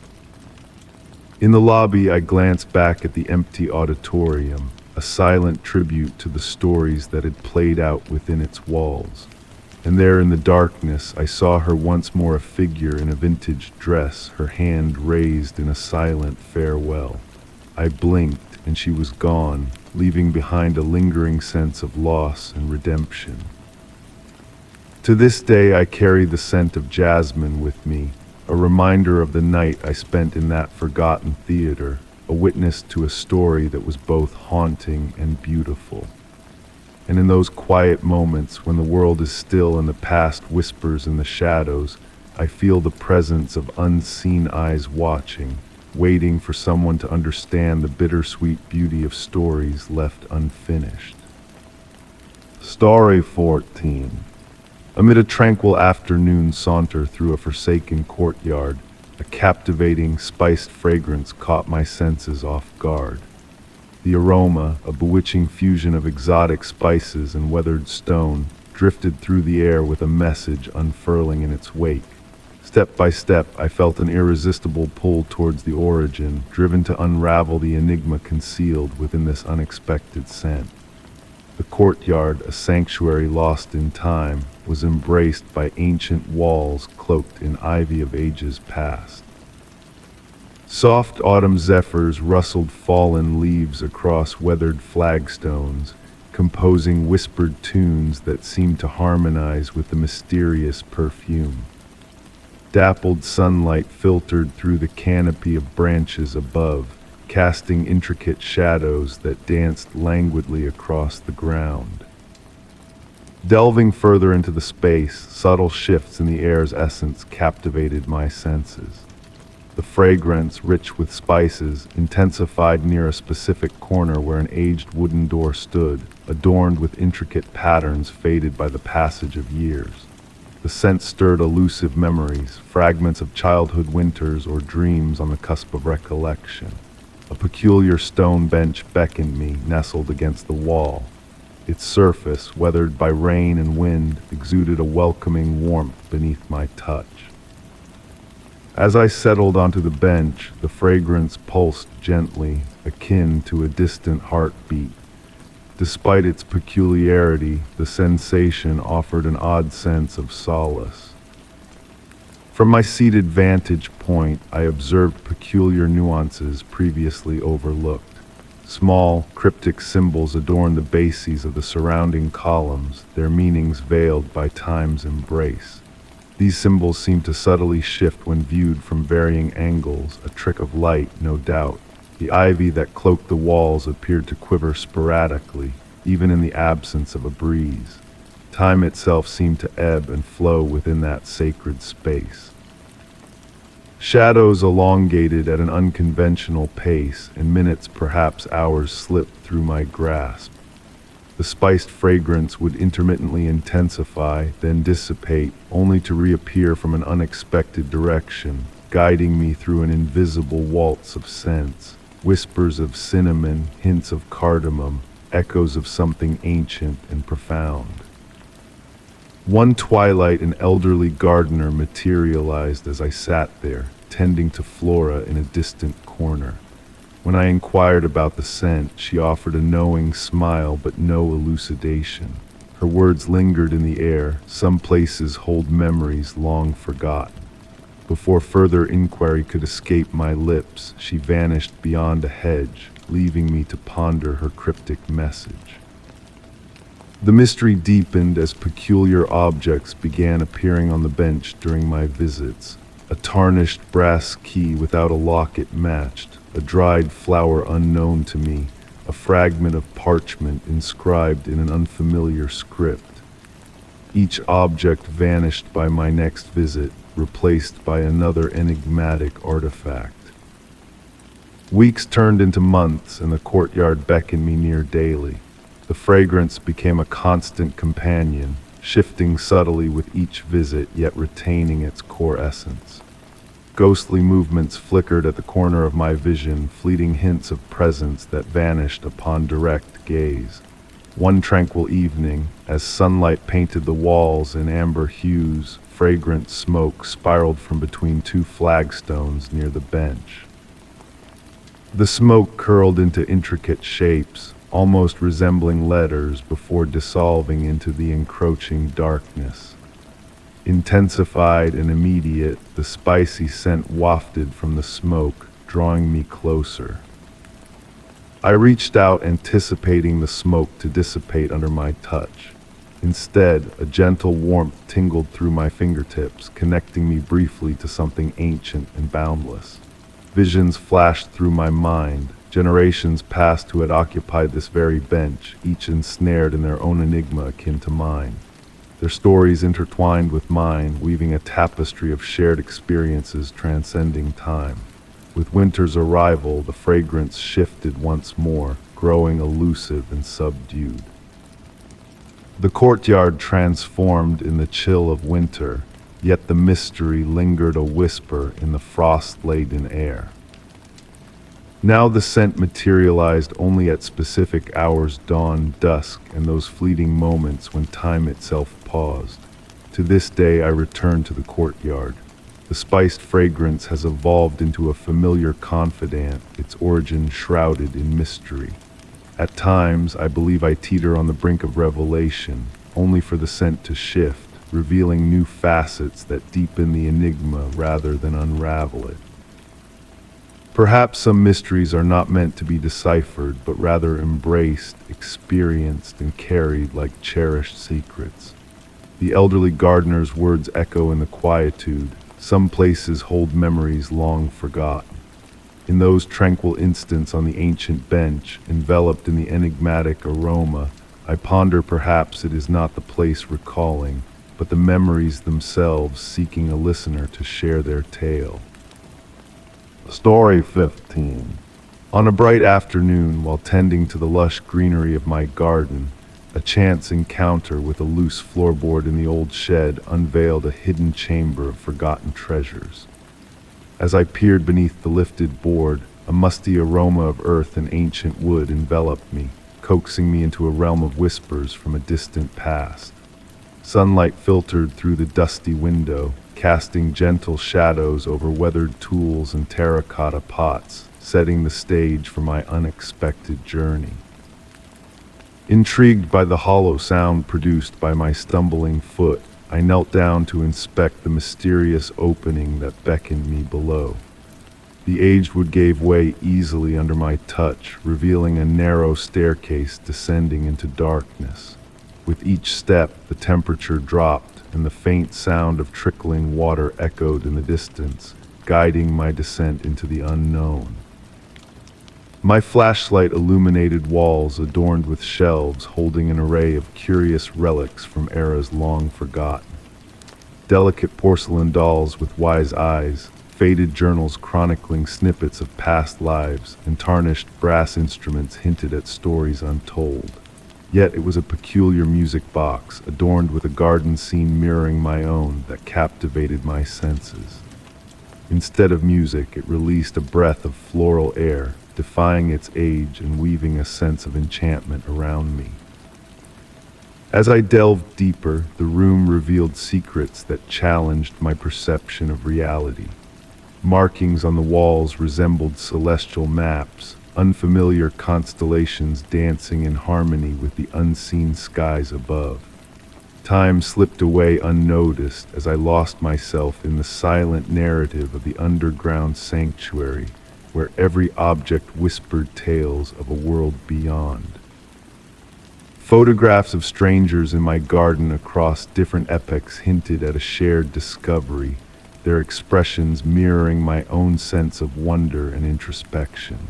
Speaker 1: In the lobby, I glanced back at the empty auditorium, a silent tribute to the stories that had played out within its walls. And there in the darkness, I saw her once more, a figure in a vintage dress, her hand raised in a silent farewell. I blinked, and she was gone, leaving behind a lingering sense of loss and redemption. To this day, I carry the scent of jasmine with me, a reminder of the night I spent in that forgotten theater, a witness to a story that was both haunting and beautiful. And in those quiet moments when the world is still and the past whispers in the shadows, I feel the presence of unseen eyes watching, waiting for someone to understand the bittersweet beauty of stories left unfinished. Story 14. Amid a tranquil afternoon saunter through a forsaken courtyard, a captivating, spiced fragrance caught my senses off guard. The aroma, a bewitching fusion of exotic spices and weathered stone, drifted through the air with a message unfurling in its wake. Step by step, I felt an irresistible pull towards the origin, driven to unravel the enigma concealed within this unexpected scent. The courtyard, a sanctuary lost in time, was embraced by ancient walls cloaked in ivy of ages past. Soft autumn zephyrs rustled fallen leaves across weathered flagstones, composing whispered tunes that seemed to harmonize with the mysterious perfume. Dappled sunlight filtered through the canopy of branches above, casting intricate shadows that danced languidly across the ground. Delving further into the space, subtle shifts in the air's essence captivated my senses. The fragrance, rich with spices, intensified near a specific corner where an aged wooden door stood, adorned with intricate patterns faded by the passage of years. The scent stirred elusive memories, fragments of childhood winters or dreams on the cusp of recollection. A peculiar stone bench beckoned me, nestled against the wall. Its surface, weathered by rain and wind, exuded a welcoming warmth beneath my touch. As I settled onto the bench, the fragrance pulsed gently, akin to a distant heartbeat. Despite its peculiarity, the sensation offered an odd sense of solace. From my seated vantage point, I observed peculiar nuances previously overlooked. Small, cryptic symbols adorned the bases of the surrounding columns, their meanings veiled by time's embrace. These symbols seemed to subtly shift when viewed from varying angles, a trick of light, no doubt. The ivy that cloaked the walls appeared to quiver sporadically, even in the absence of a breeze. Time itself seemed to ebb and flow within that sacred space. Shadows elongated at an unconventional pace, and minutes, perhaps hours, slipped through my grasp. The spiced fragrance would intermittently intensify, then dissipate, only to reappear from an unexpected direction, guiding me through an invisible waltz of scents. Whispers of cinnamon, hints of cardamom, echoes of something ancient and profound. One twilight, an elderly gardener materialized as I sat there, tending to flora in a distant corner. When I inquired about the scent, she offered a knowing smile but no elucidation. Her words lingered in the air, some places hold memories long forgotten. Before further inquiry could escape my lips, she vanished beyond a hedge, leaving me to ponder her cryptic message. The mystery deepened as peculiar objects began appearing on the bench during my visits. A tarnished brass key without a lock it matched, a dried flower unknown to me, a fragment of parchment inscribed in an unfamiliar script. Each object vanished by my next visit, replaced by another enigmatic artifact. Weeks turned into months, and the courtyard beckoned me near daily. The fragrance became a constant companion, shifting subtly with each visit, yet retaining its core essence. Ghostly movements flickered at the corner of my vision, fleeting hints of presence that vanished upon direct gaze. One tranquil evening, as sunlight painted the walls in amber hues, fragrant smoke spiraled from between two flagstones near the bench. The smoke curled into intricate shapes, almost resembling letters before dissolving into the encroaching darkness. Intensified and immediate, the spicy scent wafted from the smoke, drawing me closer. I reached out, anticipating the smoke to dissipate under my touch. Instead, a gentle warmth tingled through my fingertips, connecting me briefly to something ancient and boundless. Visions flashed through my mind, generations past who had occupied this very bench, each ensnared in their own enigma akin to mine. Their stories intertwined with mine, weaving a tapestry of shared experiences transcending time. With winter's arrival, the fragrance shifted once more, growing elusive and subdued. The courtyard transformed in the chill of winter, yet the mystery lingered a whisper in the frost-laden air. Now the scent materialized only at specific hours, dawn, dusk, and those fleeting moments when time itself paused. To this day I return to the courtyard. The spiced fragrance has evolved into a familiar confidant, its origin shrouded in mystery. At times, I believe I teeter on the brink of revelation, only for the scent to shift, revealing new facets that deepen the enigma rather than unravel it. Perhaps some mysteries are not meant to be deciphered, but rather embraced, experienced, and carried like cherished secrets. The elderly gardener's words echo in the quietude. Some places hold memories long forgotten. In those tranquil instants on the ancient bench, enveloped in the enigmatic aroma, I ponder perhaps it is not the place recalling, but the memories themselves seeking a listener to share their tale. Story 15. On a bright afternoon, while tending to the lush greenery of my garden, a chance encounter with a loose floorboard in the old shed unveiled a hidden chamber of forgotten treasures. As I peered beneath the lifted board, a musty aroma of earth and ancient wood enveloped me, coaxing me into a realm of whispers from a distant past. Sunlight filtered through the dusty window, casting gentle shadows over weathered tools and terracotta pots, setting the stage for my unexpected journey. Intrigued by the hollow sound produced by my stumbling foot, I knelt down to inspect the mysterious opening that beckoned me below. The aged wood gave way easily under my touch, revealing a narrow staircase descending into darkness. With each step, the temperature dropped, and the faint sound of trickling water echoed in the distance, guiding my descent into the unknown. My flashlight illuminated walls adorned with shelves holding an array of curious relics from eras long forgotten. Delicate porcelain dolls with wise eyes, faded journals chronicling snippets of past lives, and tarnished brass instruments hinted at stories untold. Yet it was a peculiar music box, adorned with a garden scene mirroring my own, that captivated my senses. Instead of music, it released a breath of floral air, defying its age and weaving a sense of enchantment around me. As I delved deeper, the room revealed secrets that challenged my perception of reality. Markings on the walls resembled celestial maps, unfamiliar constellations dancing in harmony with the unseen skies above. Time slipped away unnoticed as I lost myself in the silent narrative of the underground sanctuary, where every object whispered tales of a world beyond. Photographs of strangers in my garden across different epochs hinted at a shared discovery, their expressions mirroring my own sense of wonder and introspection.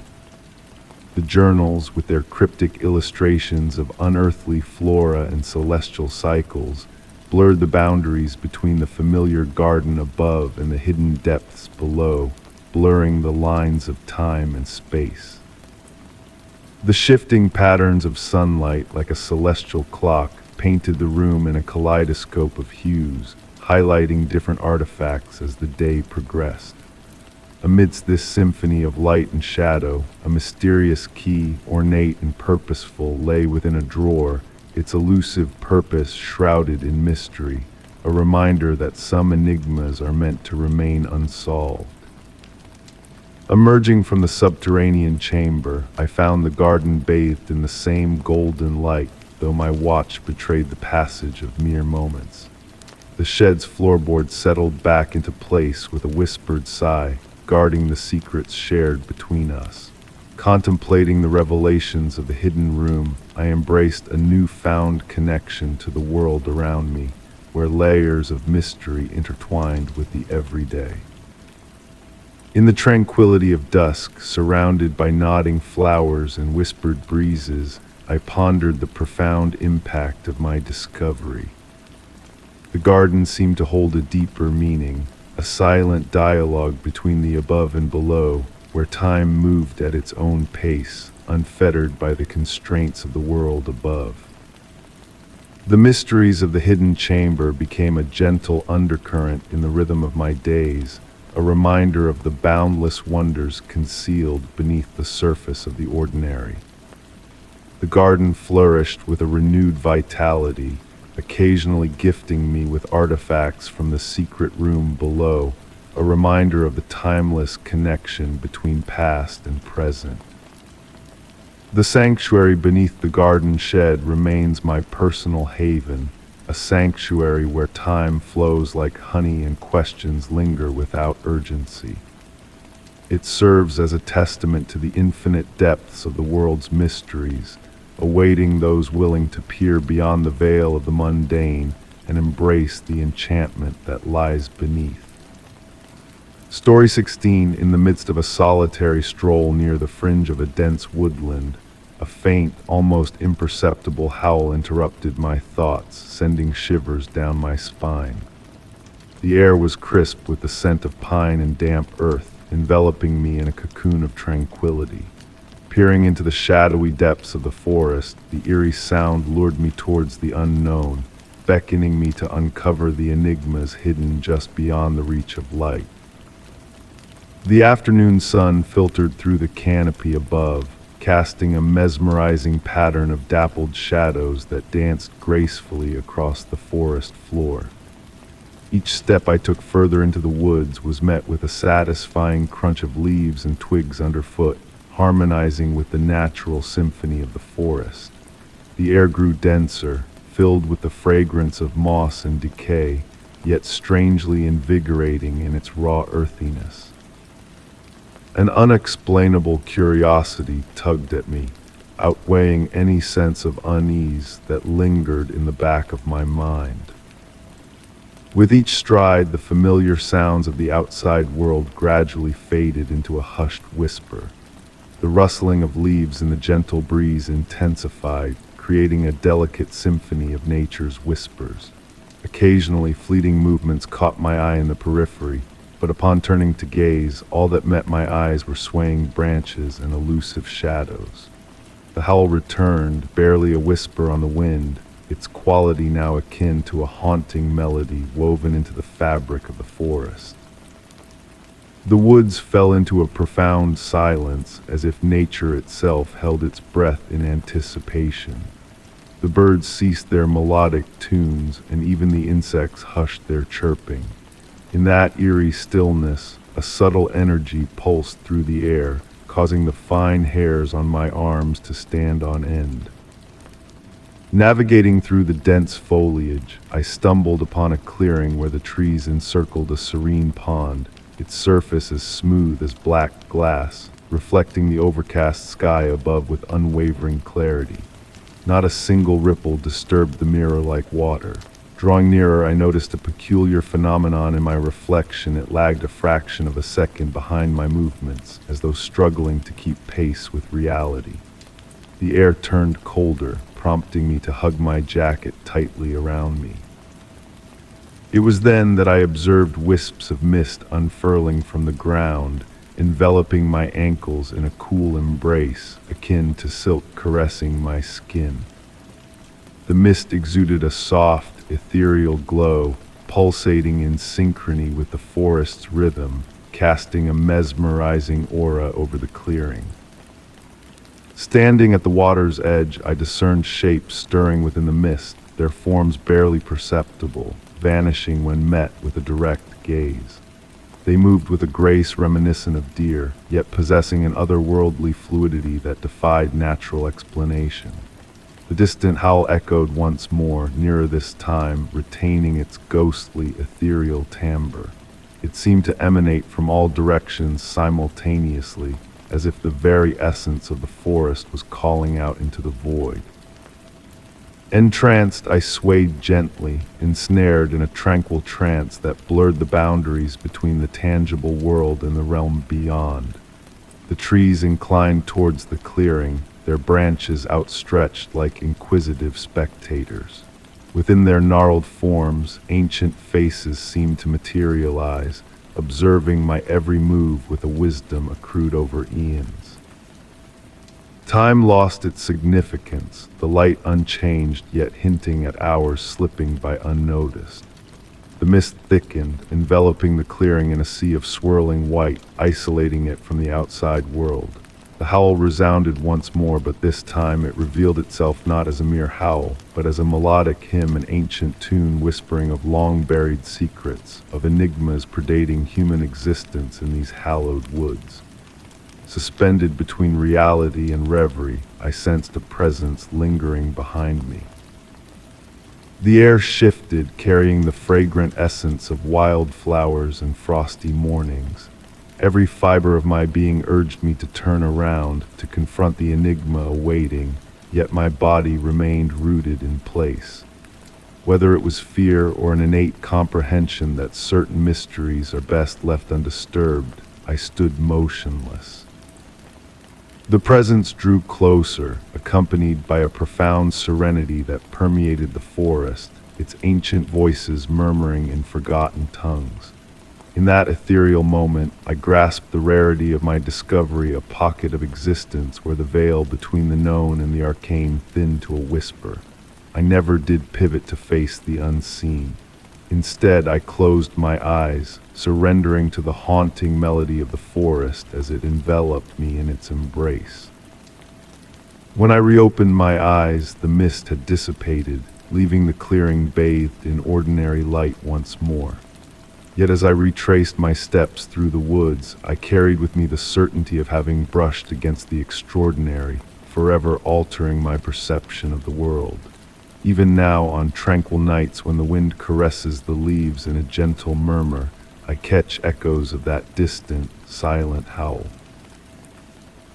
Speaker 1: The journals, with their cryptic illustrations of unearthly flora and celestial cycles, blurred the boundaries between the familiar garden above and the hidden depths below, blurring the lines of time and space. The shifting patterns of sunlight, like a celestial clock, painted the room in a kaleidoscope of hues, highlighting different artifacts as the day progressed. Amidst this symphony of light and shadow, a mysterious key, ornate and purposeful, lay within a drawer, its elusive purpose shrouded in mystery, a reminder that some enigmas are meant to remain unsolved. Emerging from the subterranean chamber, I found the garden bathed in the same golden light, though my watch betrayed the passage of mere moments. The shed's floorboard settled back into place with a whispered sigh, guarding the secrets shared between us. Contemplating the revelations of the hidden room, I embraced a newfound connection to the world around me, where layers of mystery intertwined with the everyday. In the tranquility of dusk, surrounded by nodding flowers and whispered breezes, I pondered the profound impact of my discovery. The garden seemed to hold a deeper meaning, a silent dialogue between the above and below, where time moved at its own pace, unfettered by the constraints of the world above. The mysteries of the hidden chamber became a gentle undercurrent in the rhythm of my days, a reminder of the boundless wonders concealed beneath the surface of the ordinary. The garden flourished with a renewed vitality, occasionally gifting me with artifacts from the secret room below, a reminder of the timeless connection between past and present. The sanctuary beneath the garden shed remains my personal haven, a sanctuary where time flows like honey and questions linger without urgency. It serves as a testament to the infinite depths of the world's mysteries, awaiting those willing to peer beyond the veil of the mundane and embrace the enchantment that lies beneath. Story 16. In the midst of a solitary stroll near the fringe of a dense woodland, a faint, almost imperceptible howl interrupted my thoughts, sending shivers down my spine. The air was crisp with the scent of pine and damp earth, enveloping me in a cocoon of tranquility. Peering into the shadowy depths of the forest, the eerie sound lured me towards the unknown, beckoning me to uncover the enigmas hidden just beyond the reach of light. The afternoon sun filtered through the canopy above, casting a mesmerizing pattern of dappled shadows that danced gracefully across the forest floor. Each step I took further into the woods was met with a satisfying crunch of leaves and twigs underfoot, harmonizing with the natural symphony of the forest. The air grew denser, filled with the fragrance of moss and decay, yet strangely invigorating in its raw earthiness. An unexplainable curiosity tugged at me, outweighing any sense of unease that lingered in the back of my mind. With each stride, the familiar sounds of the outside world gradually faded into a hushed whisper. The rustling of leaves in the gentle breeze intensified, creating a delicate symphony of nature's whispers. Occasionally, fleeting movements caught my eye in the periphery, but upon turning to gaze, all that met my eyes were swaying branches and elusive shadows. The howl returned, barely a whisper on the wind, its quality now akin to a haunting melody woven into the fabric of the forest. The woods fell into a profound silence, as if nature itself held its breath in anticipation. The birds ceased their melodic tunes, and even the insects hushed their chirping. In that eerie stillness, a subtle energy pulsed through the air, causing the fine hairs on my arms to stand on end. Navigating through the dense foliage, I stumbled upon a clearing where the trees encircled a serene pond, its surface as smooth as black glass, reflecting the overcast sky above with unwavering clarity. Not a single ripple disturbed the mirror-like water. Drawing nearer, I noticed a peculiar phenomenon in my reflection. It lagged a fraction of a second behind my movements, as though struggling to keep pace with reality. The air turned colder, prompting me to hug my jacket tightly around me. It was then that I observed wisps of mist unfurling from the ground, enveloping my ankles in a cool embrace akin to silk caressing my skin. The mist exuded a soft, ethereal glow, pulsating in synchrony with the forest's rhythm, casting a mesmerizing aura over the clearing. Standing at the water's edge, I discerned shapes stirring within the mist, their forms barely perceptible, vanishing when met with a direct gaze. They moved with a grace reminiscent of deer, yet possessing an otherworldly fluidity that defied natural explanation. The distant howl echoed once more, nearer this time, retaining its ghostly, ethereal timbre. It seemed to emanate from all directions simultaneously, as if the very essence of the forest was calling out into the void. Entranced, I swayed gently, ensnared in a tranquil trance that blurred the boundaries between the tangible world and the realm beyond. The trees inclined towards the clearing, their branches outstretched like inquisitive spectators. Within their gnarled forms, ancient faces seemed to materialize, observing my every move with a wisdom accrued over eons. Time lost its significance, the light unchanged, yet hinting at hours slipping by unnoticed. The mist thickened, enveloping the clearing in a sea of swirling white, isolating it from the outside world. The howl resounded once more, but this time it revealed itself not as a mere howl, but as a melodic hymn, an ancient tune whispering of long-buried secrets, of enigmas predating human existence in these hallowed woods. Suspended between reality and reverie, I sensed a presence lingering behind me. The air shifted, carrying the fragrant essence of wild flowers and frosty mornings. Every fiber of my being urged me to turn around, to confront the enigma awaiting, yet my body remained rooted in place. Whether it was fear or an innate comprehension that certain mysteries are best left undisturbed, I stood motionless. The presence drew closer, accompanied by a profound serenity that permeated the forest, its ancient voices murmuring in forgotten tongues. In that ethereal moment, I grasped the rarity of my discovery, a pocket of existence where the veil between the known and the arcane thinned to a whisper. I never did pivot to face the unseen. Instead, I closed my eyes, surrendering to the haunting melody of the forest as it enveloped me in its embrace. When I reopened my eyes, the mist had dissipated, leaving the clearing bathed in ordinary light once more. Yet as I retraced my steps through the woods, I carried with me the certainty of having brushed against the extraordinary, forever altering my perception of the world. Even now, on tranquil nights when the wind caresses the leaves in a gentle murmur, I catch echoes of that distant, silent howl.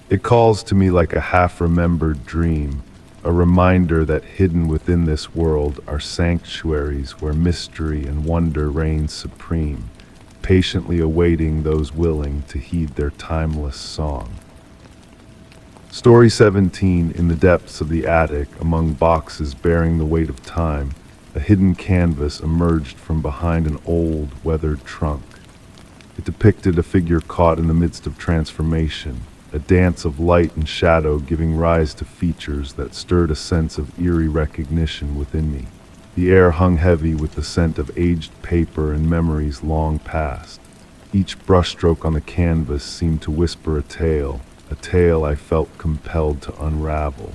Speaker 1: It calls to me like a half-remembered dream, a reminder that hidden within this world are sanctuaries where mystery and wonder reign supreme, patiently awaiting those willing to heed their timeless song. Story 17, in the depths of the attic, among boxes bearing the weight of time, a hidden canvas emerged from behind an old, weathered trunk. It depicted a figure caught in the midst of transformation, a dance of light and shadow giving rise to features that stirred a sense of eerie recognition within me. The air hung heavy with the scent of aged paper and memories long past. Each brushstroke on the canvas seemed to whisper a tale I felt compelled to unravel.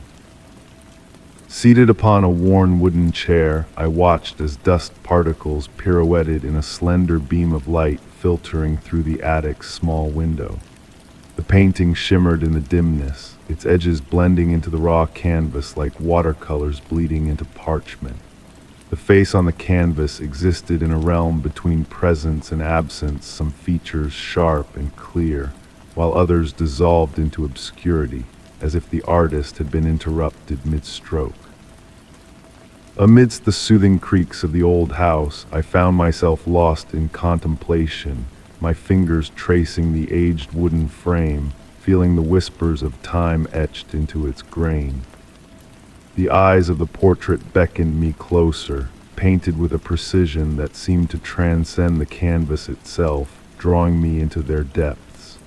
Speaker 1: Seated upon a worn wooden chair, I watched as dust particles pirouetted in a slender beam of light filtering through the attic's small window. The painting shimmered in the dimness, its edges blending into the raw canvas like watercolors bleeding into parchment. The face on the canvas existed in a realm between presence and absence, some features sharp and clear, while others dissolved into obscurity, as if the artist had been interrupted mid-stroke. Amidst the soothing creaks of the old house, I found myself lost in contemplation, my fingers tracing the aged wooden frame, feeling the whispers of time etched into its grain. The eyes of the portrait beckoned me closer, painted with a precision that seemed to transcend the canvas itself, drawing me into their depths.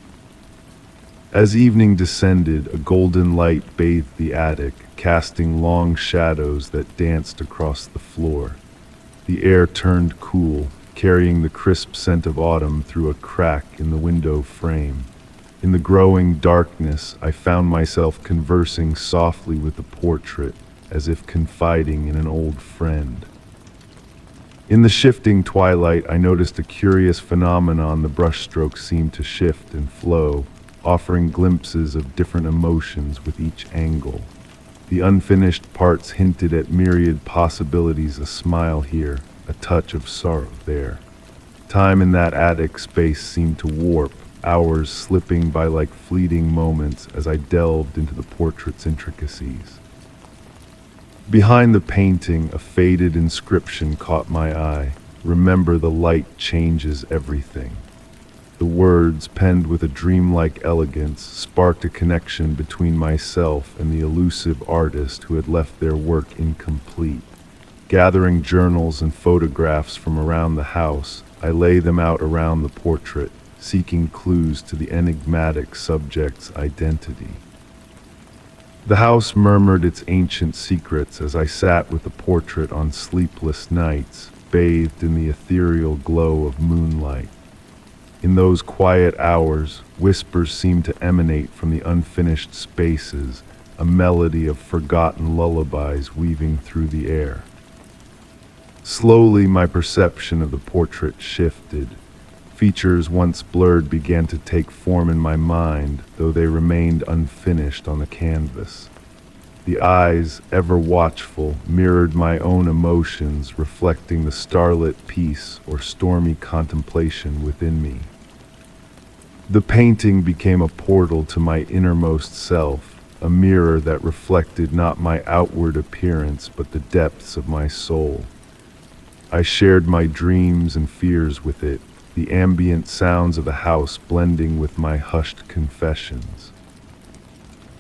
Speaker 1: As evening descended, a golden light bathed the attic, casting long shadows that danced across the floor. The air turned cool, carrying the crisp scent of autumn through a crack in the window frame. In the growing darkness, I found myself conversing softly with the portrait, as if confiding in an old friend. In the shifting twilight, I noticed a curious phenomenon. The brushstrokes seemed to shift and flow, offering glimpses of different emotions with each angle. The unfinished parts hinted at myriad possibilities, a smile here, a touch of sorrow there. Time in that attic space seemed to warp, hours slipping by like fleeting moments as I delved into the portrait's intricacies. Behind the painting, a faded inscription caught my eye. "Remember, the light changes everything." The words, penned with a dreamlike elegance, sparked a connection between myself and the elusive artist who had left their work incomplete. Gathering journals and photographs from around the house, I lay them out around the portrait, seeking clues to the enigmatic subject's identity. The house murmured its ancient secrets as I sat with the portrait on sleepless nights, bathed in the ethereal glow of moonlight. In those quiet hours, whispers seemed to emanate from the unfinished spaces, a melody of forgotten lullabies weaving through the air. Slowly, my perception of the portrait shifted. Features once blurred began to take form in my mind, though they remained unfinished on the canvas. The eyes, ever watchful, mirrored my own emotions, reflecting the starlit peace or stormy contemplation within me. The painting became a portal to my innermost self, a mirror that reflected not my outward appearance but the depths of my soul. I shared my dreams and fears with it, the ambient sounds of the house blending with my hushed confessions.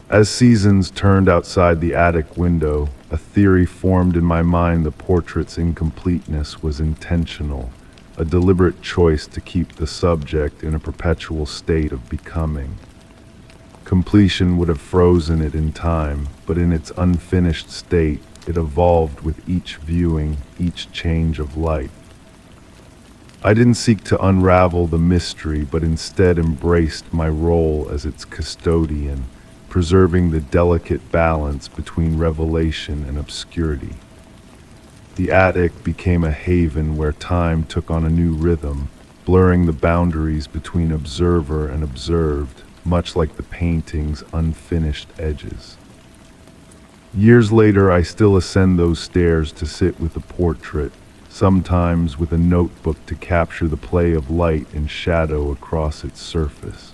Speaker 1: As seasons turned outside the attic window, a theory formed in my mind. The portrait's incompleteness was intentional, a deliberate choice to keep the subject in a perpetual state of becoming. Completion would have frozen it in time, but in its unfinished state, it evolved with each viewing, each change of light. I didn't seek to unravel the mystery, but instead embraced my role as its custodian, preserving the delicate balance between revelation and obscurity. The attic became a haven where time took on a new rhythm, blurring the boundaries between observer and observed, much like the painting's unfinished edges. Years later, I still ascend those stairs to sit with the portrait, sometimes with a notebook to capture the play of light and shadow across its surface.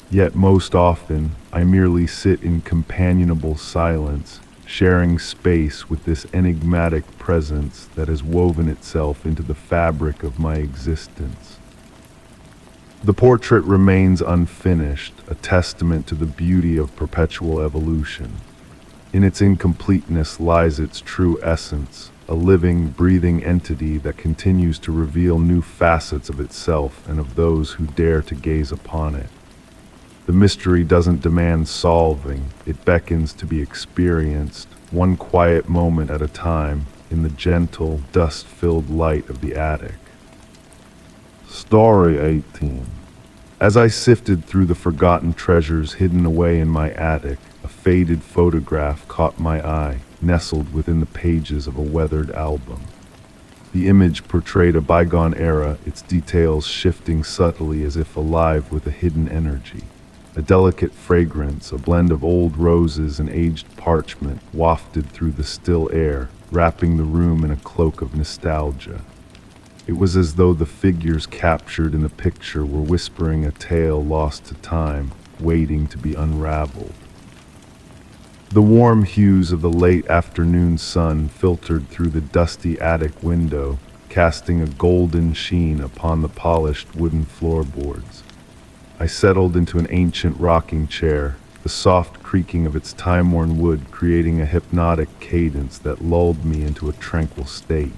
Speaker 1: Yet most often, I merely sit in companionable silence, sharing space with this enigmatic presence that has woven itself into the fabric of my existence. The portrait remains unfinished, a testament to the beauty of perpetual evolution. In its incompleteness lies its true essence, a living, breathing entity that continues to reveal new facets of itself and of those who dare to gaze upon it. The mystery doesn't demand solving, it beckons to be experienced, one quiet moment at a time, in the gentle, dust-filled light of the attic. Story 18. As I sifted through the forgotten treasures hidden away in my attic, a faded photograph caught my eye, nestled within the pages of a weathered album. The image portrayed a bygone era, its details shifting subtly as if alive with a hidden energy. A delicate fragrance, a blend of old roses and aged parchment, wafted through the still air, wrapping the room in a cloak of nostalgia. It was as though the figures captured in the picture were whispering a tale lost to time, waiting to be unraveled. The warm hues of the late afternoon sun filtered through the dusty attic window, casting a golden sheen upon the polished wooden floorboards. I settled into an ancient rocking chair, the soft creaking of its time-worn wood creating a hypnotic cadence that lulled me into a tranquil state.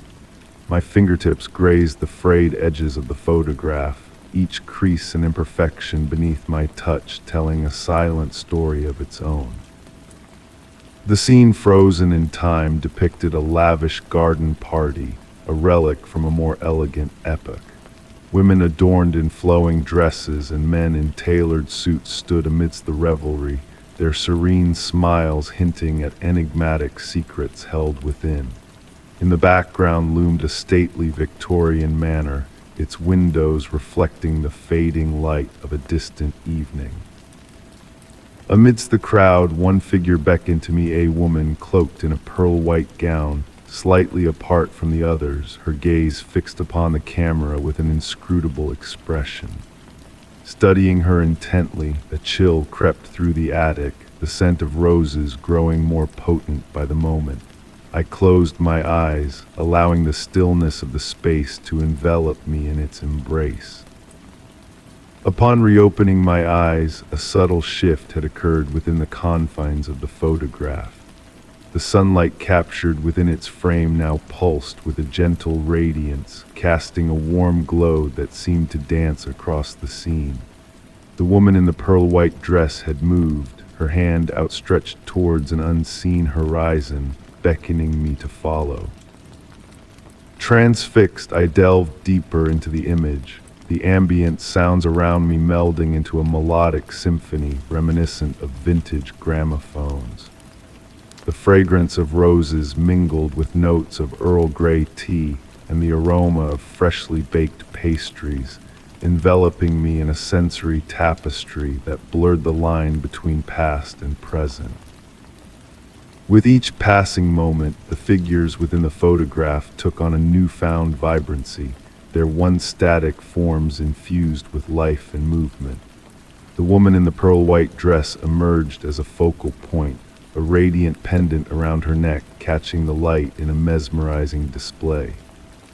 Speaker 1: My fingertips grazed the frayed edges of the photograph, each crease and imperfection beneath my touch telling a silent story of its own. The scene, frozen in time, depicted a lavish garden party, a relic from a more elegant epoch. Women adorned in flowing dresses and men in tailored suits stood amidst the revelry, their serene smiles hinting at enigmatic secrets held within. In the background loomed a stately Victorian manor, its windows reflecting the fading light of a distant evening. Amidst the crowd, one figure beckoned to me, a woman cloaked in a pearl-white gown, slightly apart from the others, her gaze fixed upon the camera with an inscrutable expression. Studying her intently, a chill crept through the attic, the scent of roses growing more potent by the moment. I closed my eyes, allowing the stillness of the space to envelop me in its embrace. Upon reopening my eyes, a subtle shift had occurred within the confines of the photograph. The sunlight captured within its frame now pulsed with a gentle radiance, casting a warm glow that seemed to dance across the scene. The woman in the pearl-white dress had moved, her hand outstretched towards an unseen horizon, beckoning me to follow. Transfixed, I delved deeper into the image, the ambient sounds around me melding into a melodic symphony reminiscent of vintage gramophones. The fragrance of roses mingled with notes of Earl Grey tea and the aroma of freshly baked pastries, enveloping me in a sensory tapestry that blurred the line between past and present. With each passing moment, the figures within the photograph took on a newfound vibrancy, their once static forms infused with life and movement. The woman in the pearl-white dress emerged as a focal point, a radiant pendant around her neck catching the light in a mesmerizing display.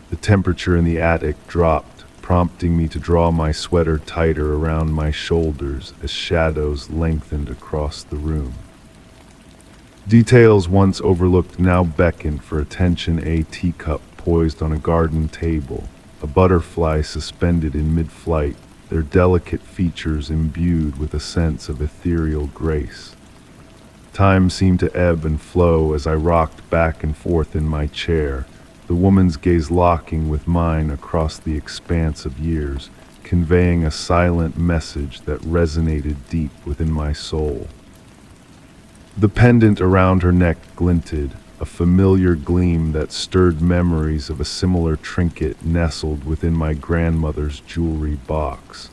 Speaker 1: The temperature in the attic dropped, prompting me to draw my sweater tighter around my shoulders as shadows lengthened across the room. Details once overlooked now beckoned for attention, a teacup poised on a garden table, a butterfly suspended in mid-flight, their delicate features imbued with a sense of ethereal grace. Time seemed to ebb and flow as I rocked back and forth in my chair, the woman's gaze locking with mine across the expanse of years, conveying a silent message that resonated deep within my soul. The pendant around her neck glinted, a familiar gleam that stirred memories of a similar trinket nestled within my grandmother's jewelry box.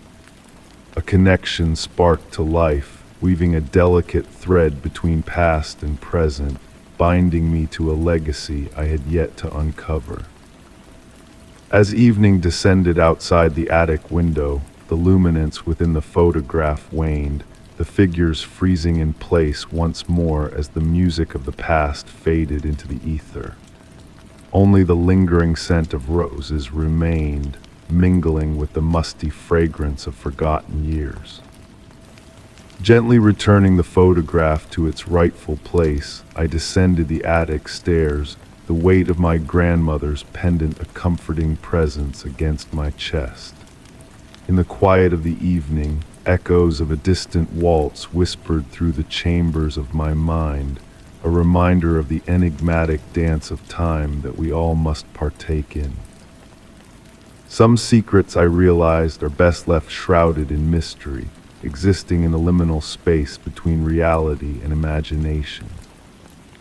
Speaker 1: A connection sparked to life, weaving a delicate thread between past and present, binding me to a legacy I had yet to uncover. As evening descended outside the attic window, the luminance within the photograph waned, the figures freezing in place once more as the music of the past faded into the ether. Only the lingering scent of roses remained, mingling with the musty fragrance of forgotten years. Gently returning the photograph to its rightful place, I descended the attic stairs, the weight of my grandmother's pendant a comforting presence against my chest. In the quiet of the evening, echoes of a distant waltz whispered through the chambers of my mind, a reminder of the enigmatic dance of time that we all must partake in. Some secrets, I realized, are best left shrouded in mystery, existing in the liminal space between reality and imagination.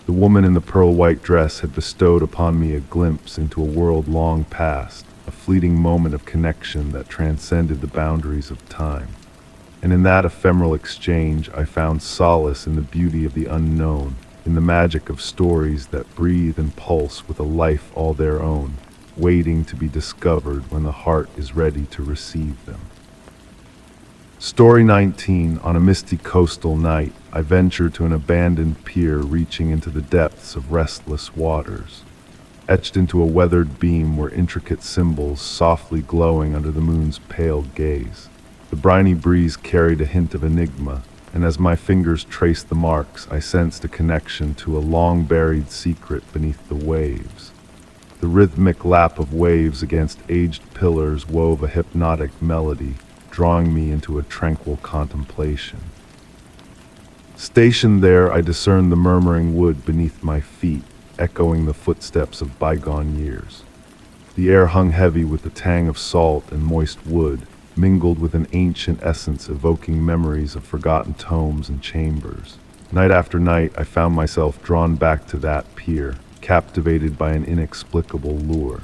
Speaker 1: The woman in the pearl-white dress had bestowed upon me a glimpse into a world long past, a fleeting moment of connection that transcended the boundaries of time. And in that ephemeral exchange, I found solace in the beauty of the unknown, in the magic of stories that breathe and pulse with a life all their own, waiting to be discovered when the heart is ready to receive them. Story 19. On a misty coastal night, I ventured to an abandoned pier reaching into the depths of restless waters. Etched into a weathered beam were intricate symbols softly glowing under the moon's pale gaze. The briny breeze carried a hint of enigma, and as my fingers traced the marks, I sensed a connection to a long-buried secret beneath the waves. The rhythmic lap of waves against aged pillars wove a hypnotic melody, drawing me into a tranquil contemplation. Stationed there, I discerned the murmuring wood beneath my feet, echoing the footsteps of bygone years. The air hung heavy with the tang of salt and moist wood, mingled with an ancient essence evoking memories of forgotten tomes and chambers. Night after night, I found myself drawn back to that pier, captivated by an inexplicable lure.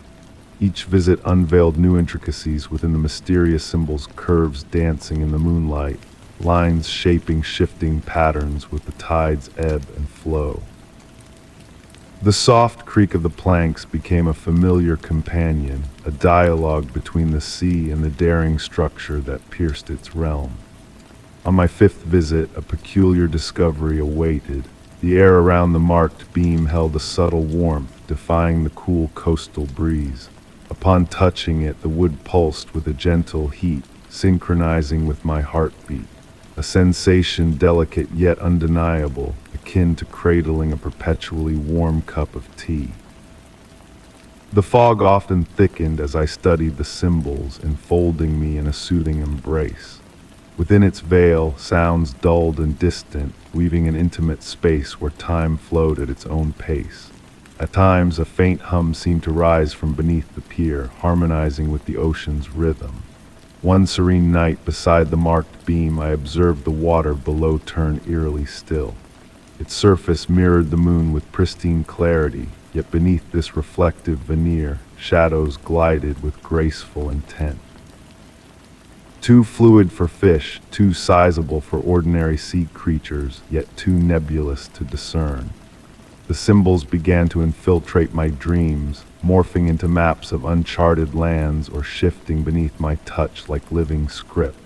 Speaker 1: Each visit unveiled new intricacies within the mysterious symbol's curves dancing in the moonlight, lines shaping shifting patterns with the tide's ebb and flow. The soft creak of the planks became a familiar companion, a dialogue between the sea and the daring structure that pierced its realm. On my fifth visit, a peculiar discovery awaited. The air around the marked beam held a subtle warmth, defying the cool coastal breeze. Upon touching it, the wood pulsed with a gentle heat, synchronizing with my heartbeat. A sensation delicate yet undeniable, akin to cradling a perpetually warm cup of tea. The fog often thickened as I studied the symbols, enfolding me in a soothing embrace. Within its veil, sounds dulled and distant, weaving an intimate space where time flowed at its own pace. At times, a faint hum seemed to rise from beneath the pier, harmonizing with the ocean's rhythm. One serene night beside the marked beam, I observed the water below turn eerily still. Its surface mirrored the moon with pristine clarity, yet beneath this reflective veneer, shadows glided with graceful intent. Too fluid for fish, too sizable for ordinary sea creatures, yet too nebulous to discern. The symbols began to infiltrate my dreams, morphing into maps of uncharted lands or shifting beneath my touch like living script.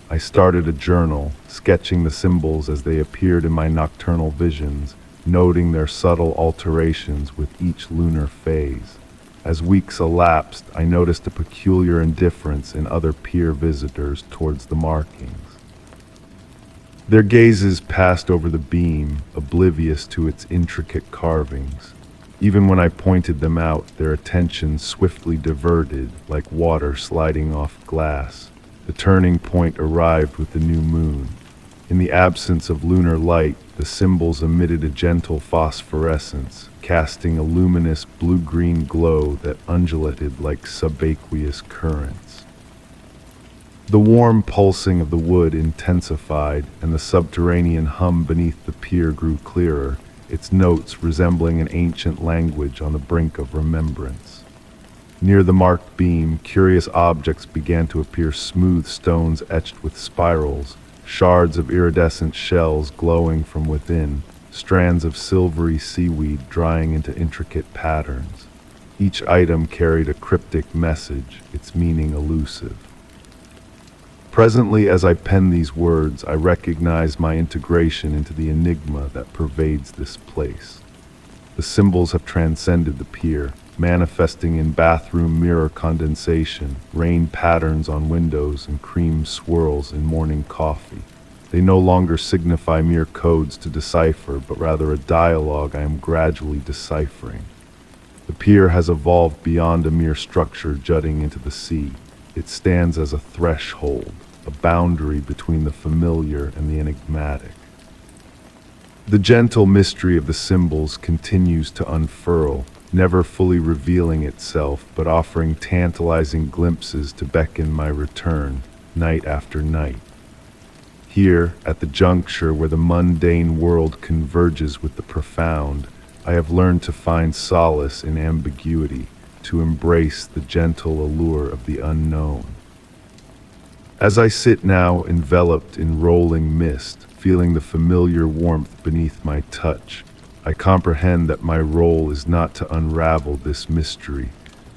Speaker 1: I started a journal, sketching the symbols as they appeared in my nocturnal visions, noting their subtle alterations with each lunar phase. As weeks elapsed, I noticed a peculiar indifference in other pier visitors towards the markings. Their gazes passed over the beam, oblivious to its intricate carvings. Even when I pointed them out, their attention swiftly diverted, like water sliding off glass. The turning point arrived with the new moon. In the absence of lunar light, the symbols emitted a gentle phosphorescence, casting a luminous blue-green glow that undulated like subaqueous currents. The warm pulsing of the wood intensified, and the subterranean hum beneath the pier grew clearer, its notes resembling an ancient language on the brink of remembrance. Near the marked beam, curious objects began to appear: smooth stones etched with spirals, shards of iridescent shells glowing from within, strands of silvery seaweed drying into intricate patterns. Each item carried a cryptic message, its meaning elusive. Presently, as I pen these words, I recognize my integration into the enigma that pervades this place. The symbols have transcended the pier, manifesting in bathroom mirror condensation, rain patterns on windows, and cream swirls in morning coffee. They no longer signify mere codes to decipher, but rather a dialogue I am gradually deciphering. The pier has evolved beyond a mere structure jutting into the sea. It stands as a threshold, a boundary between the familiar and the enigmatic. The gentle mystery of the symbols continues to unfurl, never fully revealing itself, but offering tantalizing glimpses to beckon my return, night after night. Here, at the juncture where the mundane world converges with the profound, I have learned to find solace in ambiguity, to embrace the gentle allure of the unknown. As I sit now enveloped in rolling mist, feeling the familiar warmth beneath my touch, I comprehend that my role is not to unravel this mystery,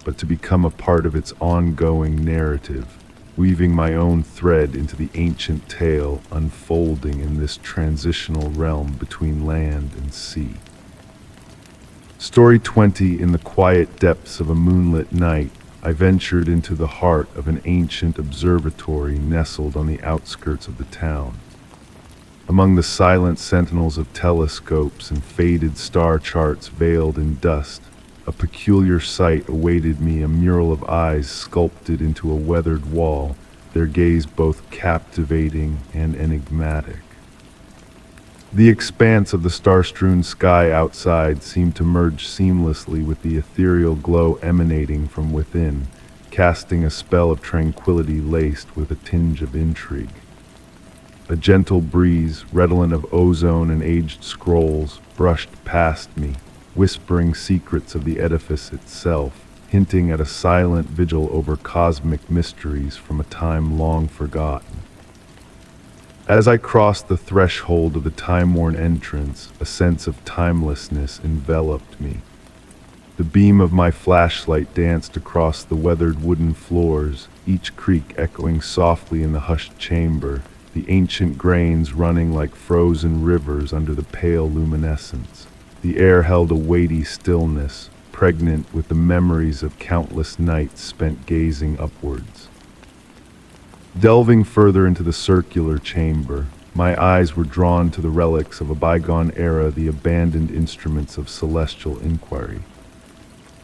Speaker 1: but to become a part of its ongoing narrative, weaving my own thread into the ancient tale unfolding in this transitional realm between land and sea. Story 20. In the quiet depths of a moonlit night, I ventured into the heart of an ancient observatory nestled on the outskirts of the town. Among the silent sentinels of telescopes and faded star charts veiled in dust, a peculiar sight awaited me: a mural of eyes sculpted into a weathered wall, their gaze both captivating and enigmatic. The expanse of the star-strewn sky outside seemed to merge seamlessly with the ethereal glow emanating from within, casting a spell of tranquility laced with a tinge of intrigue. A gentle breeze, redolent of ozone and aged scrolls, brushed past me, whispering secrets of the edifice itself, hinting at a silent vigil over cosmic mysteries from a time long forgotten. As I crossed the threshold of the time-worn entrance, a sense of timelessness enveloped me. The beam of my flashlight danced across the weathered wooden floors, each creak echoing softly in the hushed chamber, the ancient grains running like frozen rivers under the pale luminescence. The air held a weighty stillness, pregnant with the memories of countless nights spent gazing upwards. Delving further into the circular chamber, my eyes were drawn to the relics of a bygone era, the abandoned instruments of celestial inquiry.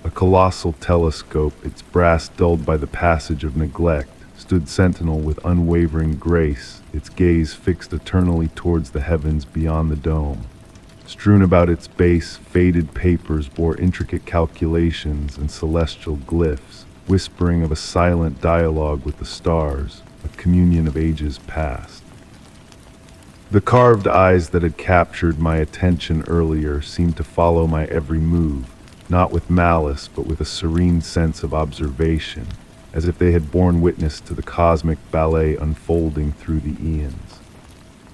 Speaker 1: A colossal telescope, its brass dulled by the passage of neglect, stood sentinel with unwavering grace, its gaze fixed eternally towards the heavens beyond the dome. Strewn about its base, faded papers bore intricate calculations and celestial glyphs, whispering of a silent dialogue with the stars, a communion of ages past. The carved eyes that had captured my attention earlier seemed to follow my every move, not with malice but with a serene sense of observation, as if they had borne witness to the cosmic ballet unfolding through the eons.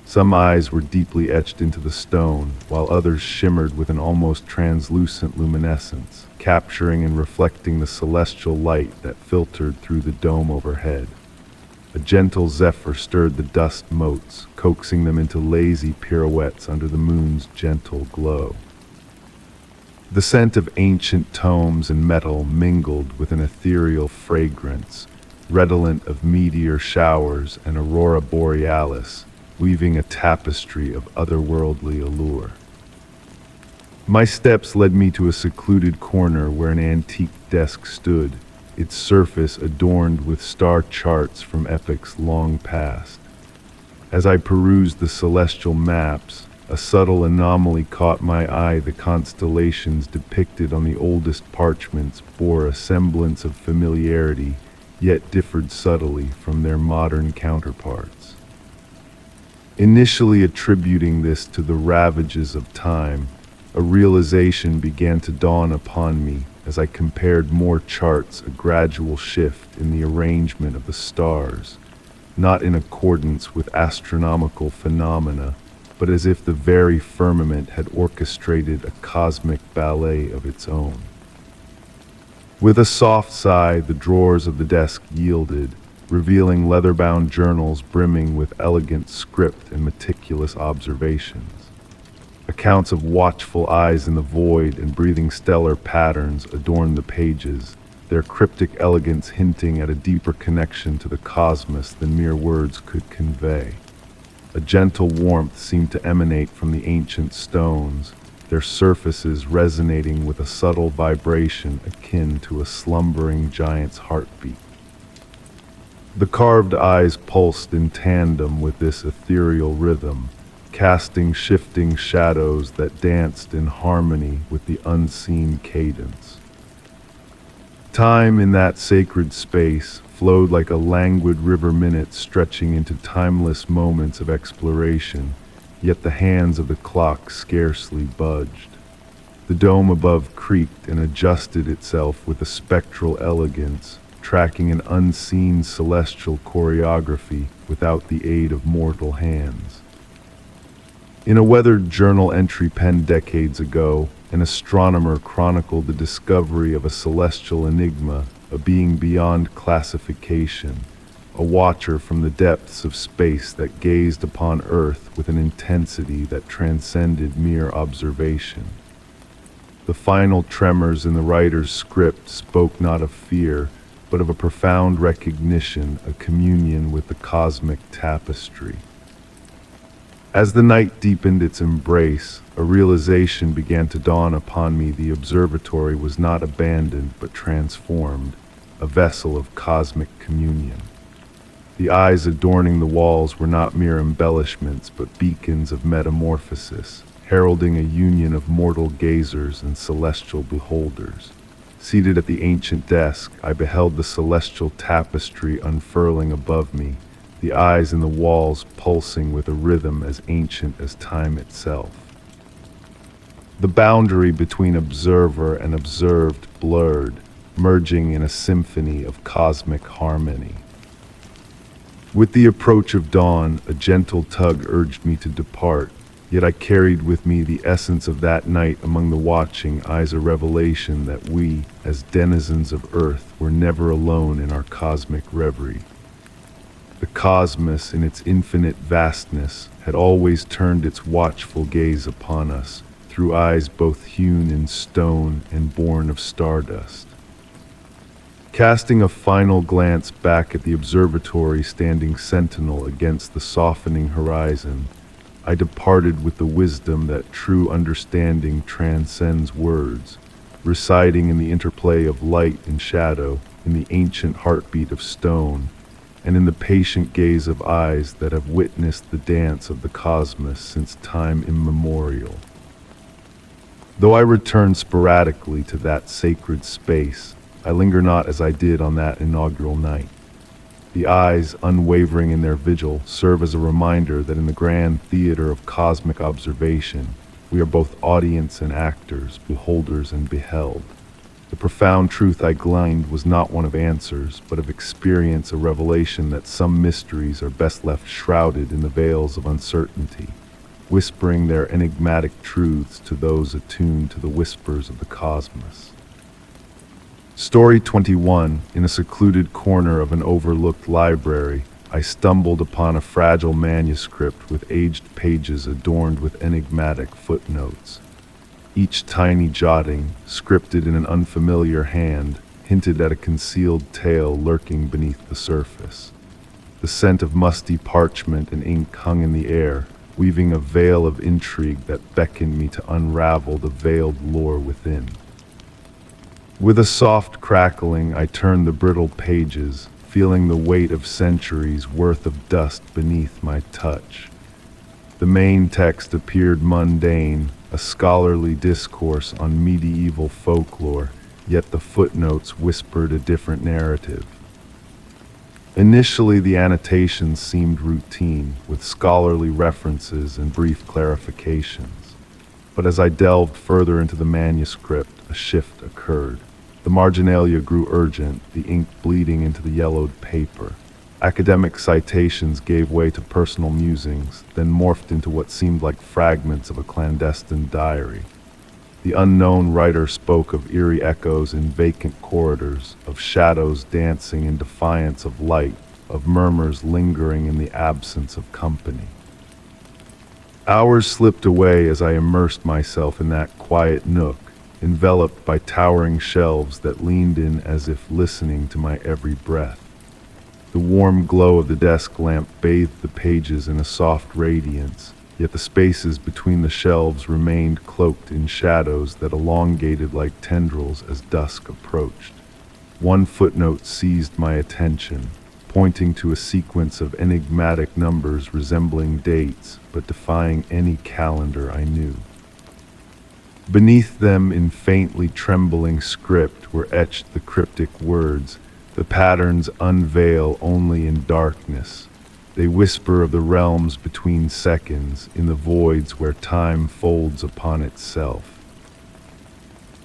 Speaker 1: Some eyes were deeply etched into the stone, while others shimmered with an almost translucent luminescence, capturing and reflecting the celestial light that filtered through the dome overhead. A gentle zephyr stirred the dust motes, coaxing them into lazy pirouettes under the moon's gentle glow. The scent of ancient tomes and metal mingled with an ethereal fragrance, redolent of meteor showers and aurora borealis, weaving a tapestry of otherworldly allure. My steps led me to a secluded corner where an antique desk stood, its surface adorned with star charts from epochs long past. As I perused the celestial maps, a subtle anomaly caught my eye. The constellations depicted on the oldest parchments bore a semblance of familiarity, yet differed subtly from their modern counterparts. Initially attributing this to the ravages of time, a realization began to dawn upon me as I compared more charts, a gradual shift in the arrangement of the stars, not in accordance with astronomical phenomena, but as if the very firmament had orchestrated a cosmic ballet of its own. With a soft sigh, the drawers of the desk yielded, revealing leather-bound journals brimming with elegant script and meticulous observations. Accounts of watchful eyes in the void and breathing stellar patterns adorned the pages, their cryptic elegance hinting at a deeper connection to the cosmos than mere words could convey. A gentle warmth seemed to emanate from the ancient stones, their surfaces resonating with a subtle vibration akin to a slumbering giant's heartbeat. The carved eyes pulsed in tandem with this ethereal rhythm, casting shifting shadows that danced in harmony with the unseen cadence. Time in that sacred space flowed like a languid river minute stretching into timeless moments of exploration, yet the hands of the clock scarcely budged. The dome above creaked and adjusted itself with a spectral elegance, tracking an unseen celestial choreography without the aid of mortal hands. In a weathered journal entry penned decades ago, an astronomer chronicled the discovery of a celestial enigma, a being beyond classification, a watcher from the depths of space that gazed upon Earth with an intensity that transcended mere observation. The final tremors in the writer's script spoke not of fear, but of a profound recognition, a communion with the cosmic tapestry. As the night deepened its embrace, a realization began to dawn upon me. The observatory was not abandoned but transformed, a vessel of cosmic communion. The eyes adorning the walls were not mere embellishments, but beacons of metamorphosis, heralding a union of mortal gazers and celestial beholders. Seated at the ancient desk, I beheld the celestial tapestry unfurling above me, the eyes in the walls pulsing with a rhythm as ancient as time itself. The boundary between observer and observed blurred, merging in a symphony of cosmic harmony. With the approach of dawn, a gentle tug urged me to depart, yet I carried with me the essence of that night among the watching eyes, a revelation that we, as denizens of Earth, were never alone in our cosmic reverie. The cosmos, in its infinite vastness, had always turned its watchful gaze upon us, through eyes both hewn in stone and born of stardust. Casting a final glance back at the observatory standing sentinel against the softening horizon, I departed with the wisdom that true understanding transcends words, residing in the interplay of light and shadow, in the ancient heartbeat of stone, and in the patient gaze of eyes that have witnessed the dance of the cosmos since time immemorial. Though I return sporadically to that sacred space, I linger not as I did on that inaugural night. The eyes, unwavering in their vigil, serve as a reminder that in the grand theater of cosmic observation, we are both audience and actors, beholders and beheld. The profound truth I gleaned was not one of answers, but of experience, a revelation that some mysteries are best left shrouded in the veils of uncertainty, whispering their enigmatic truths to those attuned to the whispers of the cosmos. Story 21. In a secluded corner of an overlooked library, I stumbled upon a fragile manuscript with aged pages adorned with enigmatic footnotes. Each tiny jotting, scripted in an unfamiliar hand, hinted at a concealed tale lurking beneath the surface. The scent of musty parchment and ink hung in the air, weaving a veil of intrigue that beckoned me to unravel the veiled lore within. With a soft crackling, I turned the brittle pages, feeling the weight of centuries' worth of dust beneath my touch. The main text appeared mundane, a scholarly discourse on medieval folklore, yet the footnotes whispered a different narrative. Initially, the annotations seemed routine, with scholarly references and brief clarifications. But as I delved further into the manuscript, a shift occurred. The marginalia grew urgent, the ink bleeding into the yellowed paper. Academic citations gave way to personal musings, then morphed into what seemed like fragments of a clandestine diary. The unknown writer spoke of eerie echoes in vacant corridors, of shadows dancing in defiance of light, of murmurs lingering in the absence of company. Hours slipped away as I immersed myself in that quiet nook, enveloped by towering shelves that leaned in as if listening to my every breath. The warm glow of the desk lamp bathed the pages in a soft radiance, yet the spaces between the shelves remained cloaked in shadows that elongated like tendrils as dusk approached. One footnote seized my attention, pointing to a sequence of enigmatic numbers resembling dates, but defying any calendar I knew. Beneath them, in faintly trembling script, were etched the cryptic words, "The patterns unveil only in darkness. They whisper of the realms between seconds, in the voids where time folds upon itself."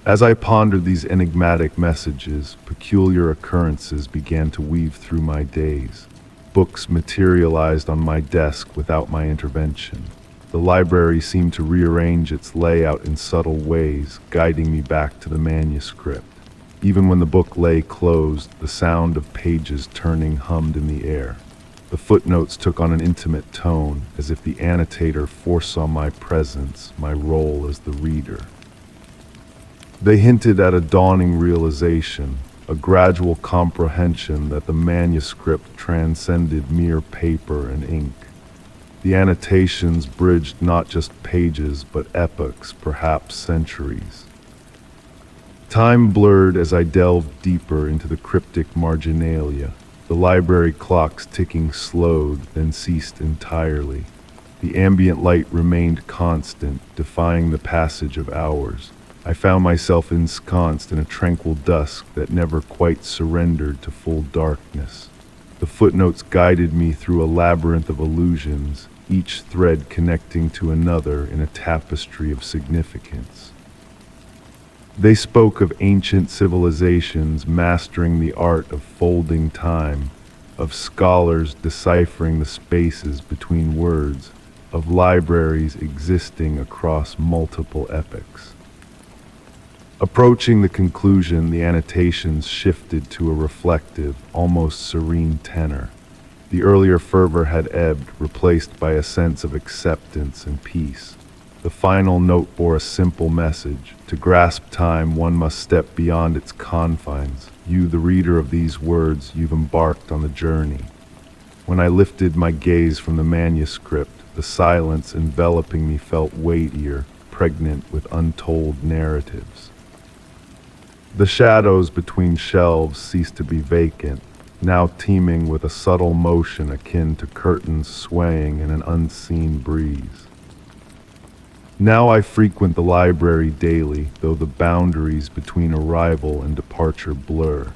Speaker 1: As I pondered these enigmatic messages, peculiar occurrences began to weave through my days. Books materialized on my desk without my intervention. The library seemed to rearrange its layout in subtle ways, guiding me back to the manuscript. Even when the book lay closed, the sound of pages turning hummed in the air. The footnotes took on an intimate tone, as if the annotator foresaw my presence, my role as the reader. They hinted at a dawning realization, a gradual comprehension that the manuscript transcended mere paper and ink. The annotations bridged not just pages, but epochs, perhaps centuries. Time blurred as I delved deeper into the cryptic marginalia. The library clock's ticking slowed, then ceased entirely. The ambient light remained constant, defying the passage of hours. I found myself ensconced in a tranquil dusk that never quite surrendered to full darkness. The footnotes guided me through a labyrinth of illusions, each thread connecting to another in a tapestry of significance. They spoke of ancient civilizations mastering the art of folding time, of scholars deciphering the spaces between words, of libraries existing across multiple epochs. Approaching the conclusion, the annotations shifted to a reflective, almost serene tenor. The earlier fervor had ebbed, replaced by a sense of acceptance and peace. The final note bore a simple message. To grasp time, one must step beyond its confines. You, the reader of these words, you've embarked on the journey. When I lifted my gaze from the manuscript, the silence enveloping me felt weightier, pregnant with untold narratives. The shadows between shelves ceased to be vacant, now teeming with a subtle motion akin to curtains swaying in an unseen breeze. Now I frequent the library daily, though the boundaries between arrival and departure blur.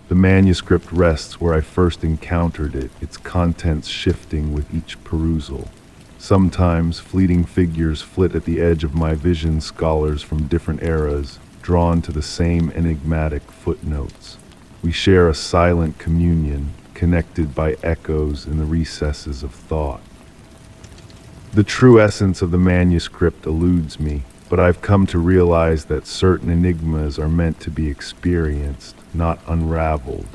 Speaker 1: The manuscript rests where I first encountered it, its contents shifting with each perusal. Sometimes fleeting figures flit at the edge of my vision, scholars from different eras, drawn to the same enigmatic footnotes. We share a silent communion, connected by echoes in the recesses of thought. The true essence of the manuscript eludes me, but I've come to realize that certain enigmas are meant to be experienced, not unraveled.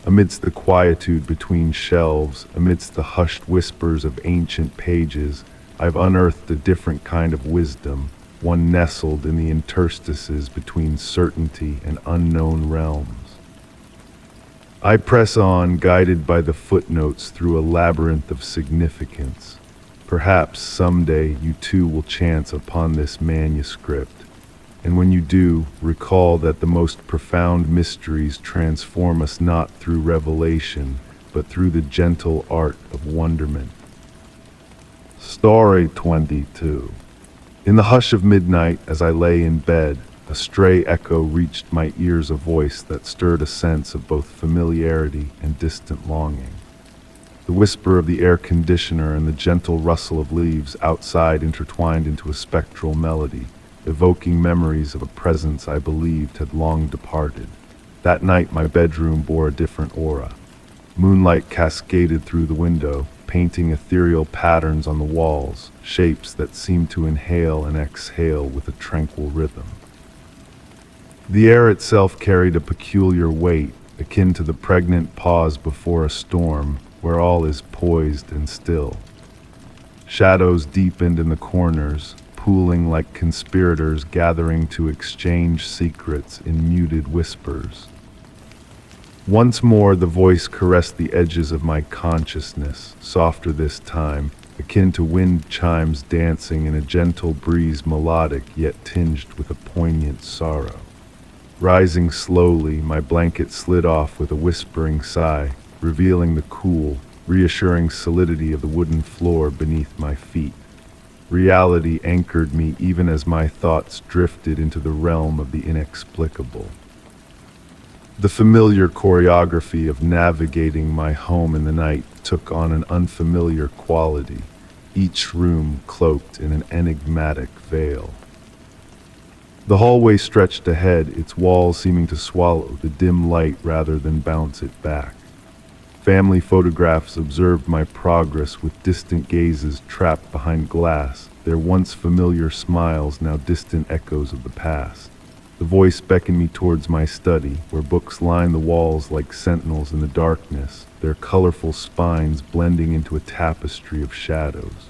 Speaker 1: Amidst the quietude between shelves, amidst the hushed whispers of ancient pages, I've unearthed a different kind of wisdom, one nestled in the interstices between certainty and unknown realms. I press on, guided by the footnotes through a labyrinth of significance. Perhaps someday you too will chance upon this manuscript, and when you do, recall that the most profound mysteries transform us not through revelation, but through the gentle art of wonderment. Story 22. In the hush of midnight, as I lay in bed, a stray echo reached my ears, a voice that stirred a sense of both familiarity and distant longing. The whisper of the air conditioner and the gentle rustle of leaves outside intertwined into a spectral melody, evoking memories of a presence I believed had long departed. That night my bedroom bore a different aura. Moonlight cascaded through the window, painting ethereal patterns on the walls, shapes that seemed to inhale and exhale with a tranquil rhythm. The air itself carried a peculiar weight, akin to the pregnant pause before a storm, where all is poised and still. Shadows deepened in the corners, pooling like conspirators gathering to exchange secrets in muted whispers. Once more the voice caressed the edges of my consciousness, softer this time, akin to wind chimes dancing in a gentle breeze, melodic yet tinged with a poignant sorrow. Rising slowly, my blanket slid off with a whispering sigh, revealing the cool, reassuring solidity of the wooden floor beneath my feet. Reality anchored me even as my thoughts drifted into the realm of the inexplicable. The familiar choreography of navigating my home in the night took on an unfamiliar quality, each room cloaked in an enigmatic veil. The hallway stretched ahead, its walls seeming to swallow the dim light rather than bounce it back. Family photographs observed my progress with distant gazes trapped behind glass, their once familiar smiles now distant echoes of the past. The voice beckoned me towards my study, where books lined the walls like sentinels in the darkness, their colorful spines blending into a tapestry of shadows.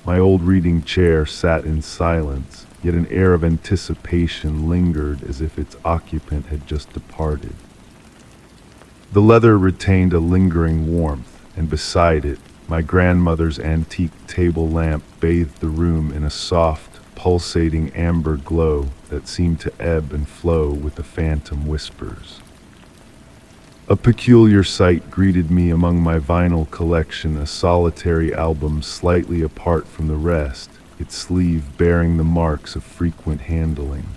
Speaker 1: My old reading chair sat in silence, yet an air of anticipation lingered as if its occupant had just departed. The leather retained a lingering warmth, and beside it, my grandmother's antique table lamp bathed the room in a soft, pulsating amber glow that seemed to ebb and flow with the phantom whispers. A peculiar sight greeted me among my vinyl collection, a solitary album slightly apart from the rest, its sleeve bearing the marks of frequent handling.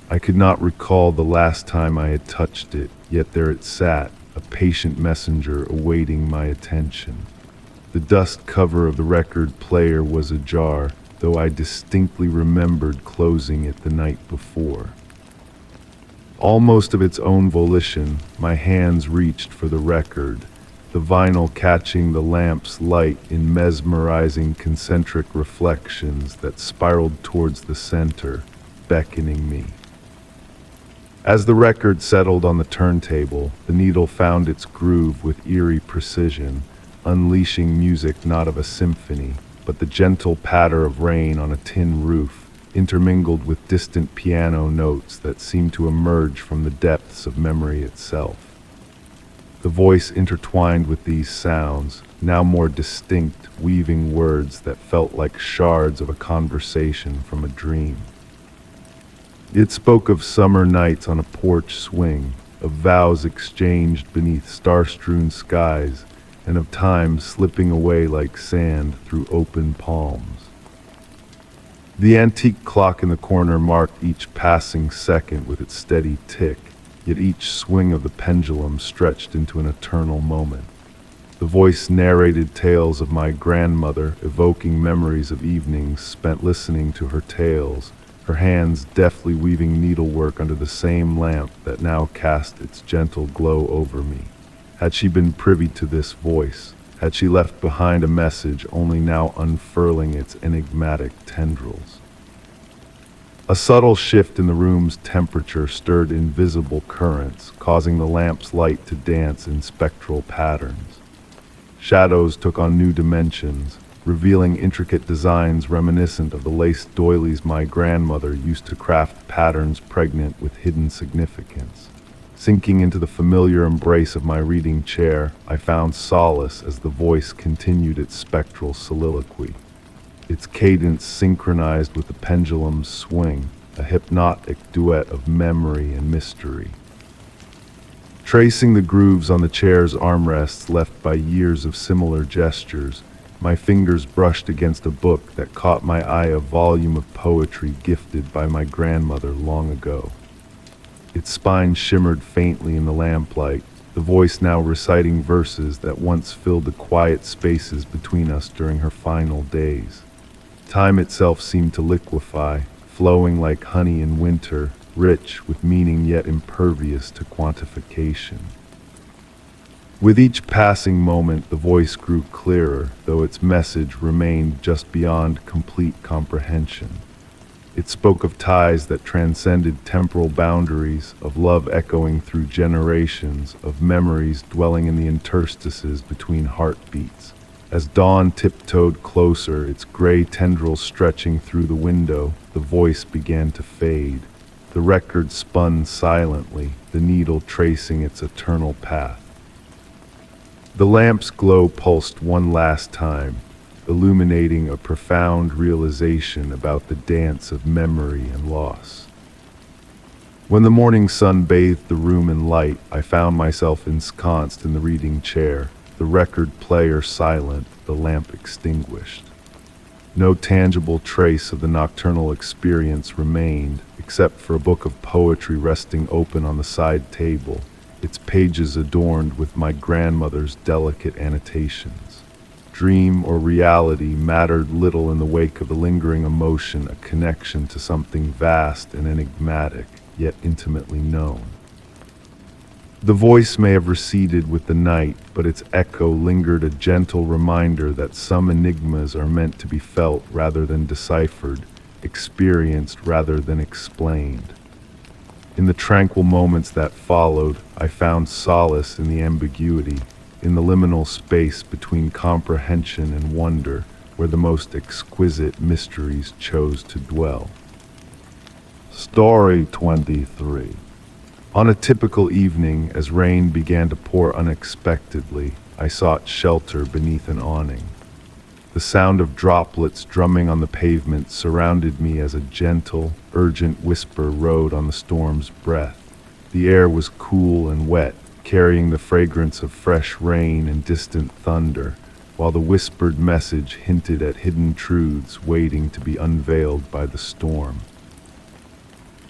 Speaker 1: I could not recall the last time I had touched it, yet there it sat, a patient messenger awaiting my attention. The dust cover of the record player was ajar, though I distinctly remembered closing it the night before. Almost of its own volition, my hands reached for the record, the vinyl catching the lamp's light in mesmerizing concentric reflections that spiraled towards the center, beckoning me. As the record settled on the turntable, the needle found its groove with eerie precision, unleashing music not of a symphony, but the gentle patter of rain on a tin roof, intermingled with distant piano notes that seemed to emerge from the depths of memory itself. The voice intertwined with these sounds, now more distinct, weaving words that felt like shards of a conversation from a dream. It spoke of summer nights on a porch swing, of vows exchanged beneath star-strewn skies, and of time slipping away like sand through open palms. The antique clock in the corner marked each passing second with its steady tick, yet each swing of the pendulum stretched into an eternal moment. The voice narrated tales of my grandmother, evoking memories of evenings spent listening to her tales, her hands deftly weaving needlework under the same lamp that now cast its gentle glow over me. Had she been privy to this voice? Had she left behind a message only now unfurling its enigmatic tendrils? A subtle shift in the room's temperature stirred invisible currents, causing the lamp's light to dance in spectral patterns. Shadows took on new dimensions, revealing intricate designs reminiscent of the lace doilies my grandmother used to craft, patterns pregnant with hidden significance. Sinking into the familiar embrace of my reading chair, I found solace as the voice continued its spectral soliloquy. Its cadence synchronized with the pendulum's swing, a hypnotic duet of memory and mystery. Tracing the grooves on the chair's armrests left by years of similar gestures, my fingers brushed against a book that caught my eye, a volume of poetry gifted by my grandmother long ago. Its spine shimmered faintly in the lamplight, the voice now reciting verses that once filled the quiet spaces between us during her final days. Time itself seemed to liquefy, flowing like honey in winter, rich with meaning yet impervious to quantification. With each passing moment, the voice grew clearer, though its message remained just beyond complete comprehension. It spoke of ties that transcended temporal boundaries, of love echoing through generations, of memories dwelling in the interstices between heartbeats. As dawn tiptoed closer, its gray tendrils stretching through the window, the voice began to fade. The record spun silently, the needle tracing its eternal path. The lamp's glow pulsed one last time, illuminating a profound realization about the dance of memory and loss. When the morning sun bathed the room in light, I found myself ensconced in the reading chair, the record player silent, the lamp extinguished. No tangible trace of the nocturnal experience remained, except for a book of poetry resting open on the side table, its pages adorned with my grandmother's delicate annotations. Dream or reality mattered little in the wake of the lingering emotion, a connection to something vast and enigmatic, yet intimately known. The voice may have receded with the night, but its echo lingered, a gentle reminder that some enigmas are meant to be felt rather than deciphered, experienced rather than explained. In the tranquil moments that followed, I found solace in the ambiguity, in the liminal space between comprehension and wonder, where the most exquisite mysteries chose to dwell. Story 23. On a typical evening, as rain began to pour unexpectedly, I sought shelter beneath an awning. The sound of droplets drumming on the pavement surrounded me as a gentle, urgent whisper rode on the storm's breath. The air was cool and wet, carrying the fragrance of fresh rain and distant thunder, while the whispered message hinted at hidden truths waiting to be unveiled by the storm.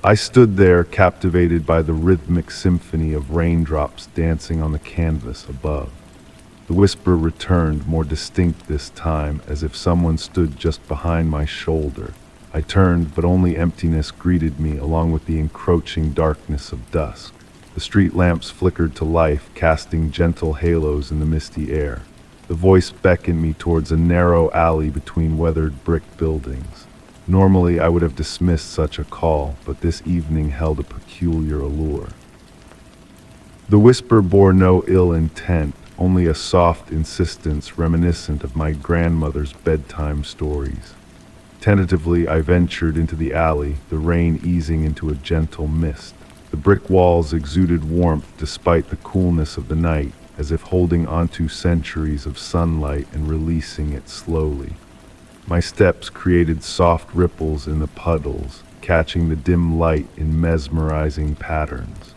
Speaker 1: I stood there, captivated by the rhythmic symphony of raindrops dancing on the canvas above. The whisper returned, more distinct this time, as if someone stood just behind my shoulder. I turned, but only emptiness greeted me, along with the encroaching darkness of dusk. The street lamps flickered to life, casting gentle halos in the misty air. The voice beckoned me towards a narrow alley between weathered brick buildings. Normally, I would have dismissed such a call, but this evening held a peculiar allure. The whisper bore no ill intent, only a soft insistence reminiscent of my grandmother's bedtime stories. Tentatively, I ventured into the alley, the rain easing into a gentle mist. The brick walls exuded warmth despite the coolness of the night, as if holding onto centuries of sunlight and releasing it slowly. My steps created soft ripples in the puddles, catching the dim light in mesmerizing patterns.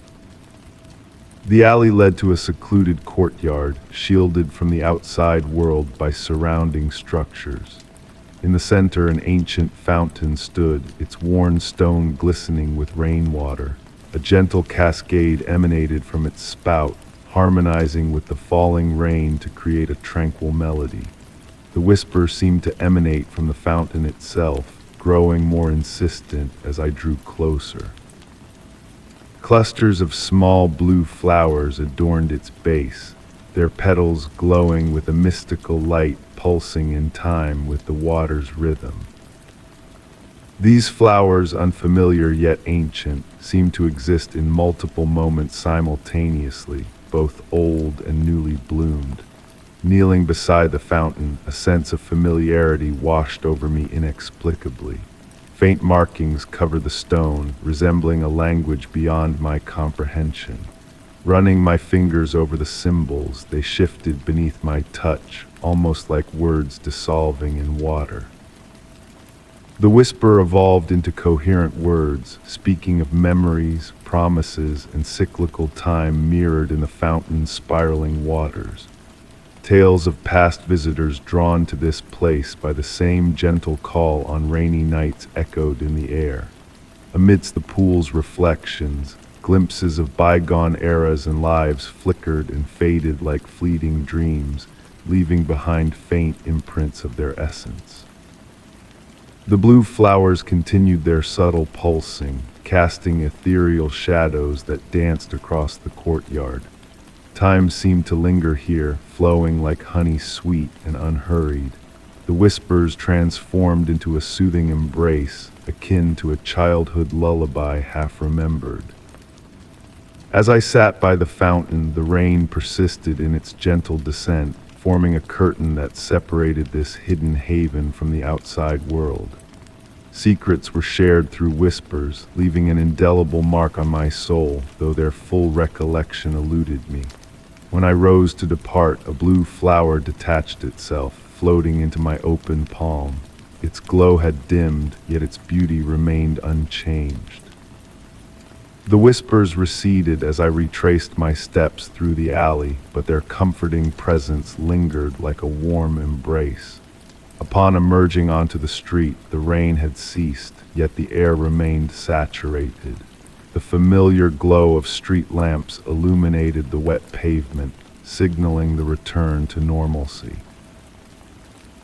Speaker 1: The alley led to a secluded courtyard, shielded from the outside world by surrounding structures. In the center, an ancient fountain stood, its worn stone glistening with rainwater. A gentle cascade emanated from its spout, harmonizing with the falling rain to create a tranquil melody. The whisper seemed to emanate from the fountain itself, growing more insistent as I drew closer. Clusters of small blue flowers adorned its base, their petals glowing with a mystical light pulsing in time with the water's rhythm. These flowers, unfamiliar yet ancient, seemed to exist in multiple moments simultaneously, both old and newly bloomed. Kneeling beside the fountain, a sense of familiarity washed over me inexplicably. Faint markings covered the stone, resembling a language beyond my comprehension. Running my fingers over the symbols, they shifted beneath my touch, almost like words dissolving in water. The whisper evolved into coherent words, speaking of memories, promises, and cyclical time mirrored in the fountain's spiraling waters. Tales of past visitors drawn to this place by the same gentle call on rainy nights echoed in the air. Amidst the pool's reflections, glimpses of bygone eras and lives flickered and faded like fleeting dreams, leaving behind faint imprints of their essence. The blue flowers continued their subtle pulsing, casting ethereal shadows that danced across the courtyard. Time seemed to linger here, flowing like honey sweet and unhurried. The whispers transformed into a soothing embrace, akin to a childhood lullaby half remembered. As I sat by the fountain, the rain persisted in its gentle descent, forming a curtain that separated this hidden haven from the outside world. Secrets were shared through whispers, leaving an indelible mark on my soul, though their full recollection eluded me. When I rose to depart, a blue flower detached itself, floating into my open palm. Its glow had dimmed, yet its beauty remained unchanged. The whispers receded as I retraced my steps through the alley, but their comforting presence lingered like a warm embrace. Upon emerging onto the street, the rain had ceased, yet the air remained saturated. The familiar glow of street lamps illuminated the wet pavement, signaling the return to normalcy.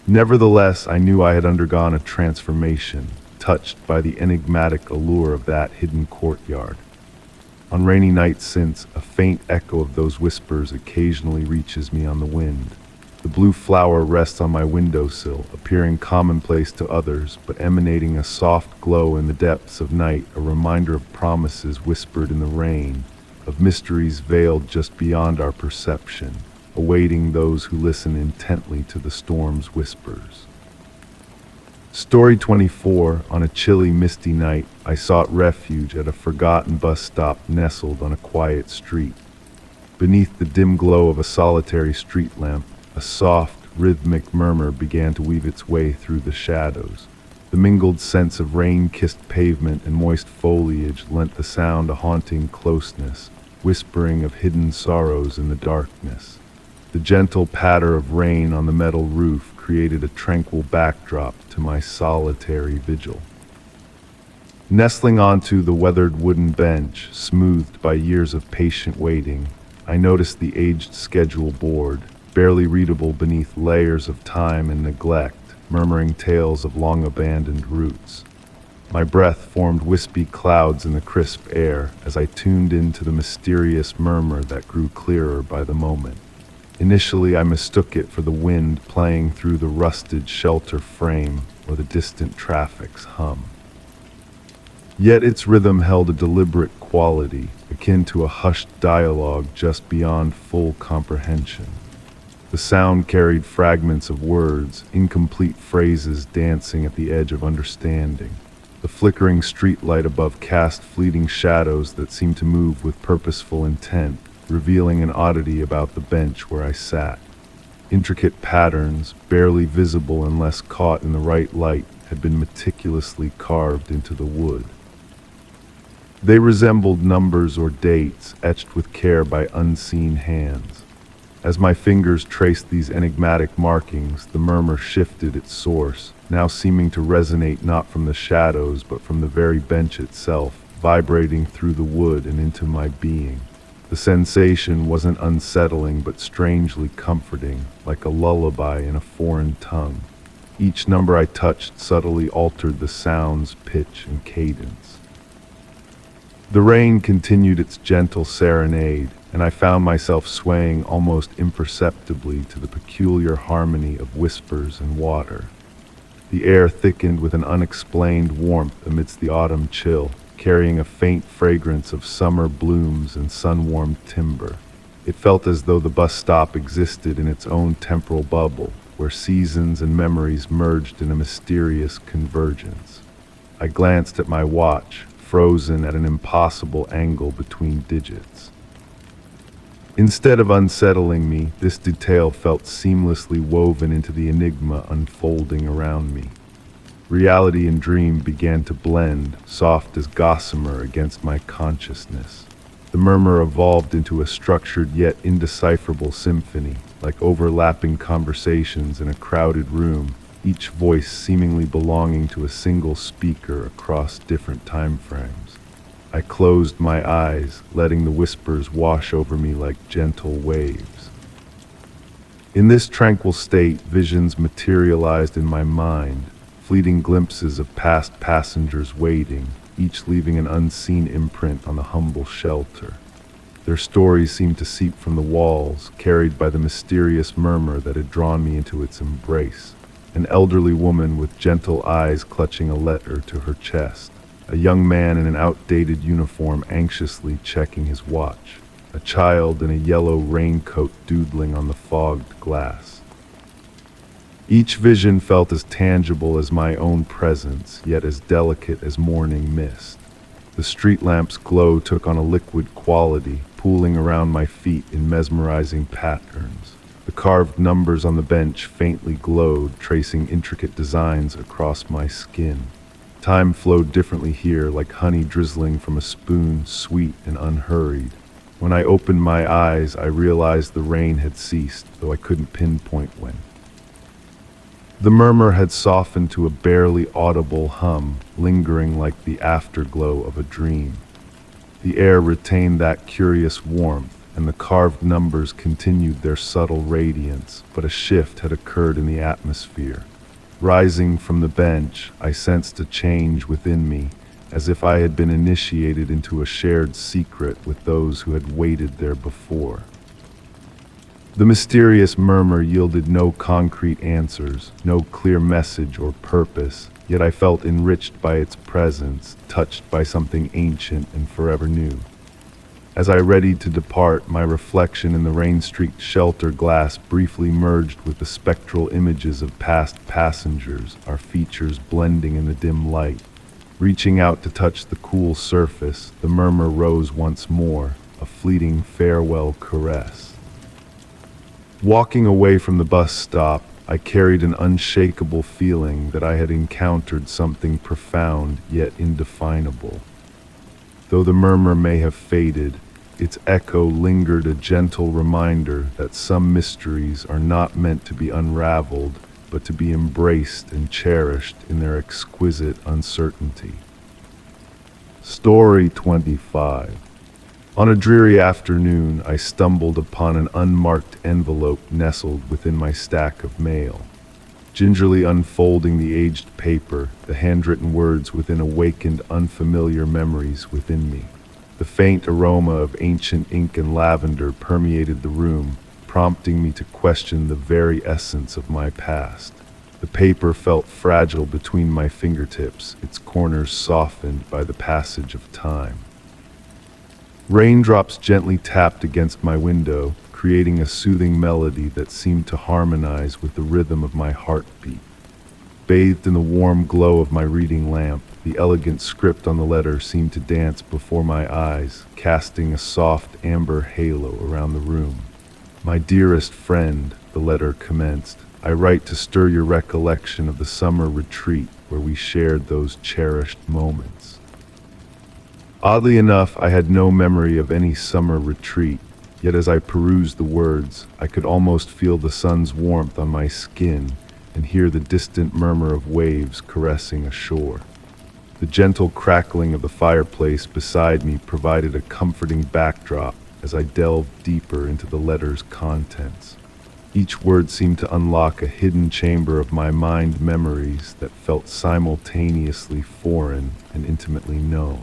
Speaker 1: Nevertheless, I knew I had undergone a transformation, touched by the enigmatic allure of that hidden courtyard. On rainy nights since, a faint echo of those whispers occasionally reaches me on the wind. The blue flower rests on my windowsill, appearing commonplace to others, but emanating a soft glow in the depths of night, a reminder of promises whispered in the rain, of mysteries veiled just beyond our perception, awaiting those who listen intently to the storm's whispers. Story 24. On a chilly, misty night, I sought refuge at a forgotten bus stop nestled on a quiet street. Beneath the dim glow of a solitary street lamp, a soft, rhythmic murmur began to weave its way through the shadows. The mingled scents of rain-kissed pavement and moist foliage lent the sound a haunting closeness, whispering of hidden sorrows in the darkness. The gentle patter of rain on the metal roof created a tranquil backdrop to my solitary vigil. Nestling onto the weathered wooden bench, smoothed by years of patient waiting, I noticed the aged schedule board, barely readable beneath layers of time and neglect, murmuring tales of long-abandoned routes. My breath formed wispy clouds in the crisp air as I tuned into the mysterious murmur that grew clearer by the moment. Initially, I mistook it for the wind playing through the rusted shelter frame or the distant traffic's hum. Yet its rhythm held a deliberate quality, akin to a hushed dialogue just beyond full comprehension. The sound carried fragments of words, incomplete phrases dancing at the edge of understanding. The flickering streetlight above cast fleeting shadows that seemed to move with purposeful intent, revealing an oddity about the bench where I sat. Intricate patterns, barely visible unless caught in the right light, had been meticulously carved into the wood. They resembled numbers or dates etched with care by unseen hands. As my fingers traced these enigmatic markings, the murmur shifted its source, now seeming to resonate not from the shadows but from the very bench itself, vibrating through the wood and into my being. The sensation wasn't unsettling but strangely comforting, like a lullaby in a foreign tongue. Each number I touched subtly altered the sound's pitch and cadence. The rain continued its gentle serenade, and I found myself swaying almost imperceptibly to the peculiar harmony of whispers and water. The air thickened with an unexplained warmth amidst the autumn chill, carrying a faint fragrance of summer blooms and sun-warmed timber. It felt as though the bus stop existed in its own temporal bubble, where seasons and memories merged in a mysterious convergence. I glanced at my watch, frozen at an impossible angle between digits. Instead of unsettling me, this detail felt seamlessly woven into the enigma unfolding around me. Reality and dream began to blend, soft as gossamer against my consciousness. The murmur evolved into a structured yet indecipherable symphony, like overlapping conversations in a crowded room, each voice seemingly belonging to a single speaker across different time frames. I closed my eyes, letting the whispers wash over me like gentle waves. In this tranquil state, visions materialized in my mind, fleeting glimpses of past passengers waiting, each leaving an unseen imprint on the humble shelter. Their stories seemed to seep from the walls, carried by the mysterious murmur that had drawn me into its embrace. An elderly woman with gentle eyes clutching a letter to her chest. A young man in an outdated uniform anxiously checking his watch. A child in a yellow raincoat doodling on the fogged glass. Each vision felt as tangible as my own presence, yet as delicate as morning mist. The street lamp's glow took on a liquid quality, pooling around my feet in mesmerizing patterns. The carved numbers on the bench faintly glowed, tracing intricate designs across my skin. Time flowed differently here, like honey drizzling from a spoon, sweet and unhurried. When I opened my eyes, I realized the rain had ceased, though I couldn't pinpoint when. The murmur had softened to a barely audible hum, lingering like the afterglow of a dream. The air retained that curious warmth, and the carved numbers continued their subtle radiance, but a shift had occurred in the atmosphere. Rising from the bench, I sensed a change within me, as if I had been initiated into a shared secret with those who had waited there before. The mysterious murmur yielded no concrete answers, no clear message or purpose, yet I felt enriched by its presence, touched by something ancient and forever new. As I readied to depart, my reflection in the rain-streaked shelter glass briefly merged with the spectral images of past passengers, our features blending in the dim light. Reaching out to touch the cool surface, the murmur rose once more, a fleeting farewell caress. Walking away from the bus stop, I carried an unshakable feeling that I had encountered something profound yet indefinable. Though the murmur may have faded, Its echo lingered, a gentle reminder that some mysteries are not meant to be unraveled, but to be embraced and cherished in their exquisite uncertainty. Story 25. On a dreary afternoon, I stumbled upon an unmarked envelope nestled within my stack of mail. Gingerly unfolding the aged paper, the handwritten words within awakened unfamiliar memories within me. The faint aroma of ancient ink and lavender permeated the room, prompting me to question the very essence of my past. The paper felt fragile between my fingertips, its corners softened by the passage of time. Raindrops gently tapped against my window, creating a soothing melody that seemed to harmonize with the rhythm of my heartbeat. Bathed in the warm glow of my reading lamp, the elegant script on the letter seemed to dance before my eyes, casting a soft amber halo around the room. "My dearest friend," the letter commenced, "I write to stir your recollection of the summer retreat where we shared those cherished moments." Oddly enough, I had no memory of any summer retreat, yet as I perused the words, I could almost feel the sun's warmth on my skin and hear the distant murmur of waves caressing ashore. The gentle crackling of the fireplace beside me provided a comforting backdrop as I delved deeper into the letter's contents. Each word seemed to unlock a hidden chamber of my mind memories that felt simultaneously foreign and intimately known.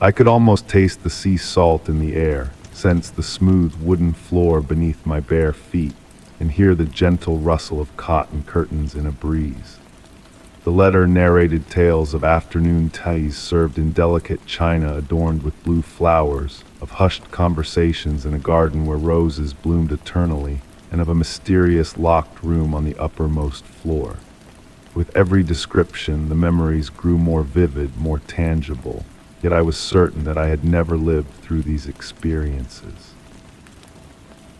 Speaker 1: I could almost taste the sea salt in the air, sense the smooth wooden floor beneath my bare feet, and hear the gentle rustle of cotton curtains in a breeze. The letter narrated tales of afternoon teas served in delicate china adorned with blue flowers, of hushed conversations in a garden where roses bloomed eternally, and of a mysterious locked room on the uppermost floor. With every description, the memories grew more vivid, more tangible, yet I was certain that I had never lived through these experiences.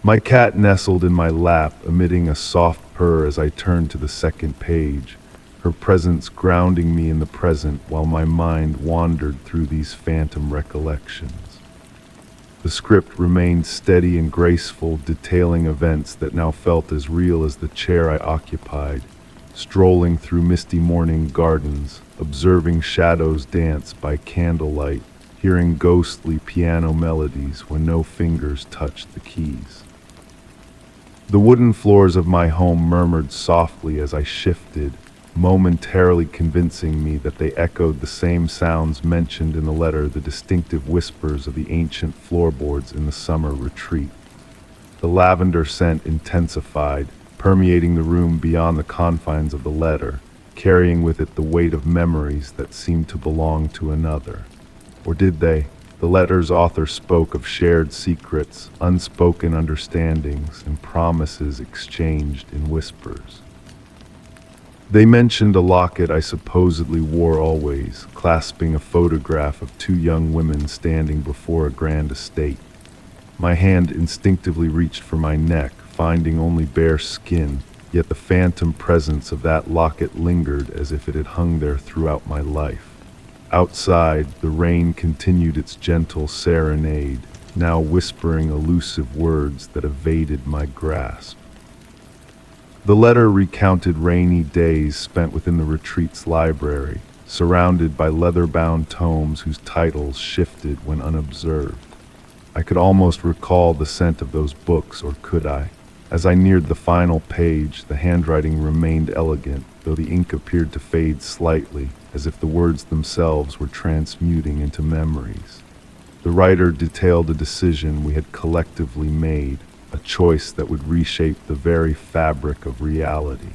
Speaker 1: My cat nestled in my lap, emitting a soft purr as I turned to the second page, her presence grounding me in the present while my mind wandered through these phantom recollections. The script remained steady and graceful, detailing events that now felt as real as the chair I occupied, strolling through misty morning gardens, observing shadows dance by candlelight, hearing ghostly piano melodies when no fingers touched the keys. The wooden floors of my home murmured softly as I shifted, momentarily convincing me that they echoed the same sounds mentioned in the letter, the distinctive whispers of the ancient floorboards in the summer retreat. The lavender scent intensified, permeating the room beyond the confines of the letter, carrying with it the weight of memories that seemed to belong to another. Or did they? The letter's author spoke of shared secrets, unspoken understandings, and promises exchanged in whispers. They mentioned a locket I supposedly wore always, clasping a photograph of two young women standing before a grand estate. My hand instinctively reached for my neck, finding only bare skin, yet the phantom presence of that locket lingered as if it had hung there throughout my life. Outside, the rain continued its gentle serenade, now whispering elusive words that evaded my grasp. The letter recounted rainy days spent within the retreat's library, surrounded by leather-bound tomes whose titles shifted when unobserved. I could almost recall the scent of those books, or could I? As I neared the final page, the handwriting remained elegant, though the ink appeared to fade slightly, as if the words themselves were transmuting into memories. The writer detailed a decision we had collectively made, a choice that would reshape the very fabric of reality.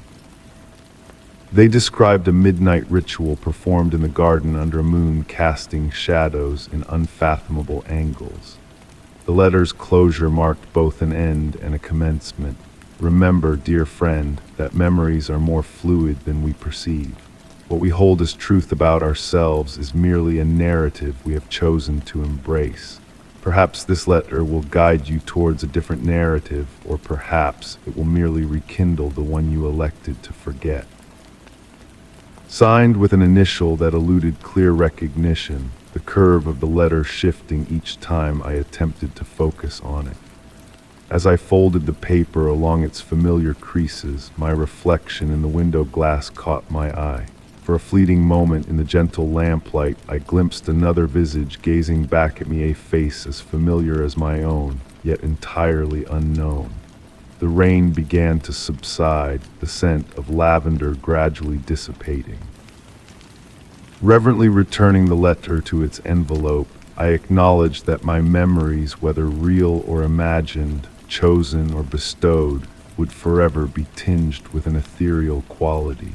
Speaker 1: They described a midnight ritual performed in the garden under a moon casting shadows in unfathomable angles. The letter's closure marked both an end and a commencement. Remember, dear friend, that memories are more fluid than we perceive. What we hold as truth about ourselves is merely a narrative we have chosen to embrace. Perhaps this letter will guide you towards a different narrative, or perhaps it will merely rekindle the one you elected to forget. Signed with an initial that eluded clear recognition, the curve of the letter shifting each time I attempted to focus on it. As I folded the paper along its familiar creases, my reflection in the window glass caught my eye. For a fleeting moment in the gentle lamplight, I glimpsed another visage gazing back at me, a face as familiar as my own, yet entirely unknown. The rain began to subside, the scent of lavender gradually dissipating. Reverently returning the letter to its envelope, I acknowledged that my memories, whether real or imagined, chosen or bestowed, would forever be tinged with an ethereal quality.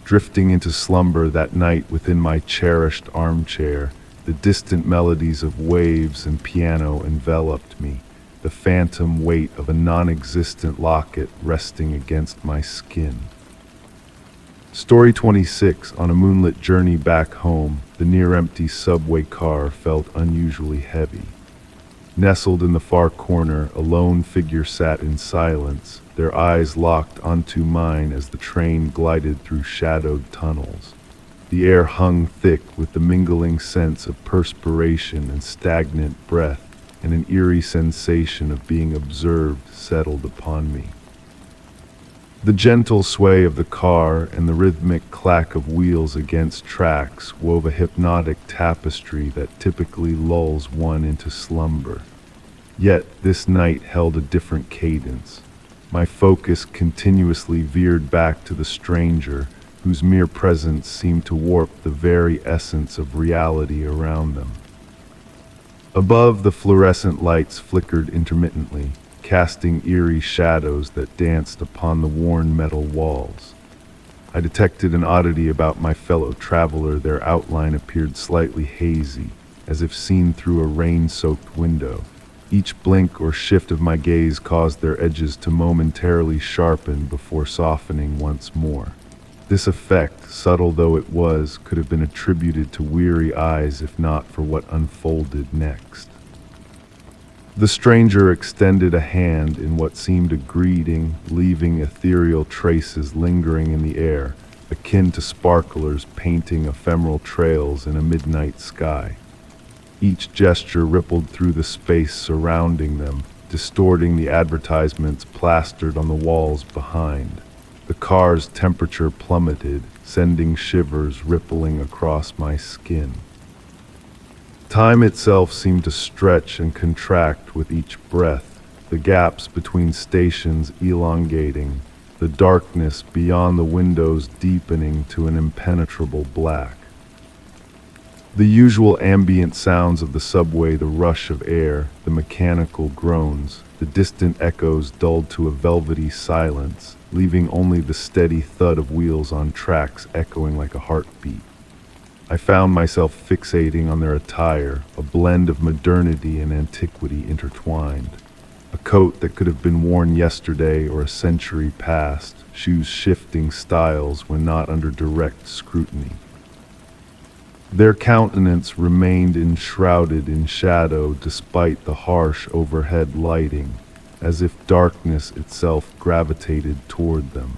Speaker 1: Drifting into slumber that night within my cherished armchair, the distant melodies of waves and piano enveloped me, the phantom weight of a non-existent locket resting against my skin. Story 26. On a moonlit journey back home, the near-empty subway car felt unusually heavy. Nestled in the far corner, a lone figure sat in silence, their eyes locked onto mine as the train glided through shadowed tunnels. The air hung thick with the mingling sense of perspiration and stagnant breath, and an eerie sensation of being observed settled upon me. The gentle sway of the car and the rhythmic clack of wheels against tracks wove a hypnotic tapestry that typically lulls one into slumber. Yet this night held a different cadence. My focus continuously veered back to the stranger, whose mere presence seemed to warp the very essence of reality around them. Above, the fluorescent lights flickered intermittently, casting eerie shadows that danced upon the worn metal walls. I detected an oddity about my fellow traveler. Their outline appeared slightly hazy, as if seen through a rain-soaked window. Each blink or shift of my gaze caused their edges to momentarily sharpen before softening once more. This effect, subtle though it was, could have been attributed to weary eyes if not for what unfolded next. The stranger extended a hand in what seemed a greeting, leaving ethereal traces lingering in the air, akin to sparklers painting ephemeral trails in a midnight sky. Each gesture rippled through the space surrounding them, distorting the advertisements plastered on the walls behind. The car's temperature plummeted, sending shivers rippling across my skin. Time itself seemed to stretch and contract with each breath, the gaps between stations elongating, the darkness beyond the windows deepening to an impenetrable black. The usual ambient sounds of the subway, the rush of air, the mechanical groans, the distant echoes dulled to a velvety silence, leaving only the steady thud of wheels on tracks echoing like a heartbeat. I found myself fixating on their attire, a blend of modernity and antiquity intertwined. A coat that could have been worn yesterday or a century past, shoes shifting styles when not under direct scrutiny. Their countenance remained enshrouded in shadow despite the harsh overhead lighting, as if darkness itself gravitated toward them.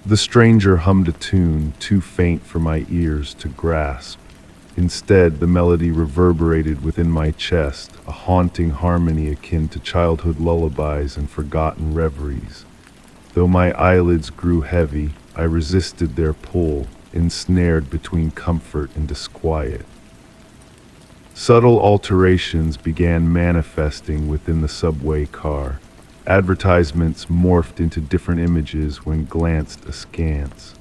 Speaker 1: The stranger hummed a tune too faint for my ears to grasp. Instead, the melody reverberated within my chest, a haunting harmony akin to childhood lullabies and forgotten reveries. Though my eyelids grew heavy, I resisted their pull, ensnared between comfort and disquiet. Subtle alterations began manifesting within the subway car. Advertisements morphed into different images when glanced askance.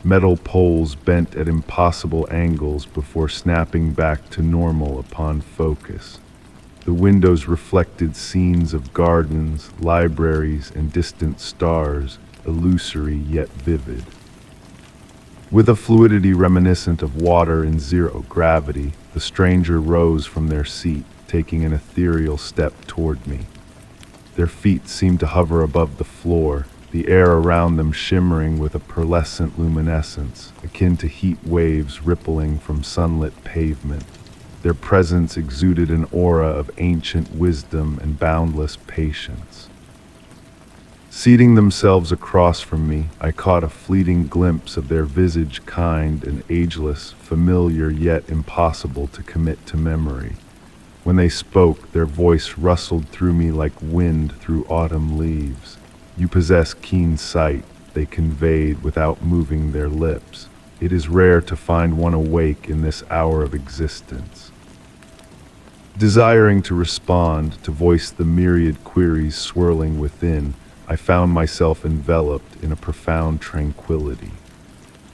Speaker 1: Metal poles bent at impossible angles before snapping back to normal upon focus. The windows reflected scenes of gardens, libraries, and distant stars, illusory yet vivid. With a fluidity reminiscent of water in zero gravity, the stranger rose from their seat, taking an ethereal step toward me. Their feet seemed to hover above the floor, the air around them shimmering with a pearlescent luminescence, akin to heat waves rippling from sunlit pavement. Their presence exuded an aura of ancient wisdom and boundless patience. Seating themselves across from me, I caught a fleeting glimpse of their visage, kind and ageless, familiar yet impossible to commit to memory. When they spoke, their voice rustled through me like wind through autumn leaves. "You possess keen sight," they conveyed without moving their lips. "It is rare to find one awake in this hour of existence." Desiring to respond, to voice the myriad queries swirling within, I found myself enveloped in a profound tranquility.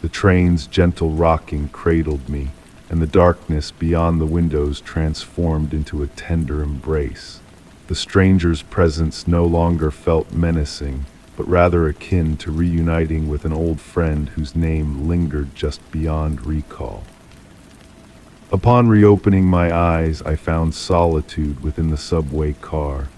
Speaker 1: The train's gentle rocking cradled me, and the darkness beyond the windows transformed into a tender embrace. The stranger's presence no longer felt menacing, but rather akin to reuniting with an old friend whose name lingered just beyond recall. Upon reopening my eyes, I found solitude within the subway car.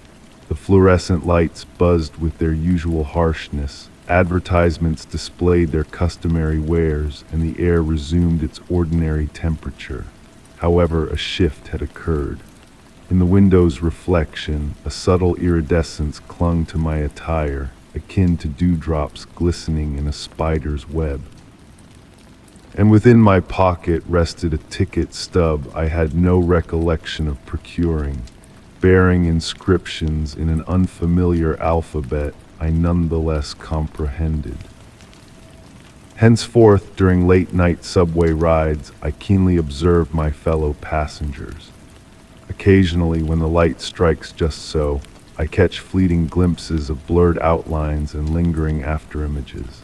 Speaker 1: The fluorescent lights buzzed with their usual harshness, advertisements displayed their customary wares, and the air resumed its ordinary temperature. However, a shift had occurred. In the window's reflection, a subtle iridescence clung to my attire, akin to dewdrops glistening in a spider's web. And within my pocket rested a ticket stub I had no recollection of procuring, bearing inscriptions in an unfamiliar alphabet I nonetheless comprehended. Henceforth, during late-night subway rides, I keenly observed my fellow passengers. Occasionally, when the light strikes just so, I catch fleeting glimpses of blurred outlines and lingering afterimages.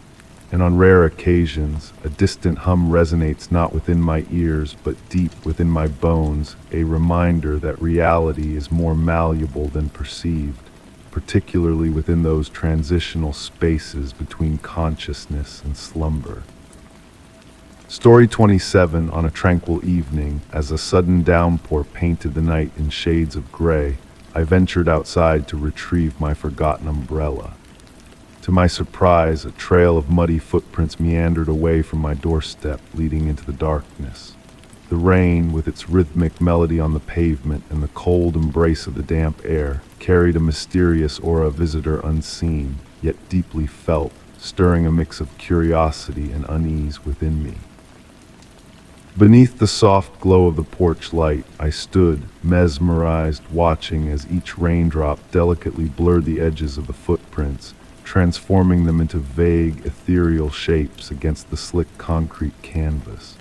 Speaker 1: And on rare occasions, a distant hum resonates not within my ears, but deep within my bones, a reminder that reality is more malleable than perceived, particularly within those transitional spaces between consciousness and slumber. Story 27. On a tranquil evening, as a sudden downpour painted the night in shades of gray, I ventured outside to retrieve my forgotten umbrella. To my surprise, a trail of muddy footprints meandered away from my doorstep, leading into the darkness. The rain, with its rhythmic melody on the pavement and the cold embrace of the damp air, carried a mysterious aura, visitor unseen, yet deeply felt, stirring a mix of curiosity and unease within me. Beneath the soft glow of the porch light, I stood, mesmerized, watching as each raindrop delicately blurred the edges of the footprints, transforming them into vague, ethereal shapes against the slick concrete canvas.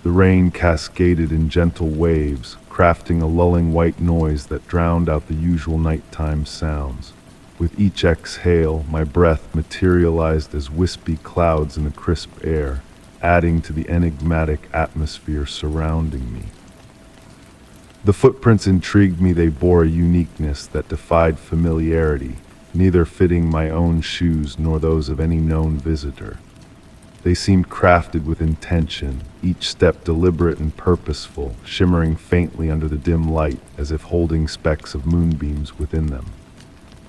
Speaker 1: The rain cascaded in gentle waves, crafting a lulling white noise that drowned out the usual nighttime sounds. With each exhale, my breath materialized as wispy clouds in the crisp air, adding to the enigmatic atmosphere surrounding me. The footprints intrigued me. They bore a uniqueness that defied familiarity, neither fitting my own shoes nor those of any known visitor. They seemed crafted with intention, each step deliberate and purposeful, shimmering faintly under the dim light as if holding specks of moonbeams within them.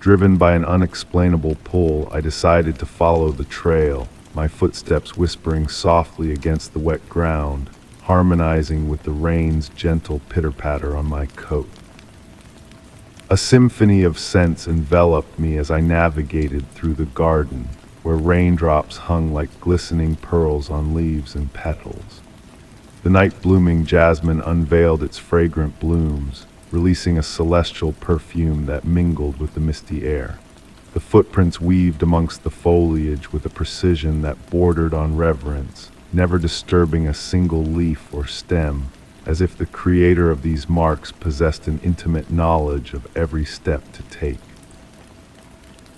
Speaker 1: Driven by an unexplainable pull, I decided to follow the trail, my footsteps whispering softly against the wet ground, harmonizing with the rain's gentle pitter-patter on my coat. A symphony of scents enveloped me as I navigated through the garden, where raindrops hung like glistening pearls on leaves and petals. The night-blooming jasmine unveiled its fragrant blooms, releasing a celestial perfume that mingled with the misty air. The footprints weaved amongst the foliage with a precision that bordered on reverence, never disturbing a single leaf or stem, as if the creator of these marks possessed an intimate knowledge of every step to take.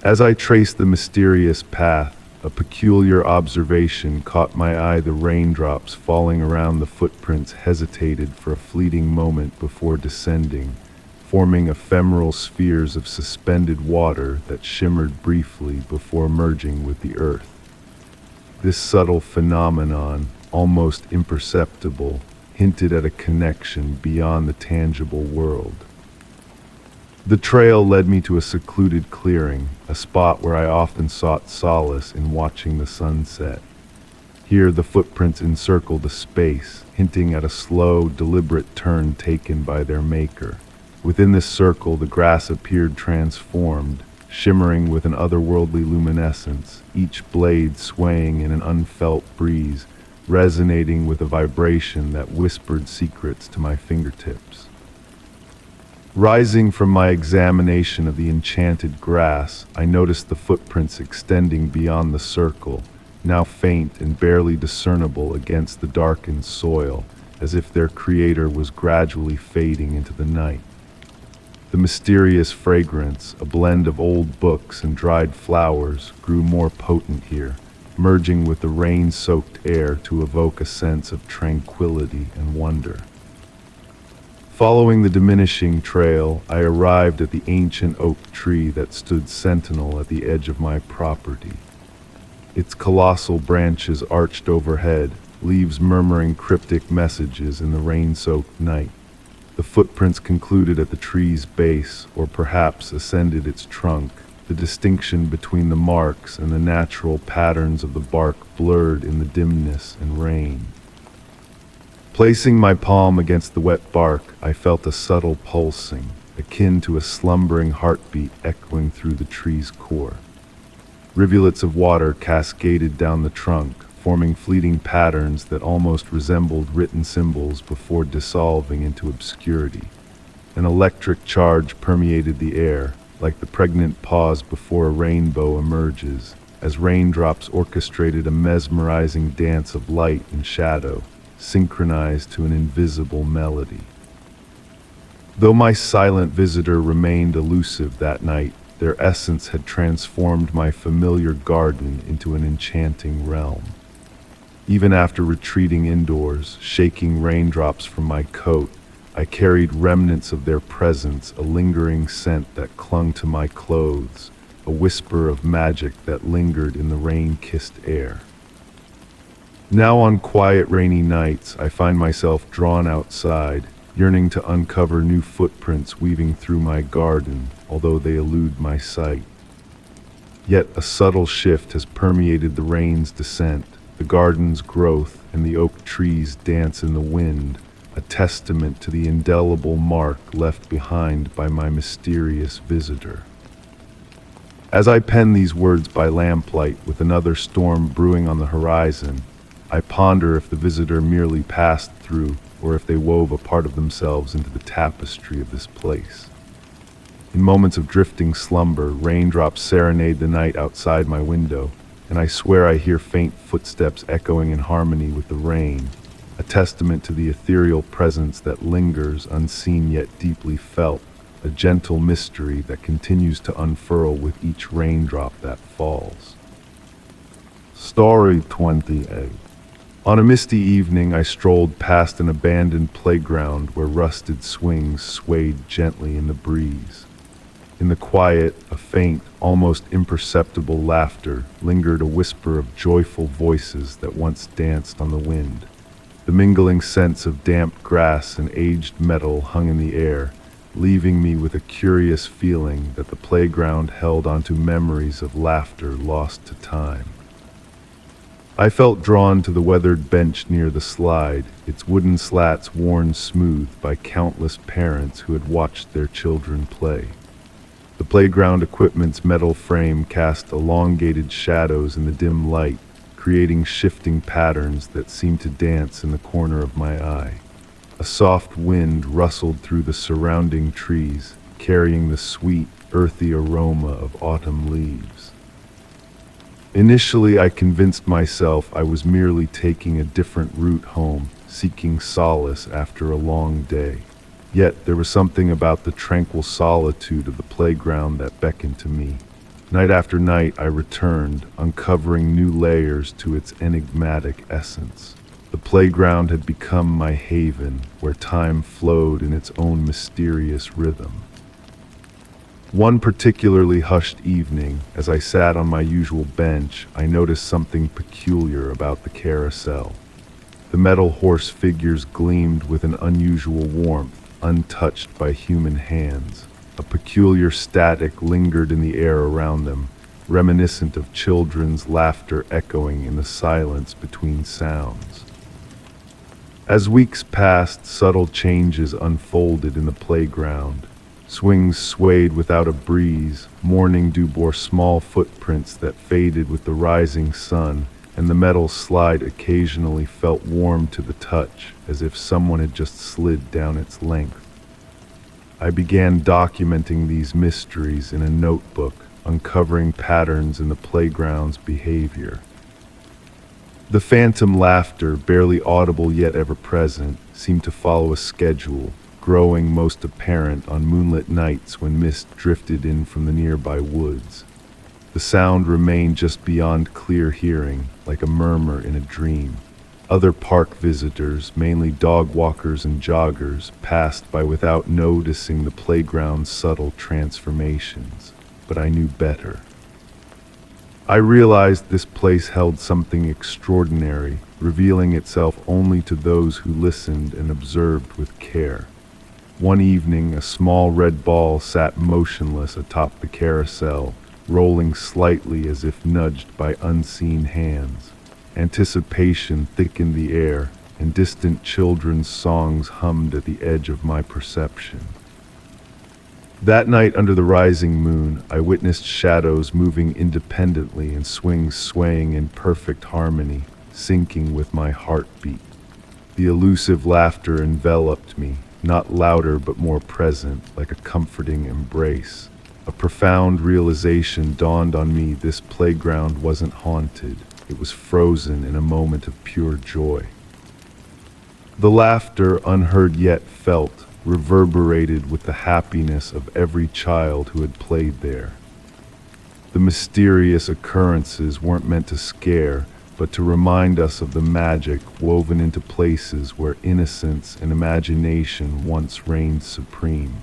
Speaker 1: As I traced the mysterious path, a peculiar observation caught my eye. The raindrops falling around the footprints hesitated for a fleeting moment before descending, forming ephemeral spheres of suspended water that shimmered briefly before merging with the earth. This subtle phenomenon, almost imperceptible, hinted at a connection beyond the tangible world. The trail led me to a secluded clearing, a spot where I often sought solace in watching the sunset. Here the footprints encircled the space, hinting at a slow, deliberate turn taken by their maker. Within this circle, the grass appeared transformed, shimmering with an otherworldly luminescence, each blade swaying in an unfelt breeze, resonating with a vibration that whispered secrets to my fingertips. Rising from my examination of the enchanted grass, I noticed the footprints extending beyond the circle, now faint and barely discernible against the darkened soil, as if their creator was gradually fading into the night. The mysterious fragrance, a blend of old books and dried flowers, grew more potent here, merging with the rain-soaked air to evoke a sense of tranquility and wonder. Following the diminishing trail, I arrived at the ancient oak tree that stood sentinel at the edge of my property. Its colossal branches arched overhead, leaves murmuring cryptic messages in the rain-soaked night. The footprints concluded at the tree's base, or perhaps ascended its trunk, the distinction between the marks and the natural patterns of the bark blurred in the dimness and rain. Placing my palm against the wet bark, I felt a subtle pulsing, akin to a slumbering heartbeat echoing through the tree's core. Rivulets of water cascaded down the trunk, forming fleeting patterns that almost resembled written symbols before dissolving into obscurity. An electric charge permeated the air, like the pregnant pause before a rainbow emerges, as raindrops orchestrated a mesmerizing dance of light and shadow, synchronized to an invisible melody. Though my silent visitor remained elusive that night, their essence had transformed my familiar garden into an enchanting realm. Even after retreating indoors, shaking raindrops from my coat, I carried remnants of their presence, a lingering scent that clung to my clothes, a whisper of magic that lingered in the rain-kissed air. Now on quiet rainy nights, I find myself drawn outside, yearning to uncover new footprints weaving through my garden, although they elude my sight. Yet a subtle shift has permeated the rain's descent, the garden's growth, and the oak tree's dance in the wind, a testament to the indelible mark left behind by my mysterious visitor. As I pen these words by lamplight with another storm brewing on the horizon, I ponder if the visitor merely passed through or if they wove a part of themselves into the tapestry of this place. In moments of drifting slumber, raindrops serenade the night outside my window, and I swear I hear faint footsteps echoing in harmony with the rain, a testament to the ethereal presence that lingers unseen yet deeply felt, a gentle mystery that continues to unfurl with each raindrop that falls. Story 28. On a misty evening, I strolled past an abandoned playground where rusted swings swayed gently in the breeze. In the quiet, a faint, almost imperceptible laughter lingered, a whisper of joyful voices that once danced on the wind. The mingling scents of damp grass and aged metal hung in the air, leaving me with a curious feeling that the playground held onto memories of laughter lost to time. I felt drawn to the weathered bench near the slide, its wooden slats worn smooth by countless parents who had watched their children play. The playground equipment's metal frame cast elongated shadows in the dim light, creating shifting patterns that seemed to dance in the corner of my eye. A soft wind rustled through the surrounding trees, carrying the sweet, earthy aroma of autumn leaves. Initially, I convinced myself I was merely taking a different route home, seeking solace after a long day. Yet there was something about the tranquil solitude of the playground that beckoned to me. Night after night I returned, uncovering new layers to its enigmatic essence. The playground had become my haven, where time flowed in its own mysterious rhythm. One particularly hushed evening, as I sat on my usual bench, I noticed something peculiar about the carousel. The metal horse figures gleamed with an unusual warmth, untouched by human hands. A peculiar static lingered in the air around them, reminiscent of children's laughter echoing in the silence between sounds. As weeks passed, subtle changes unfolded in the playground. Swings swayed without a breeze, morning dew bore small footprints that faded with the rising sun, and the metal slide occasionally felt warm to the touch, as if someone had just slid down its length. I began documenting these mysteries in a notebook, uncovering patterns in the playground's behavior. The phantom laughter, barely audible yet ever present, seemed to follow a schedule, growing most apparent on moonlit nights when mist drifted in from the nearby woods. The sound remained just beyond clear hearing, like a murmur in a dream. Other park visitors, mainly dog walkers and joggers, passed by without noticing the playground's subtle transformations, but I knew better. I realized this place held something extraordinary, revealing itself only to those who listened and observed with care. One evening, a small red ball sat motionless atop the carousel, rolling slightly as if nudged by unseen hands. Anticipation thickened the air, and distant children's songs hummed at the edge of my perception. That night under the rising moon, I witnessed shadows moving independently and swings swaying in perfect harmony, syncing with my heartbeat. The elusive laughter enveloped me, not louder but more present, like a comforting embrace. A profound realization dawned on me: this playground wasn't haunted, it was frozen in a moment of pure joy. The laughter, unheard yet felt, reverberated with the happiness of every child who had played there. The mysterious occurrences weren't meant to scare, but to remind us of the magic woven into places where innocence and imagination once reigned supreme.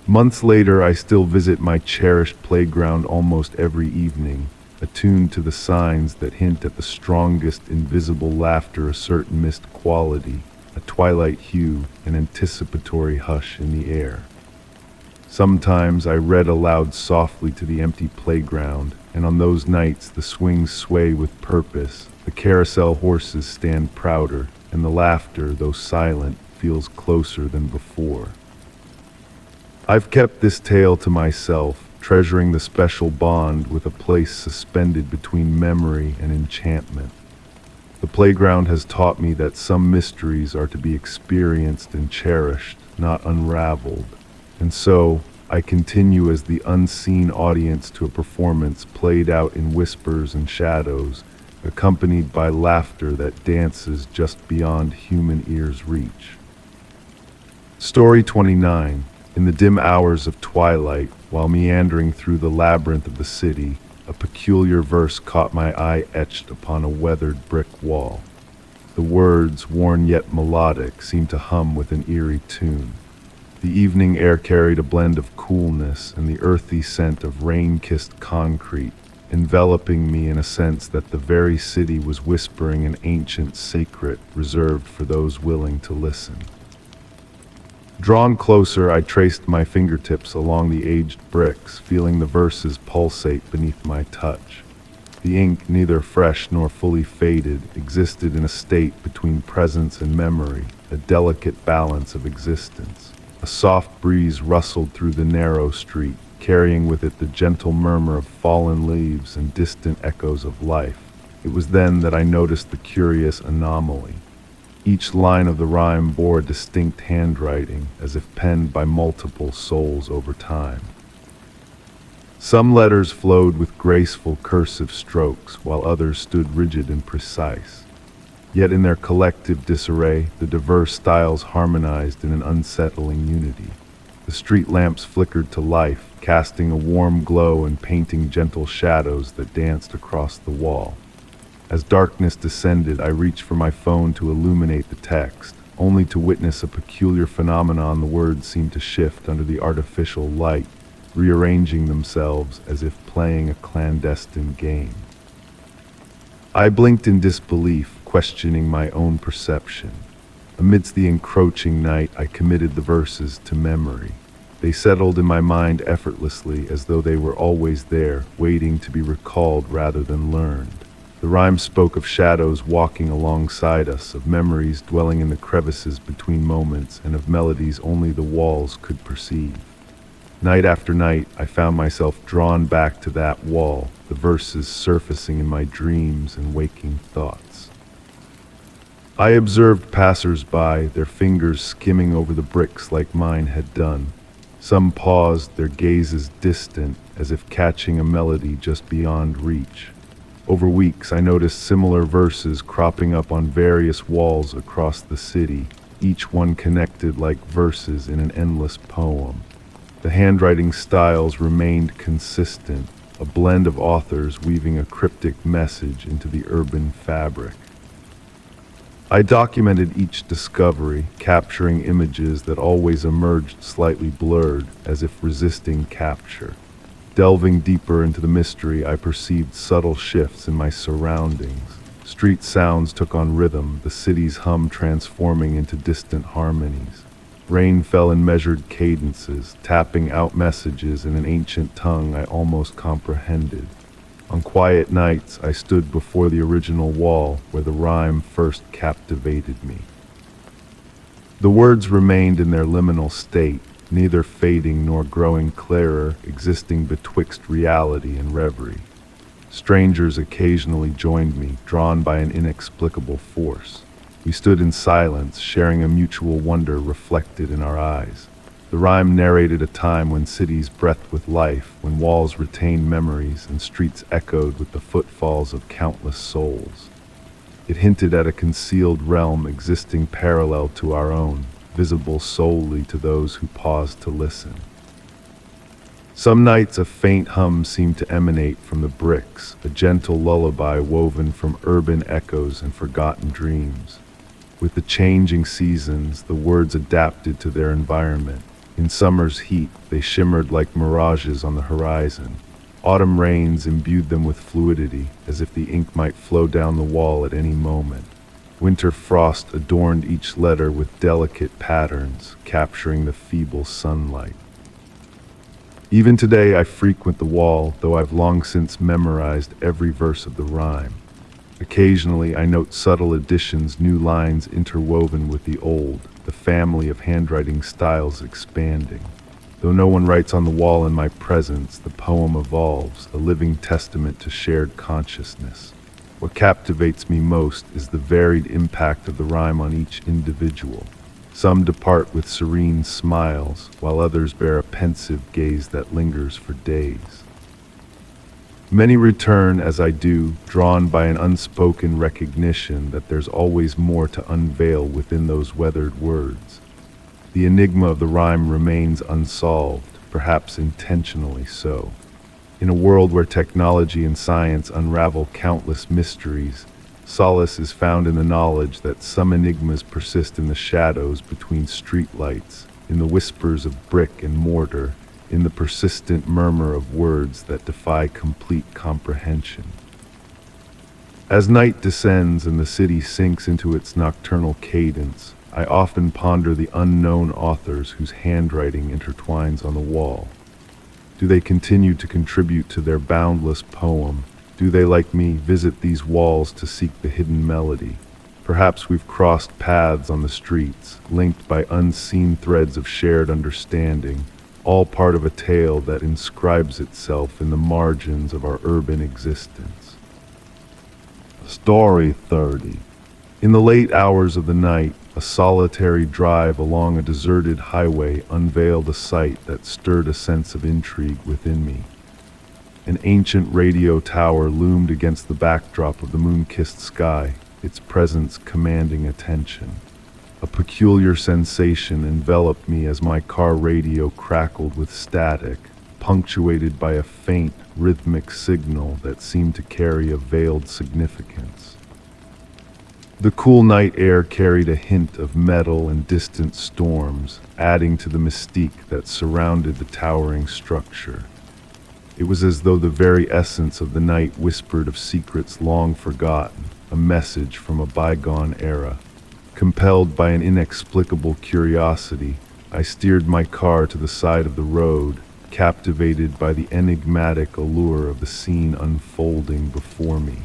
Speaker 1: Months later, I still visit my cherished playground almost every evening, attuned to the signs that hint at the strongest invisible laughter, a certain mist quality, a twilight hue, an anticipatory hush in the air. Sometimes I read aloud softly to the empty playground, and on those nights the swings sway with purpose, the carousel horses stand prouder, and the laughter, though silent, feels closer than before. I've kept this tale to myself, treasuring the special bond with a place suspended between memory and enchantment. The playground has taught me that some mysteries are to be experienced and cherished, not unraveled. And so, I continue as the unseen audience to a performance played out in whispers and shadows, accompanied by laughter that dances just beyond human ear's reach. Story 29. In the dim hours of twilight, while meandering through the labyrinth of the city, a peculiar verse caught my eye etched upon a weathered brick wall. The words, worn yet melodic, seemed to hum with an eerie tune. The evening air carried a blend of coolness and the earthy scent of rain-kissed concrete, enveloping me in a sense that the very city was whispering an ancient secret reserved for those willing to listen. Drawn closer, I traced my fingertips along the aged bricks, feeling the verses pulsate beneath my touch. The ink, neither fresh nor fully faded, existed in a state between presence and memory, a delicate balance of existence. A soft breeze rustled through the narrow street, carrying with it the gentle murmur of fallen leaves and distant echoes of life. It was then that I noticed the curious anomaly. Each line of the rhyme bore a distinct handwriting, as if penned by multiple souls over time. Some letters flowed with graceful cursive strokes, while others stood rigid and precise. Yet in their collective disarray, the diverse styles harmonized in an unsettling unity. The street lamps flickered to life, casting a warm glow and painting gentle shadows that danced across the wall. As darkness descended, I reached for my phone to illuminate the text, only to witness a peculiar phenomenon. The words seemed to shift under the artificial light, rearranging themselves as if playing a clandestine game. I blinked in disbelief, questioning my own perception. Amidst the encroaching night, I committed the verses to memory. They settled in my mind effortlessly, as though they were always there, waiting to be recalled rather than learned. The rhyme spoke of shadows walking alongside us, of memories dwelling in the crevices between moments, and of melodies only the walls could perceive. Night after night, I found myself drawn back to that wall, the verses surfacing in my dreams and waking thoughts. I observed passers-by, their fingers skimming over the bricks like mine had done. Some paused, their gazes distant, as if catching a melody just beyond reach. Over weeks, I noticed similar verses cropping up on various walls across the city, each one connected like verses in an endless poem. The handwriting styles remained consistent, a blend of authors weaving a cryptic message into the urban fabric. I documented each discovery, capturing images that always emerged slightly blurred, as if resisting capture. Delving deeper into the mystery, I perceived subtle shifts in my surroundings. Street sounds took on rhythm, the city's hum transforming into distant harmonies. Rain fell in measured cadences, tapping out messages in an ancient tongue I almost comprehended. On quiet nights, I stood before the original wall where the rhyme first captivated me. The words remained in their liminal state, neither fading nor growing clearer, existing betwixt reality and reverie. Strangers occasionally joined me, drawn by an inexplicable force. We stood in silence, sharing a mutual wonder reflected in our eyes. The rhyme narrated a time when cities breathed with life, when walls retained memories and streets echoed with the footfalls of countless souls. It hinted at a concealed realm existing parallel to our own, visible solely to those who paused to listen. Some nights a faint hum seemed to emanate from the bricks, a gentle lullaby woven from urban echoes and forgotten dreams. With the changing seasons, the words adapted to their environment. In summer's heat, they shimmered like mirages on the horizon. Autumn rains imbued them with fluidity, as if the ink might flow down the wall at any moment. Winter frost adorned each letter with delicate patterns, capturing the feeble sunlight. Even today I frequent the wall, though I've long since memorized every verse of the rhyme. Occasionally I note subtle additions, new lines interwoven with the old, the family of handwriting styles expanding. Though no one writes on the wall in my presence, the poem evolves, a living testament to shared consciousness. What captivates me most is the varied impact of the rhyme on each individual. Some depart with serene smiles, while others bear a pensive gaze that lingers for days. Many return as I do, drawn by an unspoken recognition that there's always more to unveil within those weathered words. The enigma of the rhyme remains unsolved, perhaps intentionally so. In a world where technology and science unravel countless mysteries, solace is found in the knowledge that some enigmas persist in the shadows between streetlights, in the whispers of brick and mortar, in the persistent murmur of words that defy complete comprehension. As night descends and the city sinks into its nocturnal cadence, I often ponder the unknown authors whose handwriting intertwines on the wall. Do they continue to contribute to their boundless poem? Do they, like me, visit these walls to seek the hidden melody? Perhaps we've crossed paths on the streets, linked by unseen threads of shared understanding, all part of a tale that inscribes itself in the margins of our urban existence. Story 30. In the late hours of the night, a solitary drive along a deserted highway unveiled a sight that stirred a sense of intrigue within me. An ancient radio tower loomed against the backdrop of the moon-kissed sky, its presence commanding attention. A peculiar sensation enveloped me as my car radio crackled with static, punctuated by a faint, rhythmic signal that seemed to carry a veiled significance. The cool night air carried a hint of metal and distant storms, adding to the mystique that surrounded the towering structure. It was as though the very essence of the night whispered of secrets long forgotten, a message from a bygone era. Compelled by an inexplicable curiosity, I steered my car to the side of the road, captivated by the enigmatic allure of the scene unfolding before me.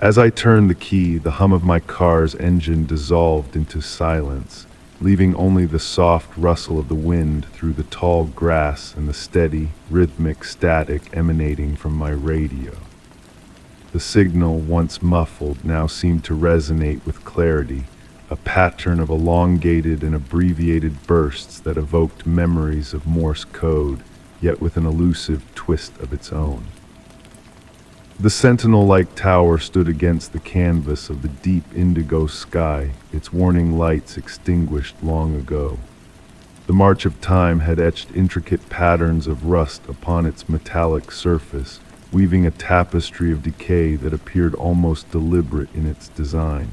Speaker 1: As I turned the key, the hum of my car's engine dissolved into silence, leaving only the soft rustle of the wind through the tall grass and the steady, rhythmic static emanating from my radio. The signal, once muffled, now seemed to resonate with clarity, a pattern of elongated and abbreviated bursts that evoked memories of Morse code, yet with an elusive twist of its own. The sentinel-like tower stood against the canvas of the deep indigo sky, its warning lights extinguished long ago. The march of time had etched intricate patterns of rust upon its metallic surface, weaving a tapestry of decay that appeared almost deliberate in its design.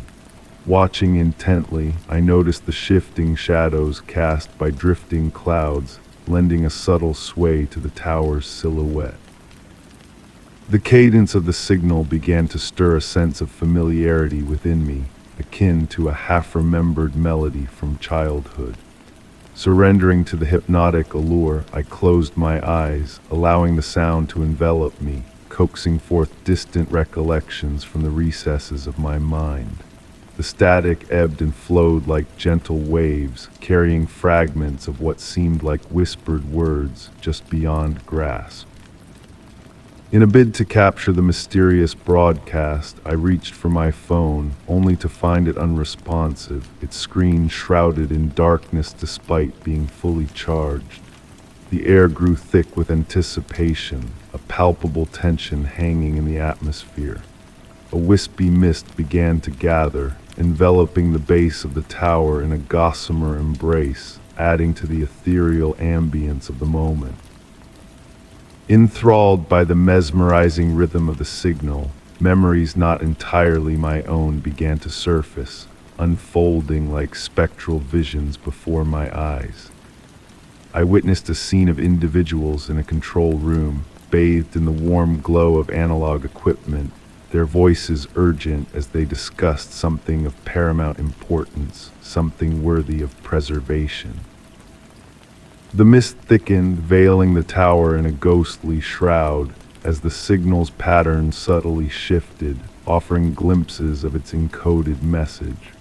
Speaker 1: Watching intently, I noticed the shifting shadows cast by drifting clouds, lending a subtle sway to the tower's silhouette. The cadence of the signal began to stir a sense of familiarity within me, akin to a half-remembered melody from childhood. Surrendering to the hypnotic allure, I closed my eyes, allowing the sound to envelop me, coaxing forth distant recollections from the recesses of my mind. The static ebbed and flowed like gentle waves, carrying fragments of what seemed like whispered words just beyond grasp. In a bid to capture the mysterious broadcast, I reached for my phone, only to find it unresponsive, its screen shrouded in darkness despite being fully charged. The air grew thick with anticipation, a palpable tension hanging in the atmosphere. A wispy mist began to gather, enveloping the base of the tower in a gossamer embrace, adding to the ethereal ambience of the moment. Enthralled by the mesmerizing rhythm of the signal, memories not entirely my own began to surface, unfolding like spectral visions before my eyes. I witnessed a scene of individuals in a control room, bathed in the warm glow of analog equipment, their voices urgent as they discussed something of paramount importance, something worthy of preservation. The mist thickened, veiling the tower in a ghostly shroud, as the signal's pattern subtly shifted, offering glimpses of its encoded message.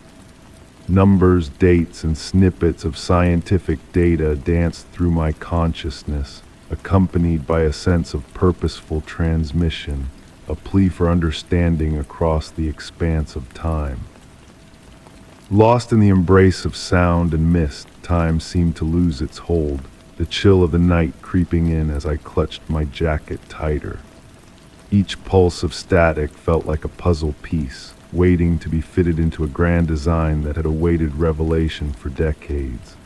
Speaker 1: Numbers, dates, and snippets of scientific data danced through my consciousness, accompanied by a sense of purposeful transmission, a plea for understanding across the expanse of time. Lost in the embrace of sound and mist, time seemed to lose its hold, the chill of the night creeping in as I clutched my jacket tighter. Each pulse of static felt like a puzzle piece, waiting to be fitted into a grand design that had awaited revelation for decades.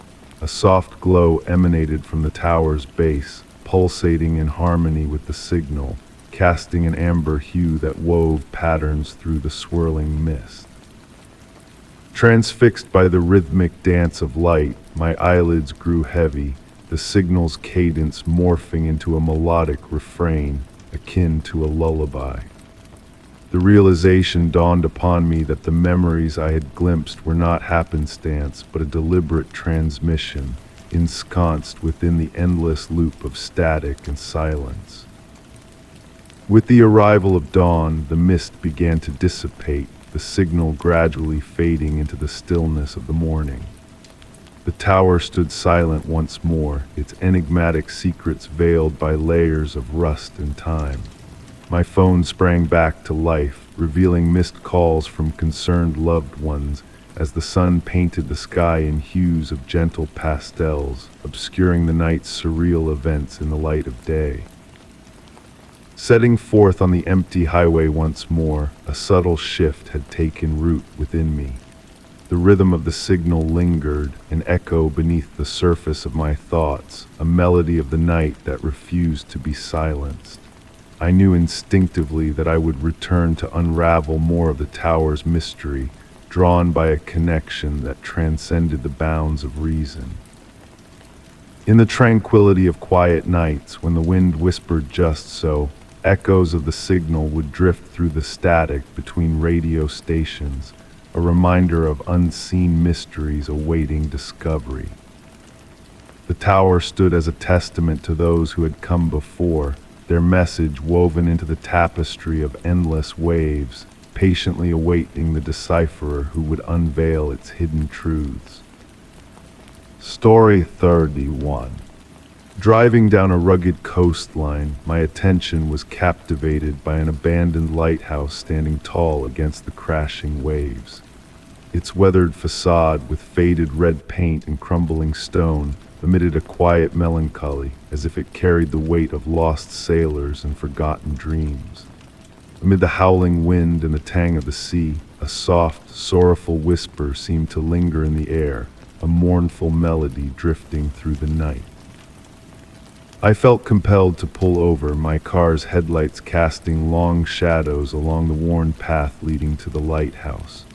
Speaker 1: A soft glow emanated from the tower's base, pulsating in harmony with the signal, casting an amber hue that wove patterns through the swirling mist. Transfixed by the rhythmic dance of light, my eyelids grew heavy, the signal's cadence morphing into a melodic refrain, akin to a lullaby. The realization dawned upon me that the memories I had glimpsed were not happenstance, but a deliberate transmission, ensconced within the endless loop of static and silence. With the arrival of dawn, the mist began to dissipate, the signal gradually fading into the stillness of the morning. The tower stood silent once more, its enigmatic secrets veiled by layers of rust and time. My phone sprang back to life, revealing missed calls from concerned loved ones as the sun painted the sky in hues of gentle pastels, obscuring the night's surreal events in the light of day. Setting forth on the empty highway once more, a subtle shift had taken root within me. The rhythm of the signal lingered, an echo beneath the surface of my thoughts, a melody of the night that refused to be silenced. I knew instinctively that I would return to unravel more of the tower's mystery, drawn by a connection that transcended the bounds of reason. In the tranquility of quiet nights, when the wind whispered just so, echoes of the signal would drift through the static between radio stations, a reminder of unseen mysteries awaiting discovery. The tower stood as a testament to those who had come before, their message woven into the tapestry of endless waves, patiently awaiting the decipherer who would unveil its hidden truths. Story 31. Driving down a rugged coastline, my attention was captivated by an abandoned lighthouse standing tall against the crashing waves. Its weathered facade, with faded red paint and crumbling stone, emitted a quiet melancholy, as if it carried the weight of lost sailors and forgotten dreams. Amid the howling wind and the tang of the sea, a soft, sorrowful whisper seemed to linger in the air, a mournful melody drifting through the night. I felt compelled to pull over, my car's headlights casting long shadows along the worn path leading to the lighthouse.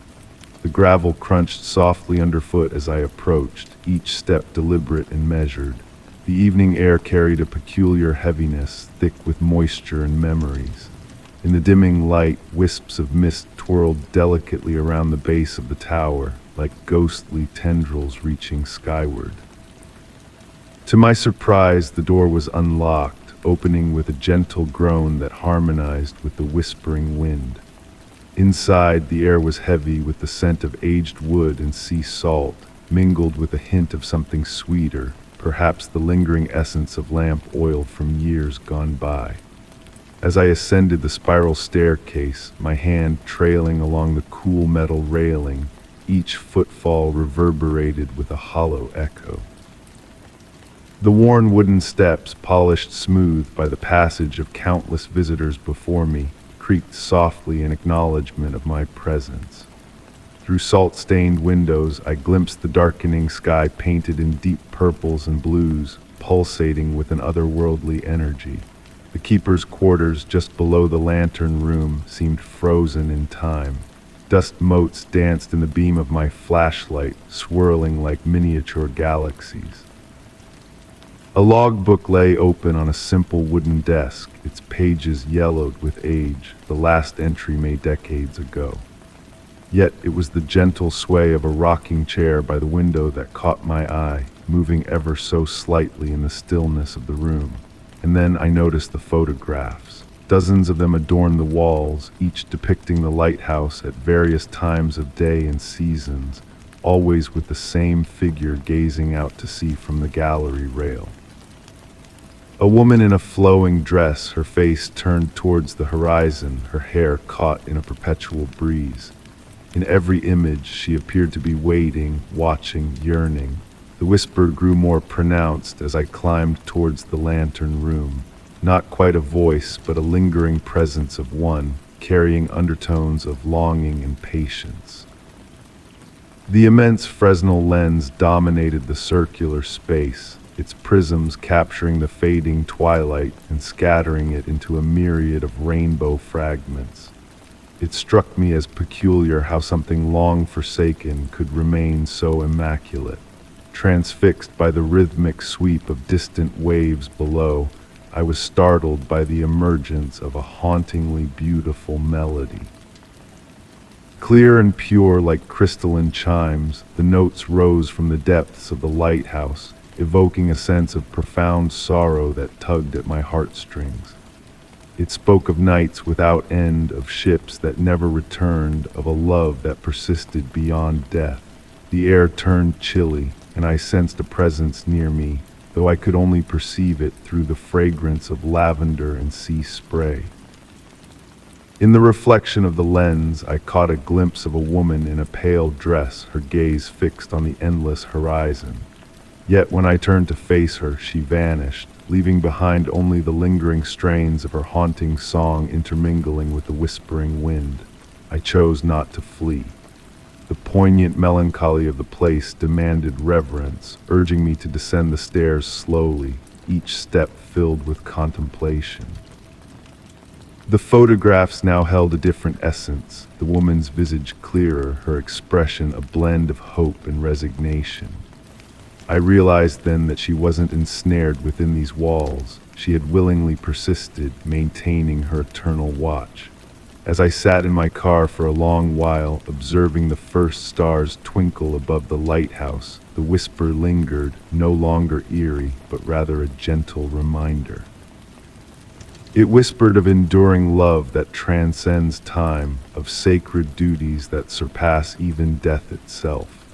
Speaker 1: The gravel crunched softly underfoot as I approached, each step deliberate and measured. The evening air carried a peculiar heaviness, thick with moisture and memories. In the dimming light, wisps of mist twirled delicately around the base of the tower, like ghostly tendrils reaching skyward. To my surprise, the door was unlocked, opening with a gentle groan that harmonized with the whispering wind. Inside, the air was heavy with the scent of aged wood and sea salt, mingled with a hint of something sweeter, perhaps the lingering essence of lamp oil from years gone by. As I ascended the spiral staircase, my hand trailing along the cool metal railing, each footfall reverberated with a hollow echo. The worn wooden steps, polished smooth by the passage of countless visitors before me, creaked softly in acknowledgement of my presence. Through salt-stained windows, I glimpsed the darkening sky painted in deep purples and blues, pulsating with an otherworldly energy. The keeper's quarters just below the lantern room seemed frozen in time. Dust motes danced in the beam of my flashlight, swirling like miniature galaxies. A logbook lay open on a simple wooden desk, its pages yellowed with age, the last entry made decades ago. Yet it was the gentle sway of a rocking chair by the window that caught my eye, moving ever so slightly in the stillness of the room. And then I noticed the photographs. Dozens of them adorned the walls, each depicting the lighthouse at various times of day and seasons, always with the same figure gazing out to sea from the gallery rail. A woman in a flowing dress, her face turned towards the horizon, her hair caught in a perpetual breeze. In every image, she appeared to be waiting, watching, yearning. The whisper grew more pronounced as I climbed towards the lantern room. Not quite a voice, but a lingering presence of one, carrying undertones of longing and patience. The immense Fresnel lens dominated the circular space, its prisms capturing the fading twilight and scattering it into a myriad of rainbow fragments. It struck me as peculiar how something long forsaken could remain so immaculate. Transfixed by the rhythmic sweep of distant waves below, I was startled by the emergence of a hauntingly beautiful melody. Clear and pure like crystalline chimes, the notes rose from the depths of the lighthouse, evoking a sense of profound sorrow that tugged at my heartstrings. It spoke of nights without end, of ships that never returned, of a love that persisted beyond death. The air turned chilly, and I sensed a presence near me, though I could only perceive it through the fragrance of lavender and sea spray. In the reflection of the lens, I caught a glimpse of a woman in a pale dress, her gaze fixed on the endless horizon. Yet when I turned to face her, she vanished, leaving behind only the lingering strains of her haunting song intermingling with the whispering wind. I chose not to flee. The poignant melancholy of the place demanded reverence, urging me to descend the stairs slowly, each step filled with contemplation. The photographs now held a different essence, the woman's visage clearer, her expression a blend of hope and resignation. I realized then that she wasn't ensnared within these walls. She had willingly persisted, maintaining her eternal watch. As I sat in my car for a long while, observing the first stars twinkle above the lighthouse, the whisper lingered, no longer eerie, but rather a gentle reminder. It whispered of enduring love that transcends time, of sacred duties that surpass even death itself.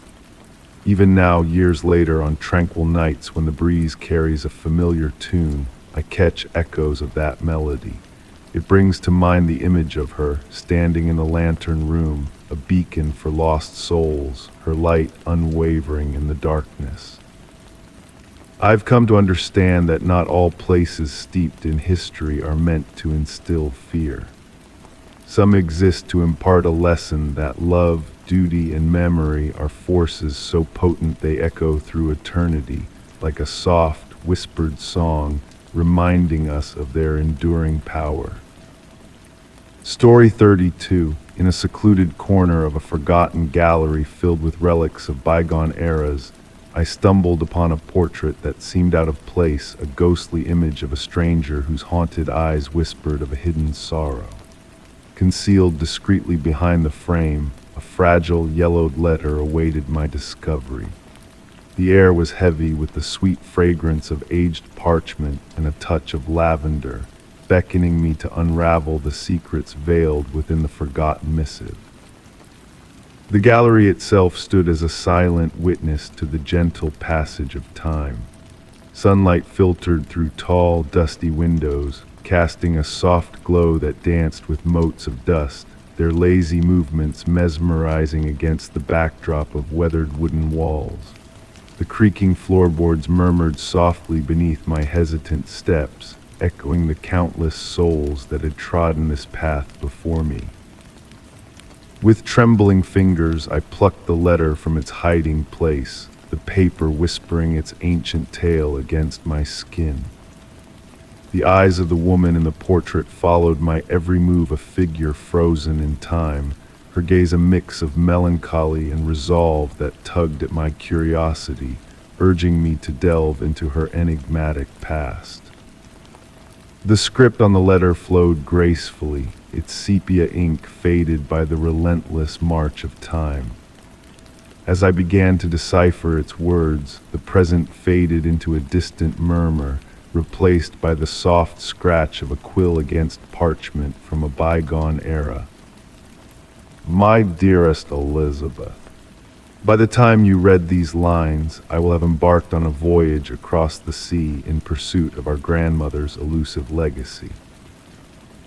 Speaker 1: Even now, years later, on tranquil nights when the breeze carries a familiar tune, I catch echoes of that melody. It brings to mind the image of her, standing in the lantern room, a beacon for lost souls, her light unwavering in the darkness. I've come to understand that not all places steeped in history are meant to instill fear. Some exist to impart a lesson that love, duty, and memory are forces so potent they echo through eternity, like a soft, whispered song, reminding us of their enduring power. Story 32. In a secluded corner of a forgotten gallery filled with relics of bygone eras, I stumbled upon a portrait that seemed out of place, a ghostly image of a stranger whose haunted eyes whispered of a hidden sorrow. Concealed discreetly behind the frame, a fragile, yellowed letter awaited my discovery. The air was heavy with the sweet fragrance of aged parchment and a touch of lavender, beckoning me to unravel the secrets veiled within the forgotten missive. The gallery itself stood as a silent witness to the gentle passage of time. Sunlight filtered through tall, dusty windows, casting a soft glow that danced with motes of dust, their lazy movements mesmerizing against the backdrop of weathered wooden walls. The creaking floorboards murmured softly beneath my hesitant steps, echoing the countless souls that had trodden this path before me. With trembling fingers, I plucked the letter from its hiding place, the paper whispering its ancient tale against my skin. The eyes of the woman in the portrait followed my every move, a figure frozen in time, her gaze a mix of melancholy and resolve that tugged at my curiosity, urging me to delve into her enigmatic past. The script on the letter flowed gracefully, its sepia ink faded by the relentless march of time. As I began to decipher its words, the present faded into a distant murmur, replaced by the soft scratch of a quill against parchment from a bygone era. My dearest Elizabeth, by the time you read these lines, I will have embarked on a voyage across the sea in pursuit of our grandmother's elusive legacy.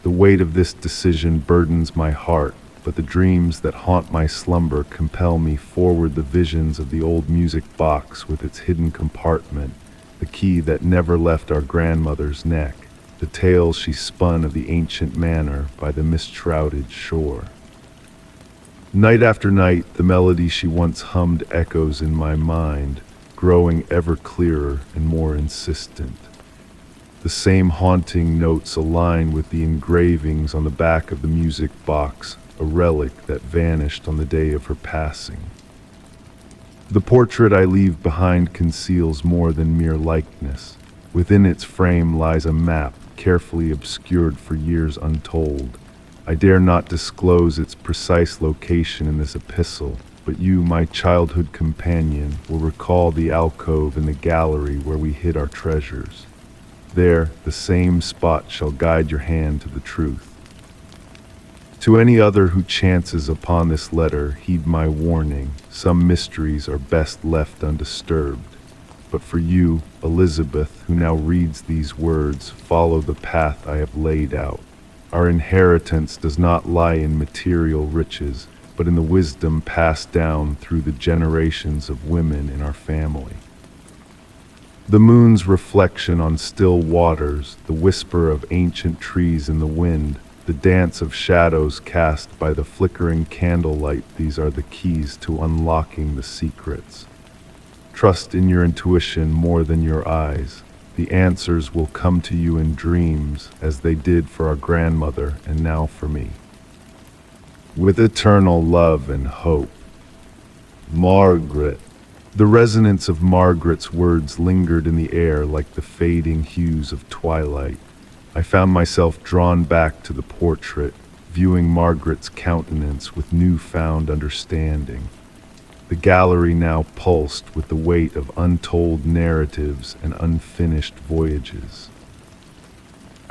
Speaker 1: The weight of this decision burdens my heart, but the dreams that haunt my slumber compel me forward. The visions of the old music box with its hidden compartment, the key that never left our grandmother's neck, the tales she spun of the ancient manor by the mist-shrouded shore. Night after night, the melody she once hummed echoes in my mind, growing ever clearer and more insistent. The same haunting notes align with the engravings on the back of the music box, a relic that vanished on the day of her passing. The portrait I leave behind conceals more than mere likeness. Within its frame lies a map, carefully obscured for years untold. I dare not disclose its precise location in this epistle, but you, my childhood companion, will recall the alcove in the gallery where we hid our treasures. There, the same spot shall guide your hand to the truth. To any other who chances upon this letter, heed my warning. Some mysteries are best left undisturbed. But for you, Elizabeth, who now reads these words, follow the path I have laid out. Our inheritance does not lie in material riches, but in the wisdom passed down through the generations of women in our family. The moon's reflection on still waters, the whisper of ancient trees in the wind, the dance of shadows cast by the flickering candlelight, these are the keys to unlocking the secrets. Trust in your intuition more than your eyes. The answers will come to you in dreams, as they did for our grandmother and now for me. With eternal love and hope. Margaret. The resonance of Margaret's words lingered in the air like the fading hues of twilight. I found myself drawn back to the portrait, viewing Margaret's countenance with newfound understanding. The gallery now pulsed with the weight of untold narratives and unfinished voyages.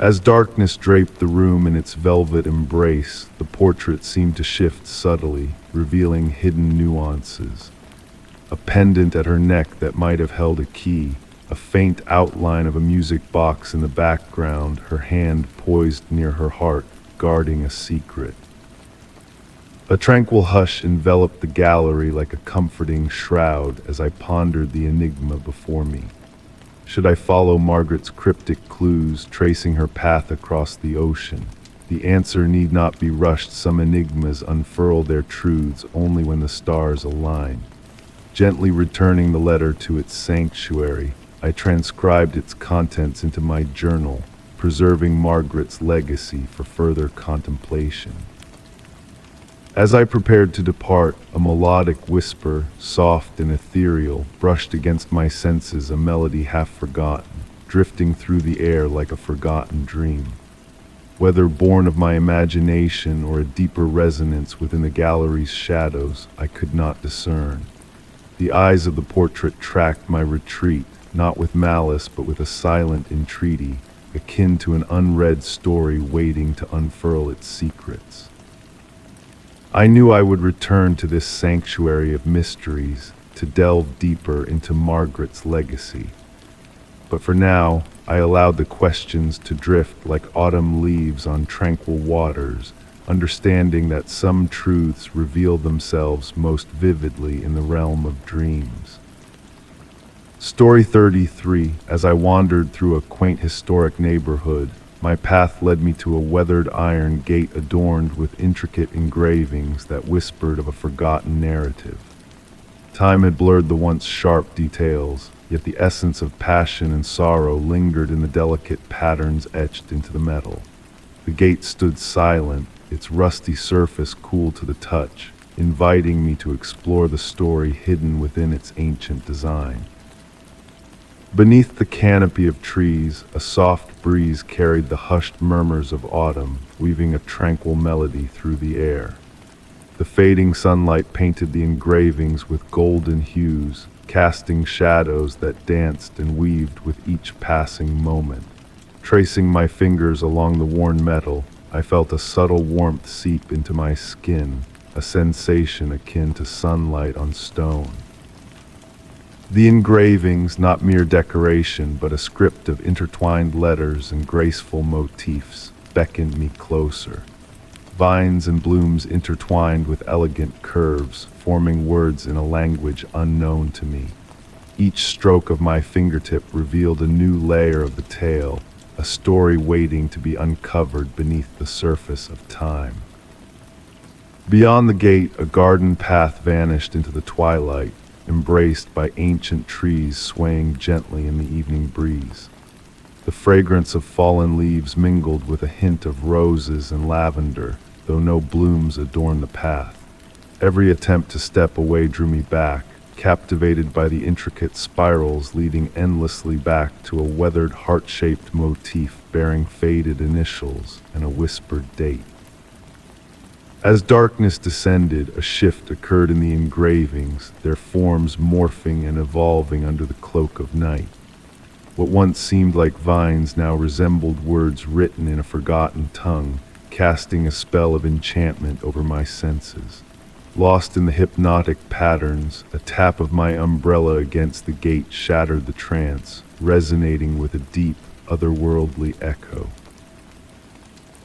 Speaker 1: As darkness draped the room in its velvet embrace, the portrait seemed to shift subtly, revealing hidden nuances. A pendant at her neck that might have held a key, a faint outline of a music box in the background, her hand poised near her heart, guarding a secret. A tranquil hush enveloped the gallery like a comforting shroud as I pondered the enigma before me. Should I follow Margaret's cryptic clues, tracing her path across the ocean? The answer need not be rushed. Some enigmas unfurl their truths only when the stars align. Gently returning the letter to its sanctuary, I transcribed its contents into my journal, preserving Margaret's legacy for further contemplation. As I prepared to depart, a melodic whisper, soft and ethereal, brushed against my senses, a melody half forgotten, drifting through the air like a forgotten dream. Whether born of my imagination or a deeper resonance within the gallery's shadows, I could not discern. The eyes of the portrait tracked my retreat, not with malice but with a silent entreaty, akin to an unread story waiting to unfurl its secrets. I knew I would return to this sanctuary of mysteries to delve deeper into Margaret's legacy. But for now, I allowed the questions to drift like autumn leaves on tranquil waters, understanding that some truths reveal themselves most vividly in the realm of dreams. Story 33. As I wandered through a quaint historic neighborhood, my path led me to a weathered iron gate adorned with intricate engravings that whispered of a forgotten narrative. Time had blurred the once sharp details, yet the essence of passion and sorrow lingered in the delicate patterns etched into the metal. The gate stood silent, its rusty surface cool to the touch, inviting me to explore the story hidden within its ancient design. Beneath the canopy of trees, a soft breeze carried the hushed murmurs of autumn, weaving a tranquil melody through the air. The fading sunlight painted the engravings with golden hues, casting shadows that danced and weaved with each passing moment. Tracing my fingers along the worn metal, I felt a subtle warmth seep into my skin, a sensation akin to sunlight on stone. The engravings, not mere decoration, but a script of intertwined letters and graceful motifs, beckoned me closer. Vines and blooms intertwined with elegant curves, forming words in a language unknown to me. Each stroke of my fingertip revealed a new layer of the tale, a story waiting to be uncovered beneath the surface of time. Beyond the gate, a garden path vanished into the twilight, embraced by ancient trees swaying gently in the evening breeze. The fragrance of fallen leaves mingled with a hint of roses and lavender, though no blooms adorned the path. Every attempt to step away drew me back, captivated by the intricate spirals leading endlessly back to a weathered heart-shaped motif bearing faded initials and a whispered date. As darkness descended, a shift occurred in the engravings, their forms morphing and evolving under the cloak of night. What once seemed like vines now resembled words written in a forgotten tongue, casting a spell of enchantment over my senses. Lost in the hypnotic patterns, a tap of my umbrella against the gate shattered the trance, resonating with a deep, otherworldly echo.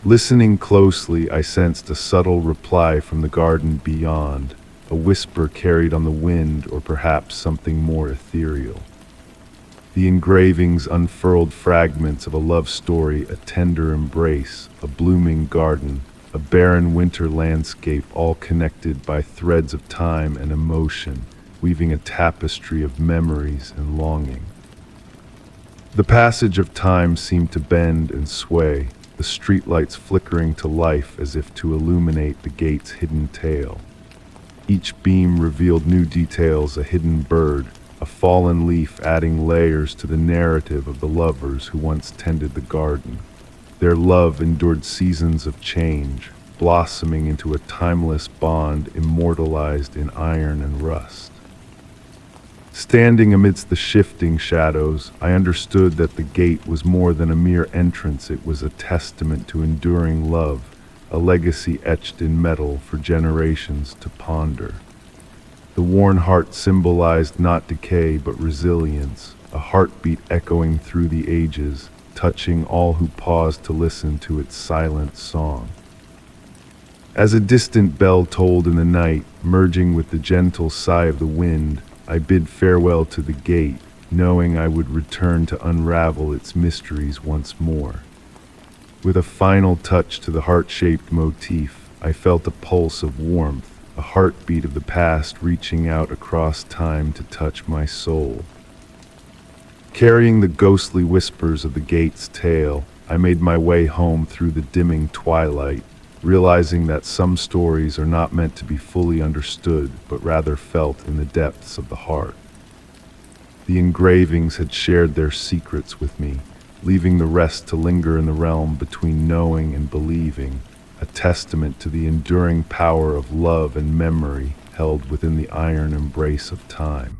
Speaker 1: Listening closely, I sensed a subtle reply from the garden beyond, a whisper carried on the wind, or perhaps something more ethereal. The engravings unfurled fragments of a love story, a tender embrace, a blooming garden, a barren winter landscape, all connected by threads of time and emotion, weaving a tapestry of memories and longing. The passage of time seemed to bend and sway, the streetlights flickering to life as if to illuminate the gate's hidden tale. Each beam revealed new details, a hidden bird, a fallen leaf adding layers to the narrative of the lovers who once tended the garden. Their love endured seasons of change, blossoming into a timeless bond immortalized in iron and rust. Standing amidst the shifting shadows, I understood that the gate was more than a mere entrance. It was a testament to enduring love, a legacy etched in metal for generations to ponder. The worn heart symbolized not decay but resilience, a heartbeat echoing through the ages, touching all who paused to listen to its silent song. As a distant bell tolled in the night, merging with the gentle sigh of the wind, I bid farewell to the gate, knowing I would return to unravel its mysteries once more. With a final touch to the heart-shaped motif, I felt a pulse of warmth, a heartbeat of the past reaching out across time to touch my soul. Carrying the ghostly whispers of the gate's tale, I made my way home through the dimming twilight, realizing that some stories are not meant to be fully understood, but rather felt in the depths of the heart. The engravings had shared their secrets with me, leaving the rest to linger in the realm between knowing and believing, a testament to the enduring power of love and memory held within the iron embrace of time.